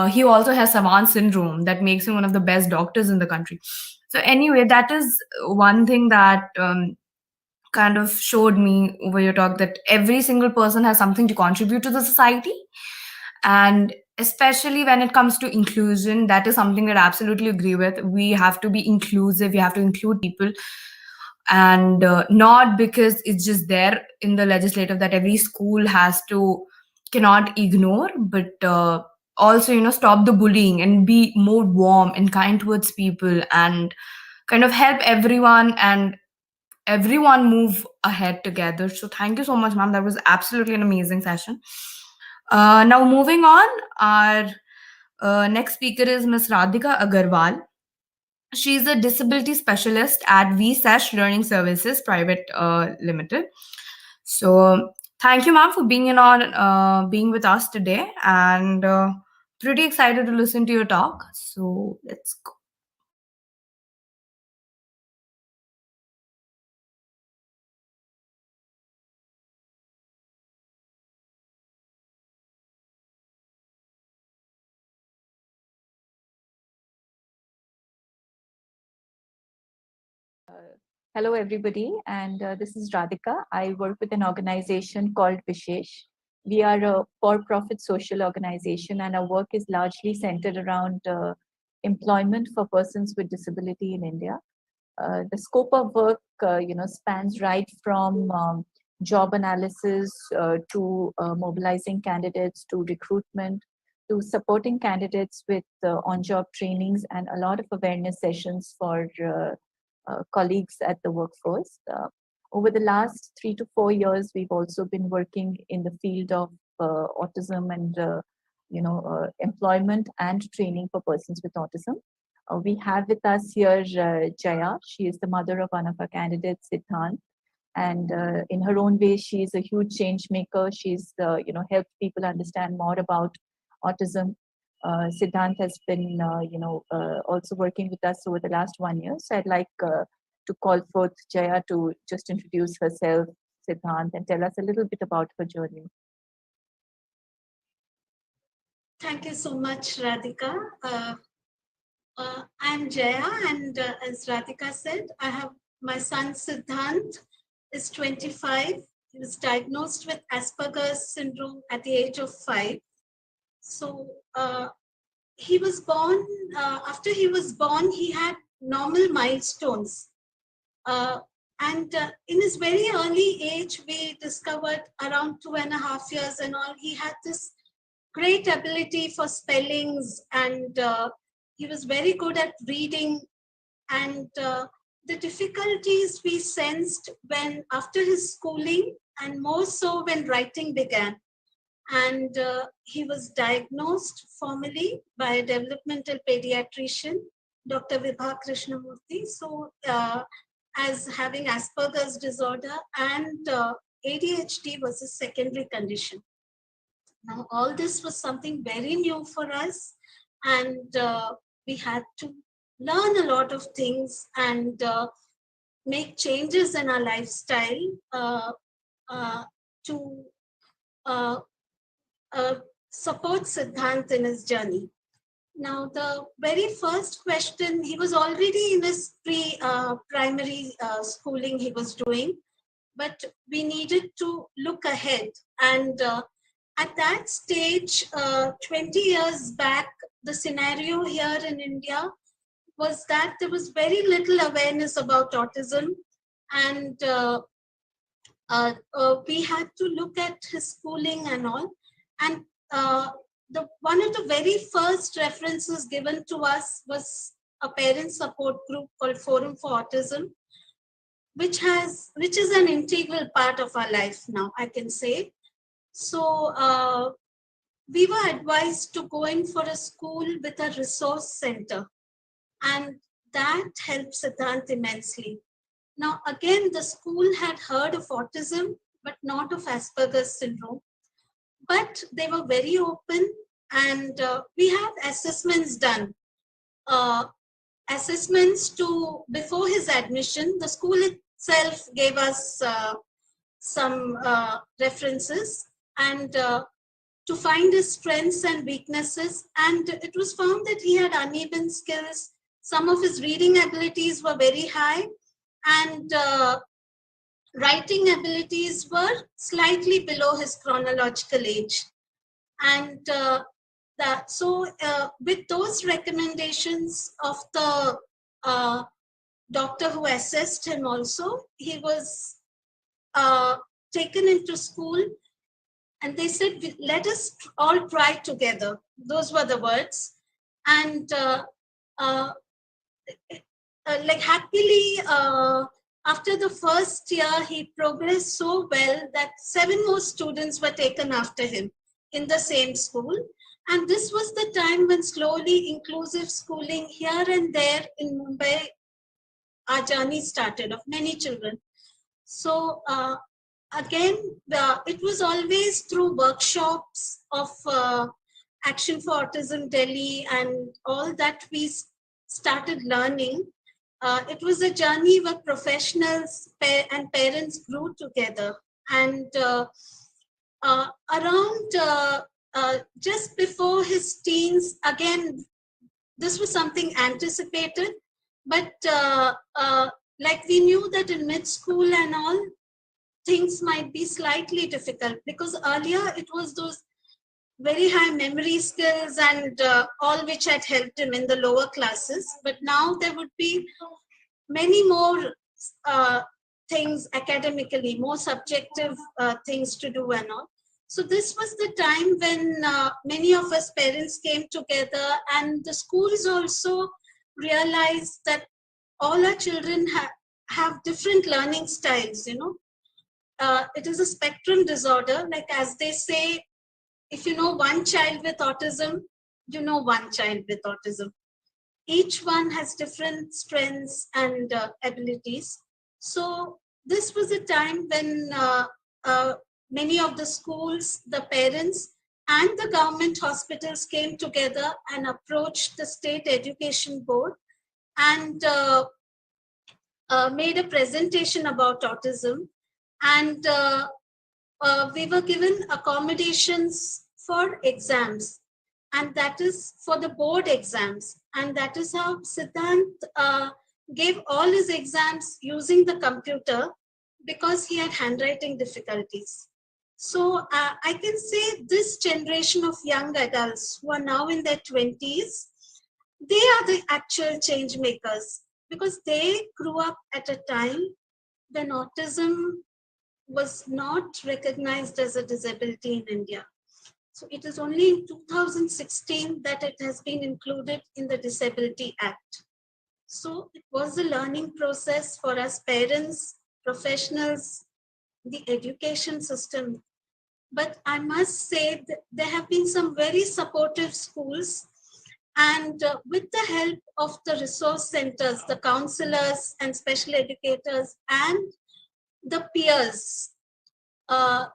[SPEAKER 1] he also has Savant syndrome that makes him one of the best doctors in the country. So anyway, that is one thing that kind of showed me over your talk, that every single person has something to contribute to the society. And especially when it comes to inclusion, that is something that I absolutely agree with. We have to be inclusive, we have to include people, and not because it's just there in the legislative that every school cannot ignore, but also, you know, stop the bullying and be more warm and kind towards people, and kind of help everyone, and everyone move ahead together. So thank you so much, ma'am. That was absolutely an amazing session. Now moving on, our next speaker is Ms. Radhika Agarwal. She's a disability specialist at VSesh Learning Services Private Limited. So thank you, ma'am, for being with us today, and pretty excited to listen to your talk. So let's go.
[SPEAKER 10] Hello, everybody, and this is Radhika. I work with an organization called Vishesh. We are a for-profit social organization, and our work is largely centered around employment for persons with disability in India. The scope of work, spans right from job analysis to mobilizing candidates, to recruitment, to supporting candidates with on-job trainings, and a lot of awareness sessions for colleagues at the workforce. Over the last 3 to 4 years, we've also been working in the field of autism and employment and training for persons with autism. We have with us here Jaya. She is the mother of one of our candidates, Siddhant. And in her own way, she is a huge change maker. She's helped people understand more about autism. Siddhant has been also working with us over the last 1 year. So I'd like to call forth Jaya to just introduce herself, Siddhant, and tell us a little bit about her journey.
[SPEAKER 11] Thank you so much, Radhika. I'm Jaya, and as Radhika said, I have my son Siddhant is 25. He was diagnosed with Asperger's syndrome at the age of 5. So he was born, after he was born, he had normal milestones. And in his very early age, we discovered around 2.5 years and all, he had this great ability for spellings, and he was very good at reading. And the difficulties we sensed when after his schooling, and more so when writing began. And he was diagnosed formally by a developmental pediatrician, Dr. Vibha Krishnamurthy, so as having Asperger's disorder, and ADHD was a secondary condition. Now, all this was something very new for us, and we had to learn a lot of things and make changes in our lifestyle to support Siddhant in his journey. Now, the very first question, he was already in his pre-primary schooling he was doing. but we needed to look ahead. And at that stage, 20 years back, the scenario here in India was that there was very little awareness about autism, and we had to look at his schooling and all. And one of the very first references given to us was a parent support group called Forum for Autism, which is an integral part of our life now, I can say. So we were advised to go in for a school with a resource center, and that helped Siddhant immensely. Now, again, the school had heard of autism, but not of Asperger's syndrome. But they were very open, and we had assessments done. Assessments before his admission, the school itself gave us some references, and to find his strengths and weaknesses. And it was found that he had uneven skills. Some of his reading abilities were very high, and writing abilities were slightly below his chronological age. And with those recommendations of the doctor who assessed him also, he was taken into school, and they said, let us all try together. Those were the words. And happily, after the first year, he progressed so well that 7 more students were taken after him in the same school. And this was the time when slowly inclusive schooling here and there in Mumbai, our journey started of many children. So again, it was always through workshops of Action for Autism Delhi and all that we started learning. It was a journey where professionals and parents grew together. And around just before his teens, again, this was something anticipated, but like we knew that in mid-school and all, things might be slightly difficult, because earlier it was those very high memory skills and all which had helped him in the lower classes. But now there would be many more things academically, more subjective things to do and all. So this was the time when many of us parents came together, and the schools also realized that all our children have different learning styles, it is a spectrum disorder. Like as they say, if you know one child with autism, you know one child with autism. Each one has different strengths and abilities. So this was a time when many of the schools, the parents, and the government hospitals came together and approached the State Education Board and made a presentation about autism. And we were given accommodations for exams, and that is for the board exams. And that is how Siddhant gave all his exams using the computer, because he had handwriting difficulties. So I can say this generation of young adults who are now in their 20s, they are the actual change makers, because they grew up at a time when autism was not recognized as a disability in India. So it is only in 2016 that it has been included in the Disability Act. So it was a learning process for us parents, professionals, the education system. But I must say that there have been some very supportive schools, and with the help of the resource centers, the counselors and special educators and the peers, all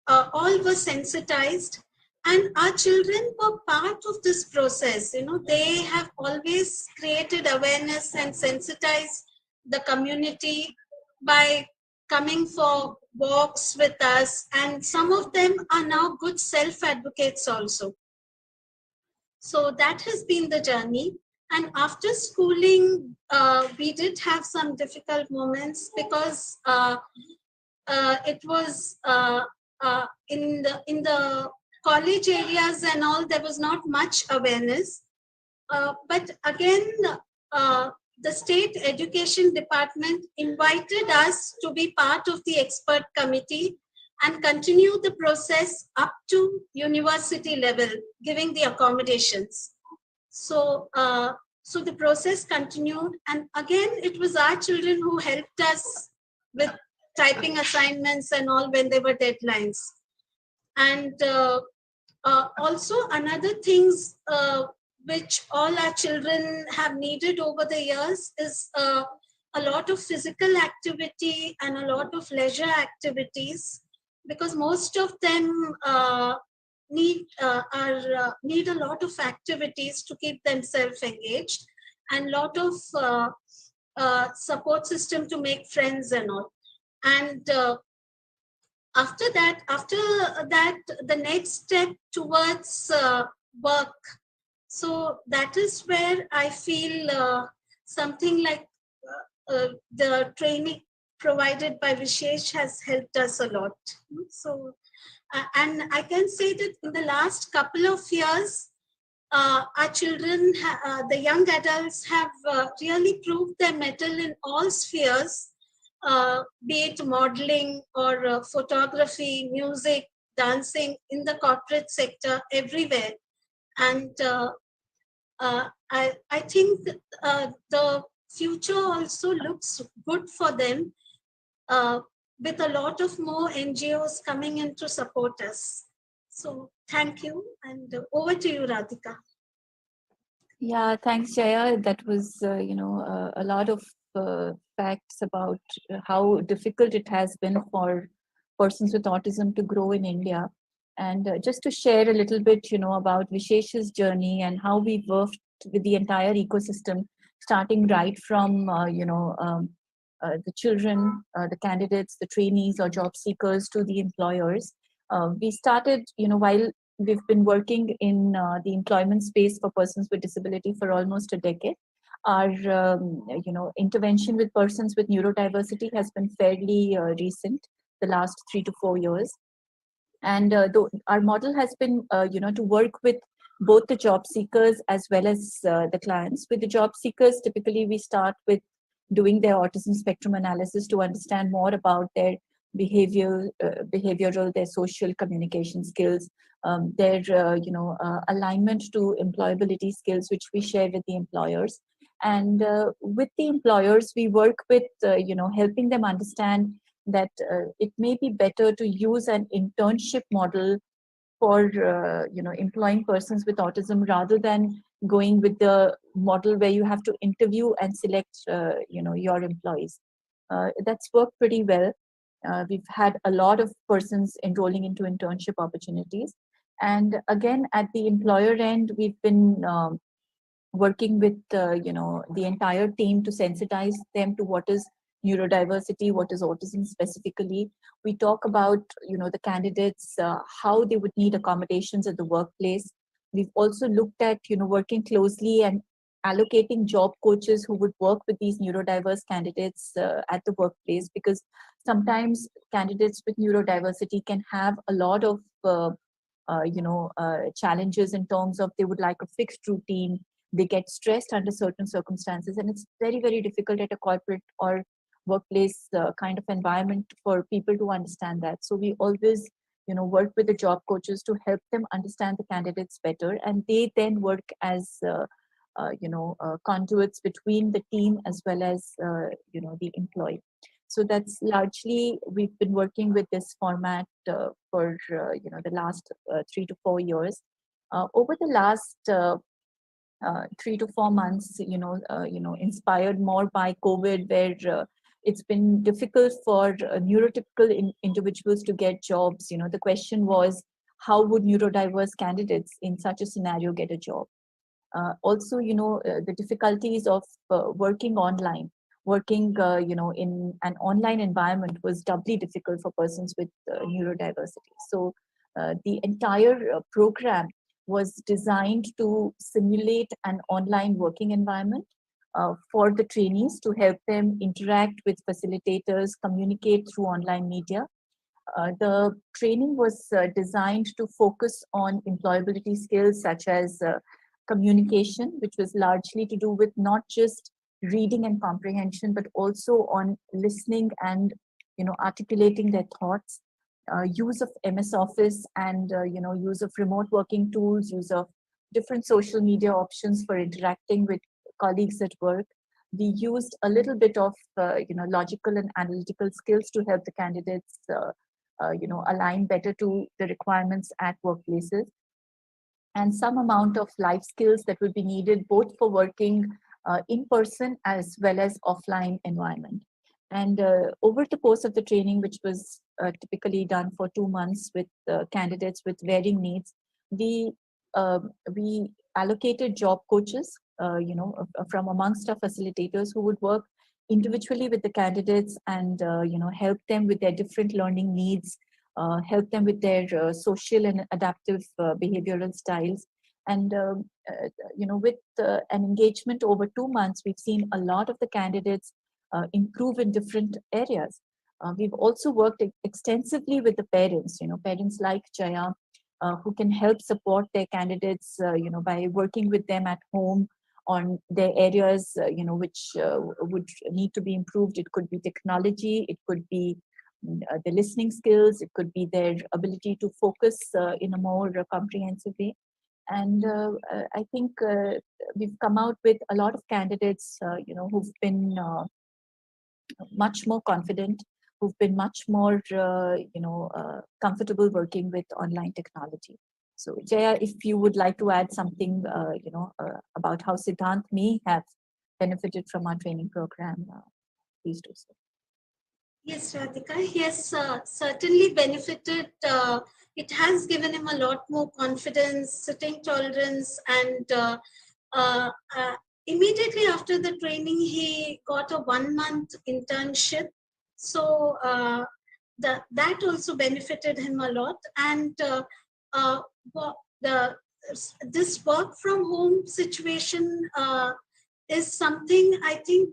[SPEAKER 11] were sensitized, and our children were part of this process. They have always created awareness and sensitized the community by coming for walks with us, and some of them are now good self-advocates also. So that has been the journey. And after schooling, we did have some difficult moments because it was in the college areas and all, there was not much awareness. But again, the state education department invited us to be part of the expert committee and continue the process up to university level, giving the accommodations. So, so the process continued, and again, it was our children who helped us with typing assignments and all when there were deadlines. And also another things which all our children have needed over the years is a lot of physical activity and a lot of leisure activities, because most of them need a lot of activities to keep themselves engaged, and lot of support system to make friends and all. And after that, the next step towards work. So that is where I feel something like the training provided by Vishesh has helped us a lot. So, and I can say that in the last couple of years, our children, the young adults have really proved their mettle in all spheres, be it modeling or photography, music, dancing, in the corporate sector, everywhere. And I think the future also looks good for them, with a lot of more NGOs coming in to support us. So thank you, and over to you, Radhika.
[SPEAKER 10] Yeah, thanks, Jaya. That was, a lot of facts about how difficult it has been for persons with autism to grow in India. And just to share a little bit, about Vishesh's journey and how we worked with the entire ecosystem, starting right from, the children, the candidates, the trainees or job seekers to the employers. We started, while we've been working in the employment space for persons with disability for almost a decade. Our intervention with persons with neurodiversity has been fairly recent, the last 3 to 4 years. And our model has been, to work with both the job seekers as well as the clients. With the job seekers, typically we start with doing their autism spectrum analysis to understand more about their behavioral, their social communication skills, their alignment to employability skills, which we share with the employers. And with the employers, we work with helping them understand that it may be better to use an internship model for employing persons with autism rather than going with the model where you have to interview and select your employees. That's worked pretty well. We've had a lot of persons enrolling into internship opportunities. And again, at the employer end, we've been working with the entire team to sensitize them to what is neurodiversity, what is autism specifically. We talk about the candidates, how they would need accommodations at the workplace. We've also looked at working closely and allocating job coaches who would work with these neurodiverse candidates at the workplace, because sometimes candidates with neurodiversity can have a lot of challenges in terms of they would like a fixed routine. They get stressed under certain circumstances, and it's very, very difficult at a corporate or workplace kind of environment for people to understand that. So we always work with the job coaches to help them understand the candidates better, and they then work as conduits between the team as well as the employee. So that's largely, we've been working with this format for the last 3 to 4 years. Over the last 3 to 4 months, inspired more by COVID, where it's been difficult for neurotypical individuals to get jobs. The question was, how would neurodiverse candidates in such a scenario get a job? Also, the difficulties of working online. Working, in an online environment was doubly difficult for persons with neurodiversity. So the entire program was designed to simulate an online working environment for the trainees to help them interact with facilitators, communicate through online media. The training was designed to focus on employability skills such as communication, which was largely to do with not just reading and comprehension, but also on listening and articulating their thoughts. Use of MS Office and use of remote working tools, use of different social media options for interacting with colleagues at work. We used a little bit of logical and analytical skills to help the candidates align better to the requirements at workplaces, and some amount of life skills that would be needed both for working in person as well as offline environment. And over the course of the training, which was typically done for 2 months with candidates with varying needs, we allocated job coaches, from amongst our facilitators who would work individually with the candidates and help them with their different learning needs, help them with their social and adaptive behavioral styles. And with an engagement over 2 months, we've seen a lot of the candidates improve in different areas. We've also worked extensively with the parents, parents like Jaya, who can help support their candidates, by working with them at home on their areas, which would need to be improved. It could be technology, it could be the listening skills, it could be their ability to focus in a more comprehensive way. And I think we've come out with a lot of candidates, who've been much more confident, who've been much more, comfortable working with online technology. So Jaya, if you would like to add something, about how Siddhant may have benefited from our training program, please do so.
[SPEAKER 11] Yes, Radhika, he has certainly benefited. It has given him a lot more confidence, sitting tolerance, and immediately after the training, he got a 1-month internship. So that also benefited him a lot. And this work from home situation is something I think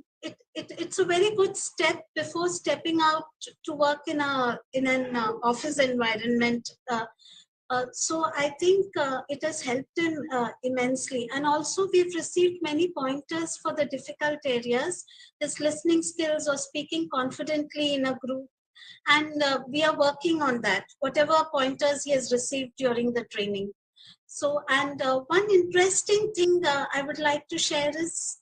[SPEAKER 11] it's a very good step before stepping out to work in an office environment. So I think it has helped him immensely. And also we've received many pointers for the difficult areas, his listening skills or speaking confidently in a group. And we are working on that, whatever pointers he has received during the training. So, and one interesting thing I would like to share is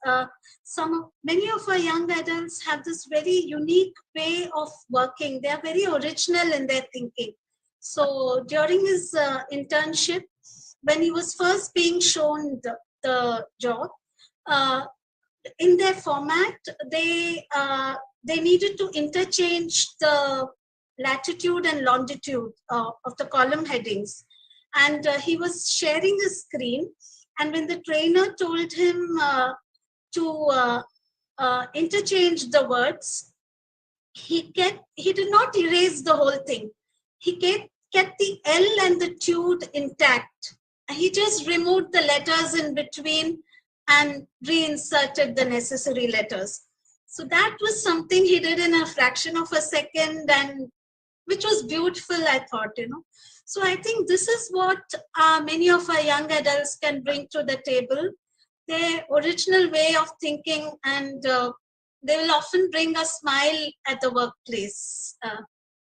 [SPEAKER 11] many of our young adults have this very unique way of working. They are very original in their thinking. So during his internship, when he was first being shown the job, in their format, they needed to interchange the latitude and longitude of the column headings. And he was sharing his screen. And when the trainer told him to interchange the words, he did not erase the whole thing. He kept the L and the tude intact. He just removed the letters in between and reinserted the necessary letters. So that was something he did in a fraction of a second, and which was beautiful, I thought, So I think this is what many of our young adults can bring to the table, their original way of thinking, and they will often bring a smile at the workplace.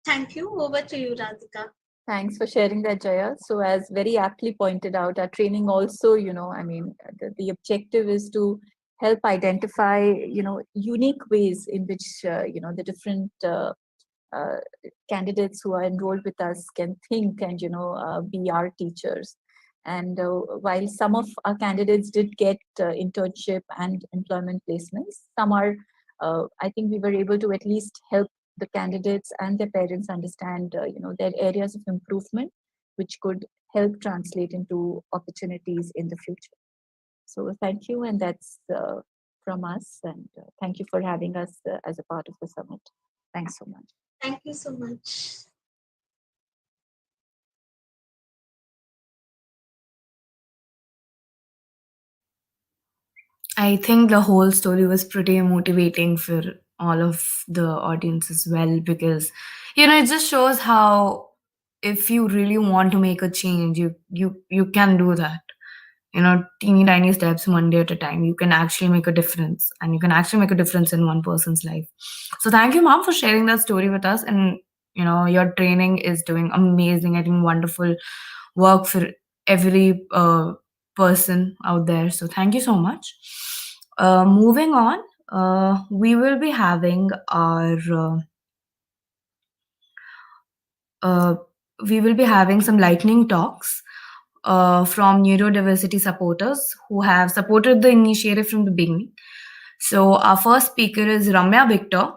[SPEAKER 11] Thank you. Over to you, Radhika.
[SPEAKER 10] Thanks for sharing that, Jaya. So as very aptly pointed out, our training also, the objective is to help identify, unique ways in which, the different candidates who are enrolled with us can think and, be our teachers. And while some of our candidates did get internship and employment placements, some are, I think we were able to at least help the candidates and their parents understand, their areas of improvement, which could help translate into opportunities in the future. So thank you, and that's from us, and thank you for having us as a part of the summit. Thanks so much.
[SPEAKER 11] Thank you so much.
[SPEAKER 1] I think the whole story was pretty motivating for all of the audience as well, because it just shows how, if you really want to make a change, you can do that. Teeny tiny steps, one day at a time, you can actually make a difference, and you can actually make a difference in one person's life. So thank you, mom, for sharing that story with us. And your training is doing amazing, I think wonderful work for every person out there. So thank you so much. Moving on, we will be having our uh, we will be having some lightning talks from neurodiversity supporters who have supported the initiative from the beginning. So our first speaker is Ramya Victor.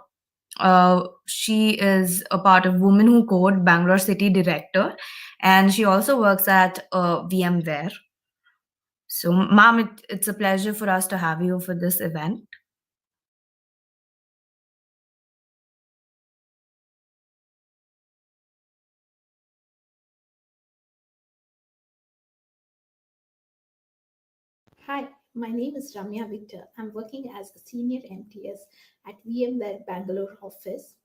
[SPEAKER 1] She is a part of Women Who Code, Bangalore City Director, and she also works at VMware. So, ma'am, it's a pleasure for us to have you for this event.
[SPEAKER 12] Hi, my name is Ramya Victor. I'm working as a senior MTS at VMware Bangalore office.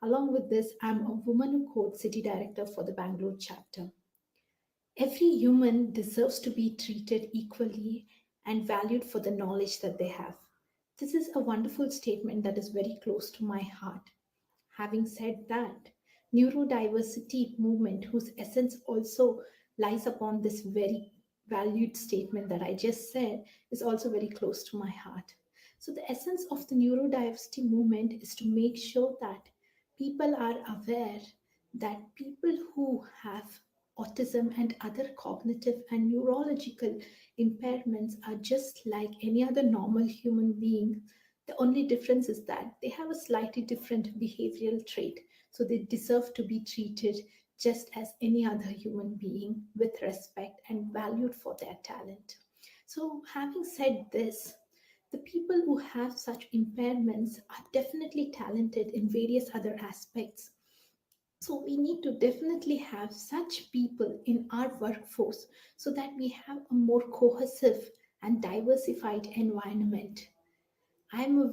[SPEAKER 12] Along with this, I'm a Woman Who Code City Director for the Bangalore chapter. Every human deserves to be treated equally and valued for the knowledge that they have. This is a wonderful statement that is very close to my heart. Having said that, neurodiversity movement, whose essence also lies upon this very valued statement that I just said, is also very close to my heart. So the essence of the neurodiversity movement is to make sure that people are aware that people who have autism and other cognitive and neurological impairments are just like any other normal human being. The only difference is that they have a slightly different behavioral trait, so they deserve to be treated just as any other human being with respect and valued for their talent. So, having said this, the people who have such impairments are definitely talented in various other aspects. So we need to definitely have such people in our workforce so that we have a more cohesive and diversified environment. I'm a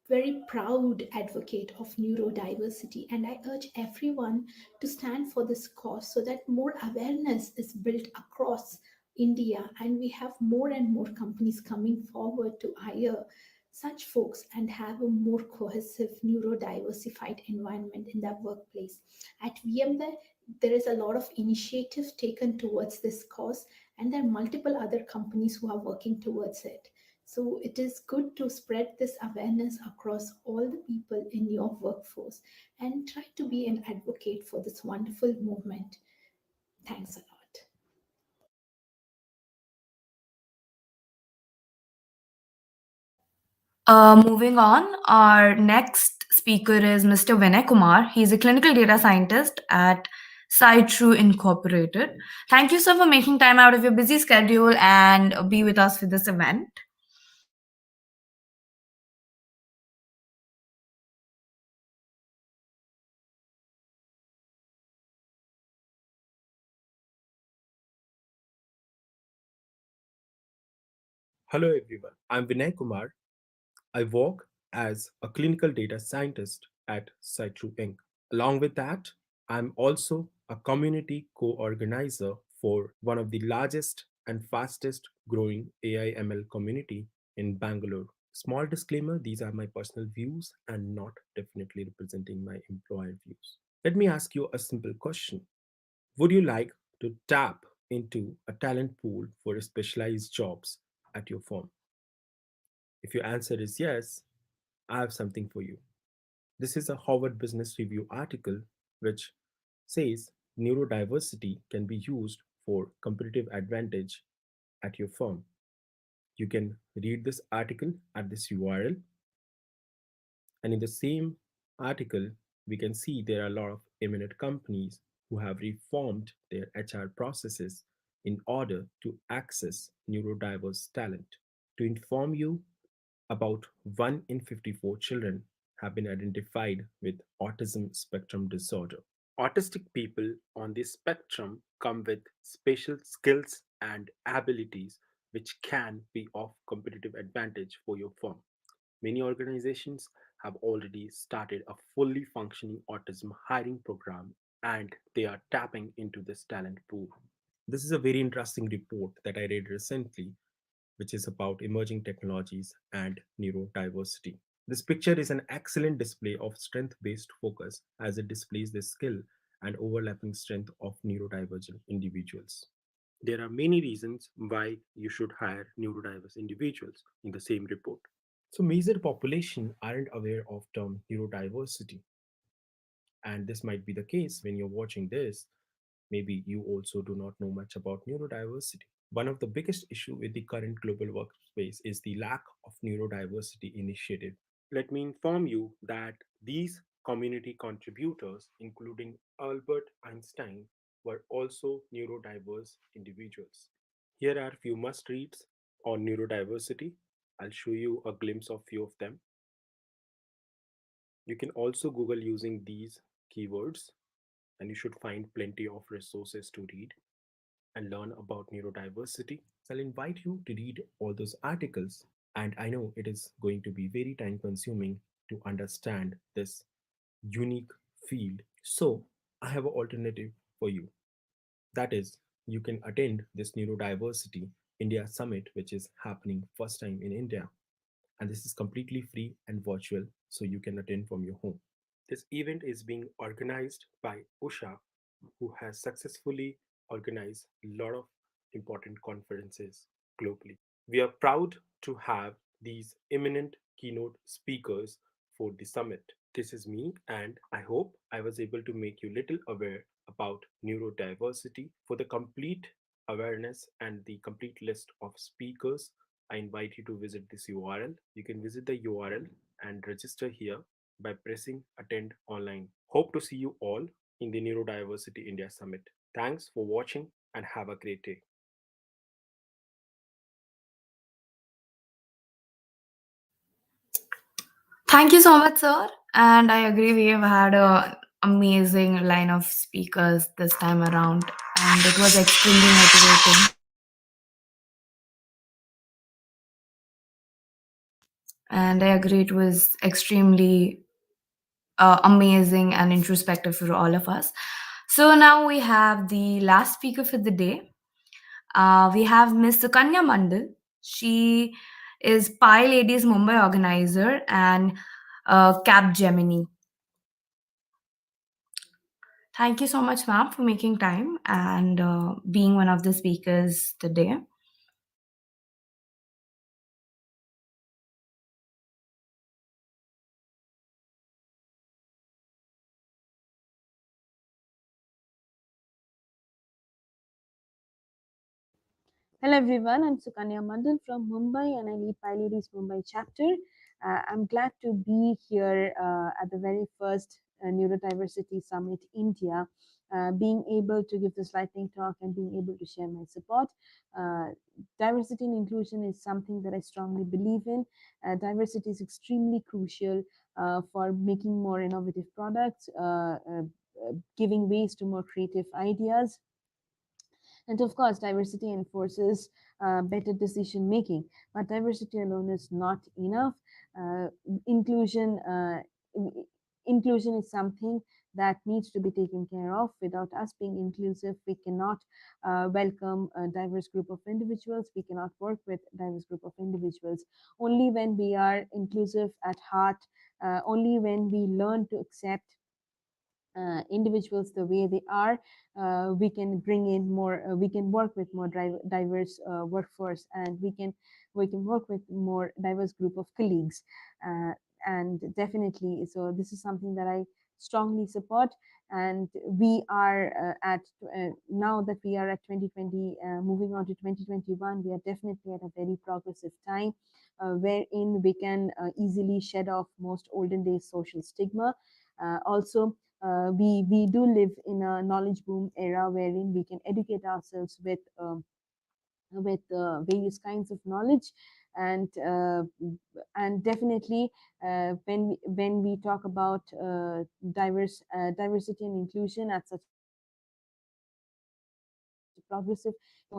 [SPEAKER 12] very proud advocate of neurodiversity, and I urge everyone to stand for this cause so that more awareness is built across India and we have more and more companies coming forward to hire such folks and have a more cohesive neurodiversified environment in their workplace. At VMware, there is a lot of initiative taken towards this cause, and there are multiple other companies who are working towards it. So it is good to spread this awareness across all the people in your workforce and try to be an advocate for this wonderful movement. Thanks a lot.
[SPEAKER 1] Moving on, our next speaker is Mr. Vinay Kumar. He's a clinical data scientist at SciTrue Incorporated. Thank you, sir, for making time out of your busy schedule and be with us for this event.
[SPEAKER 13] Hello everyone, I'm Vinay Kumar. I work as a clinical data scientist at SciTrue Inc. Along with that, I'm also a community co-organizer for one of the largest and fastest growing AI ML community in Bangalore. Small disclaimer, these are my personal views and not definitely representing my employer views. Let me ask you a simple question. Would you like to tap into a talent pool for specialized jobs at your firm? If your answer is yes, I have something for you. This is a Harvard Business Review article which says neurodiversity can be used for competitive advantage at your firm. You can read this article at this URL. And in the same article, we can see there are a lot of eminent companies who have reformed their HR processes in order to access neurodiverse talent. To inform you, about 1 in 54 children have been identified with autism spectrum disorder. Autistic people on this spectrum come with special skills and abilities which can be of competitive advantage for your firm. Many organizations have already started a fully functioning autism hiring program and they are tapping into this talent pool. This is a very interesting report that I read recently, which is about emerging technologies and neurodiversity. This picture is an excellent display of strength based focus as it displays the skill and overlapping strength of neurodivergent individuals. There are many reasons why you should hire neurodiverse individuals in the same report. So, major population aren't aware of term neurodiversity, and this might be the case when you're watching this. Maybe you also do not know much about neurodiversity. One of the biggest issue with the current global workspace is the lack of neurodiversity initiative. Let me inform you that these community contributors, including Albert Einstein, were also neurodiverse individuals. Here are few must reads on neurodiversity. I'll show you a glimpse of few of them. You can also Google using these keywords and you should find plenty of resources to read and learn about neurodiversity. So I'll invite you to read all those articles. And I know it is going to be very time consuming to understand this unique field. So I have an alternative for you. That is, you can attend this Neurodiversity India Summit, which is happening first time in India. And this is completely free and virtual, so you can attend from your home. This event is being organized by Usha, who has successfully organized a lot of important conferences globally. We are proud to have these eminent keynote speakers for the summit. This is me, and I hope I was able to make you little aware about neurodiversity. For the complete awareness and the complete list of speakers, I invite you to visit this URL. You can visit the URL and register here by pressing attend online. Hope to see you all in the Neurodiversity India Summit. Thanks for watching and have a great day.
[SPEAKER 1] Thank you so much, sir. And I agree, we have had a amazing line of speakers this time around, and it was extremely motivating. And I agree, it was extremely amazing and introspective for all of us. So now we have the last speaker for the day. We have Miss Sukanya Mandal. She is Pi Ladies Mumbai organizer and Cap Gemini. Thank you so much, ma'am, for making time and being one of the speakers today.
[SPEAKER 14] Hello everyone, I'm Sukanya Mandal from Mumbai and I lead Pi Ladies Mumbai chapter. I'm glad to be here at the very first Neurodiversity Summit India, being able to give this lightning talk and being able to share my support. Diversity and inclusion is something that I strongly believe in. Diversity is extremely crucial for making more innovative products, giving ways to more creative ideas, and of course, diversity enforces better decision making. But diversity alone is not enough. Uh, inclusion, uh, inclusion is something that needs to be taken care of. Without us being inclusive, we cannot welcome a diverse group of individuals. We cannot work with a diverse group of individuals. Only when we are inclusive at heart, only when we learn to accept individuals the way they are, we can bring in more, we can work with more diverse workforce, and we can work with more diverse group of colleagues. uh, and definitely, so this is something that I strongly support. And we are at now that we are at 2020, moving on to 2021, we are definitely at a very progressive time, wherein we can easily shed off most olden days social stigma. Also, we do live in a knowledge boom era wherein we can educate ourselves with various kinds of knowledge. And definitely, when we talk about diversity and inclusion at such a very early stage, progressive,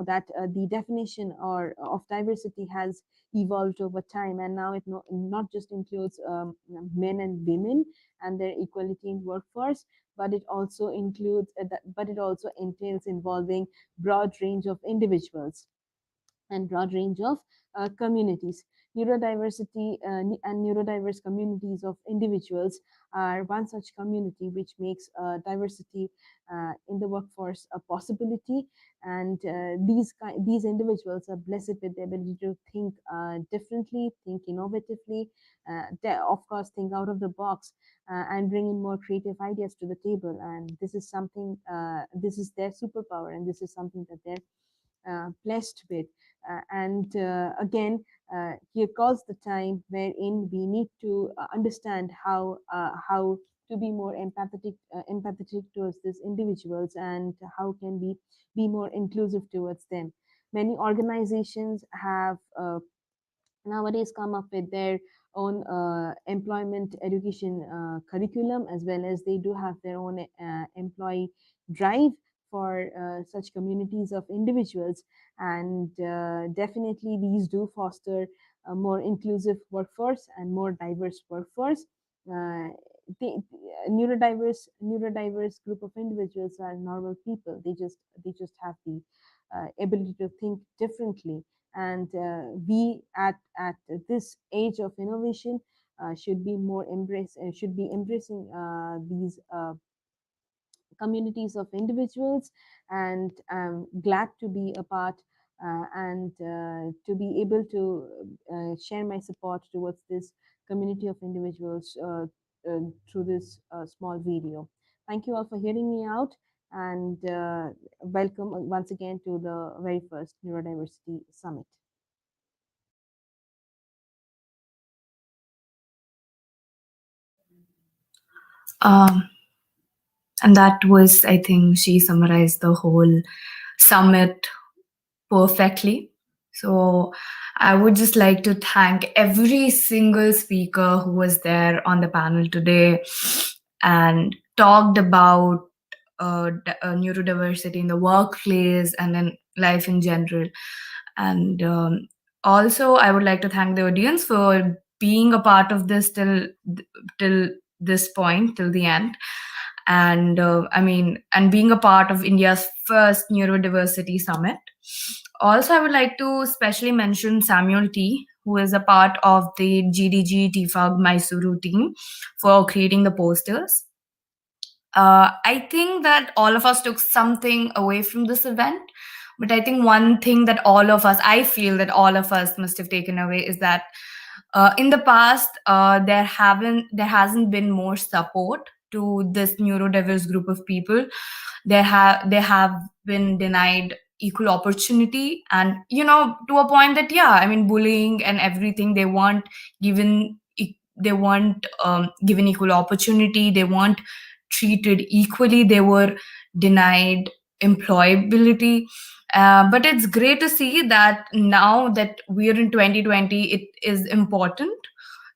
[SPEAKER 14] that the definition or of diversity has evolved over time, and now it not just includes men and women and their equality in workforce, but it also includes but it also entails involving broad range of individuals and broad range of communities. Neurodiversity and neurodiverse communities of individuals are one such community which makes diversity in the workforce a possibility. And these individuals are blessed with the ability to think differently, think innovatively, of course, think out of the box, and bring in more creative ideas to the table. And this is something, this is their superpower, and this is something that they're blessed with. And again, here calls the time wherein we need to understand how to be more empathetic towards these individuals, and how can we be more inclusive towards them. Many organizations have nowadays come up with their own employment education curriculum, as well as they do have their own employee drive for such communities of individuals. And definitely these do foster a more inclusive workforce and more diverse workforce. The neurodiverse group of individuals are normal people. They just have the ability to think differently. And we at this age of innovation should be embracing these communities of individuals. And I'm glad to be a part and to be able to share my support towards this community of individuals through this small video. Thank you all for hearing me out, and welcome once again to the very first Neurodiversity Summit.
[SPEAKER 1] And that was, I think, she summarized the whole summit perfectly. So I would just like to thank every single speaker who was there on the panel today and talked about neurodiversity in the workplace and in life in general. And also, I would like to thank the audience for being a part of this till this point, till the end. And and being a part of India's first Neurodiversity Summit. Also, I would like to specially mention Samuel T., who is a part of the GDG TFUG Mysuru team for creating the posters. I think that all of us took something away from this event, but I think one thing that I feel that all of us must have taken away is that in the past, there hasn't been more support to this neurodiverse group of people. They have been denied equal opportunity, and to a point that bullying and everything, they weren't given given equal opportunity. They weren't treated equally. They were denied employability. But it's great to see that now that we're in 2020, it is important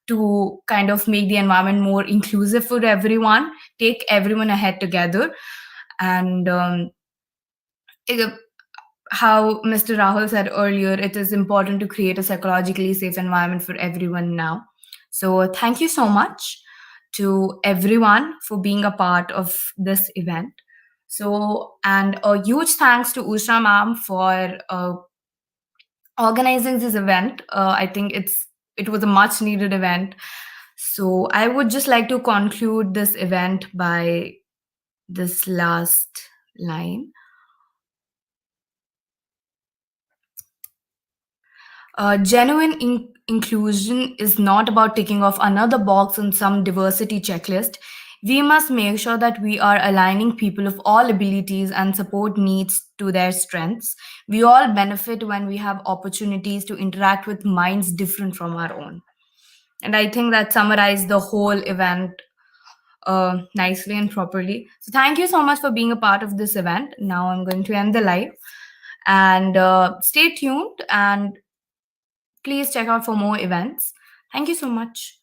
[SPEAKER 1] to kind of make the environment more inclusive for everyone, take everyone ahead together. And how Mr. Rahul said earlier, it is important to create a psychologically safe environment for everyone now. So thank you so much to everyone for being a part of this event. So, and a huge thanks to Usha ma'am for organizing this event. I think it was a much needed event. So I would just like to conclude this event by this last line. Genuine inclusion is not about ticking off another box on some diversity checklist. We must make sure that we are aligning people of all abilities and support needs to their strengths. We all benefit when we have opportunities to interact with minds different from our own. And I think that summarized the whole event nicely and properly. So thank you so much for being a part of this event. Now I'm going to end the live. And stay tuned and please check out for more events. Thank you so much.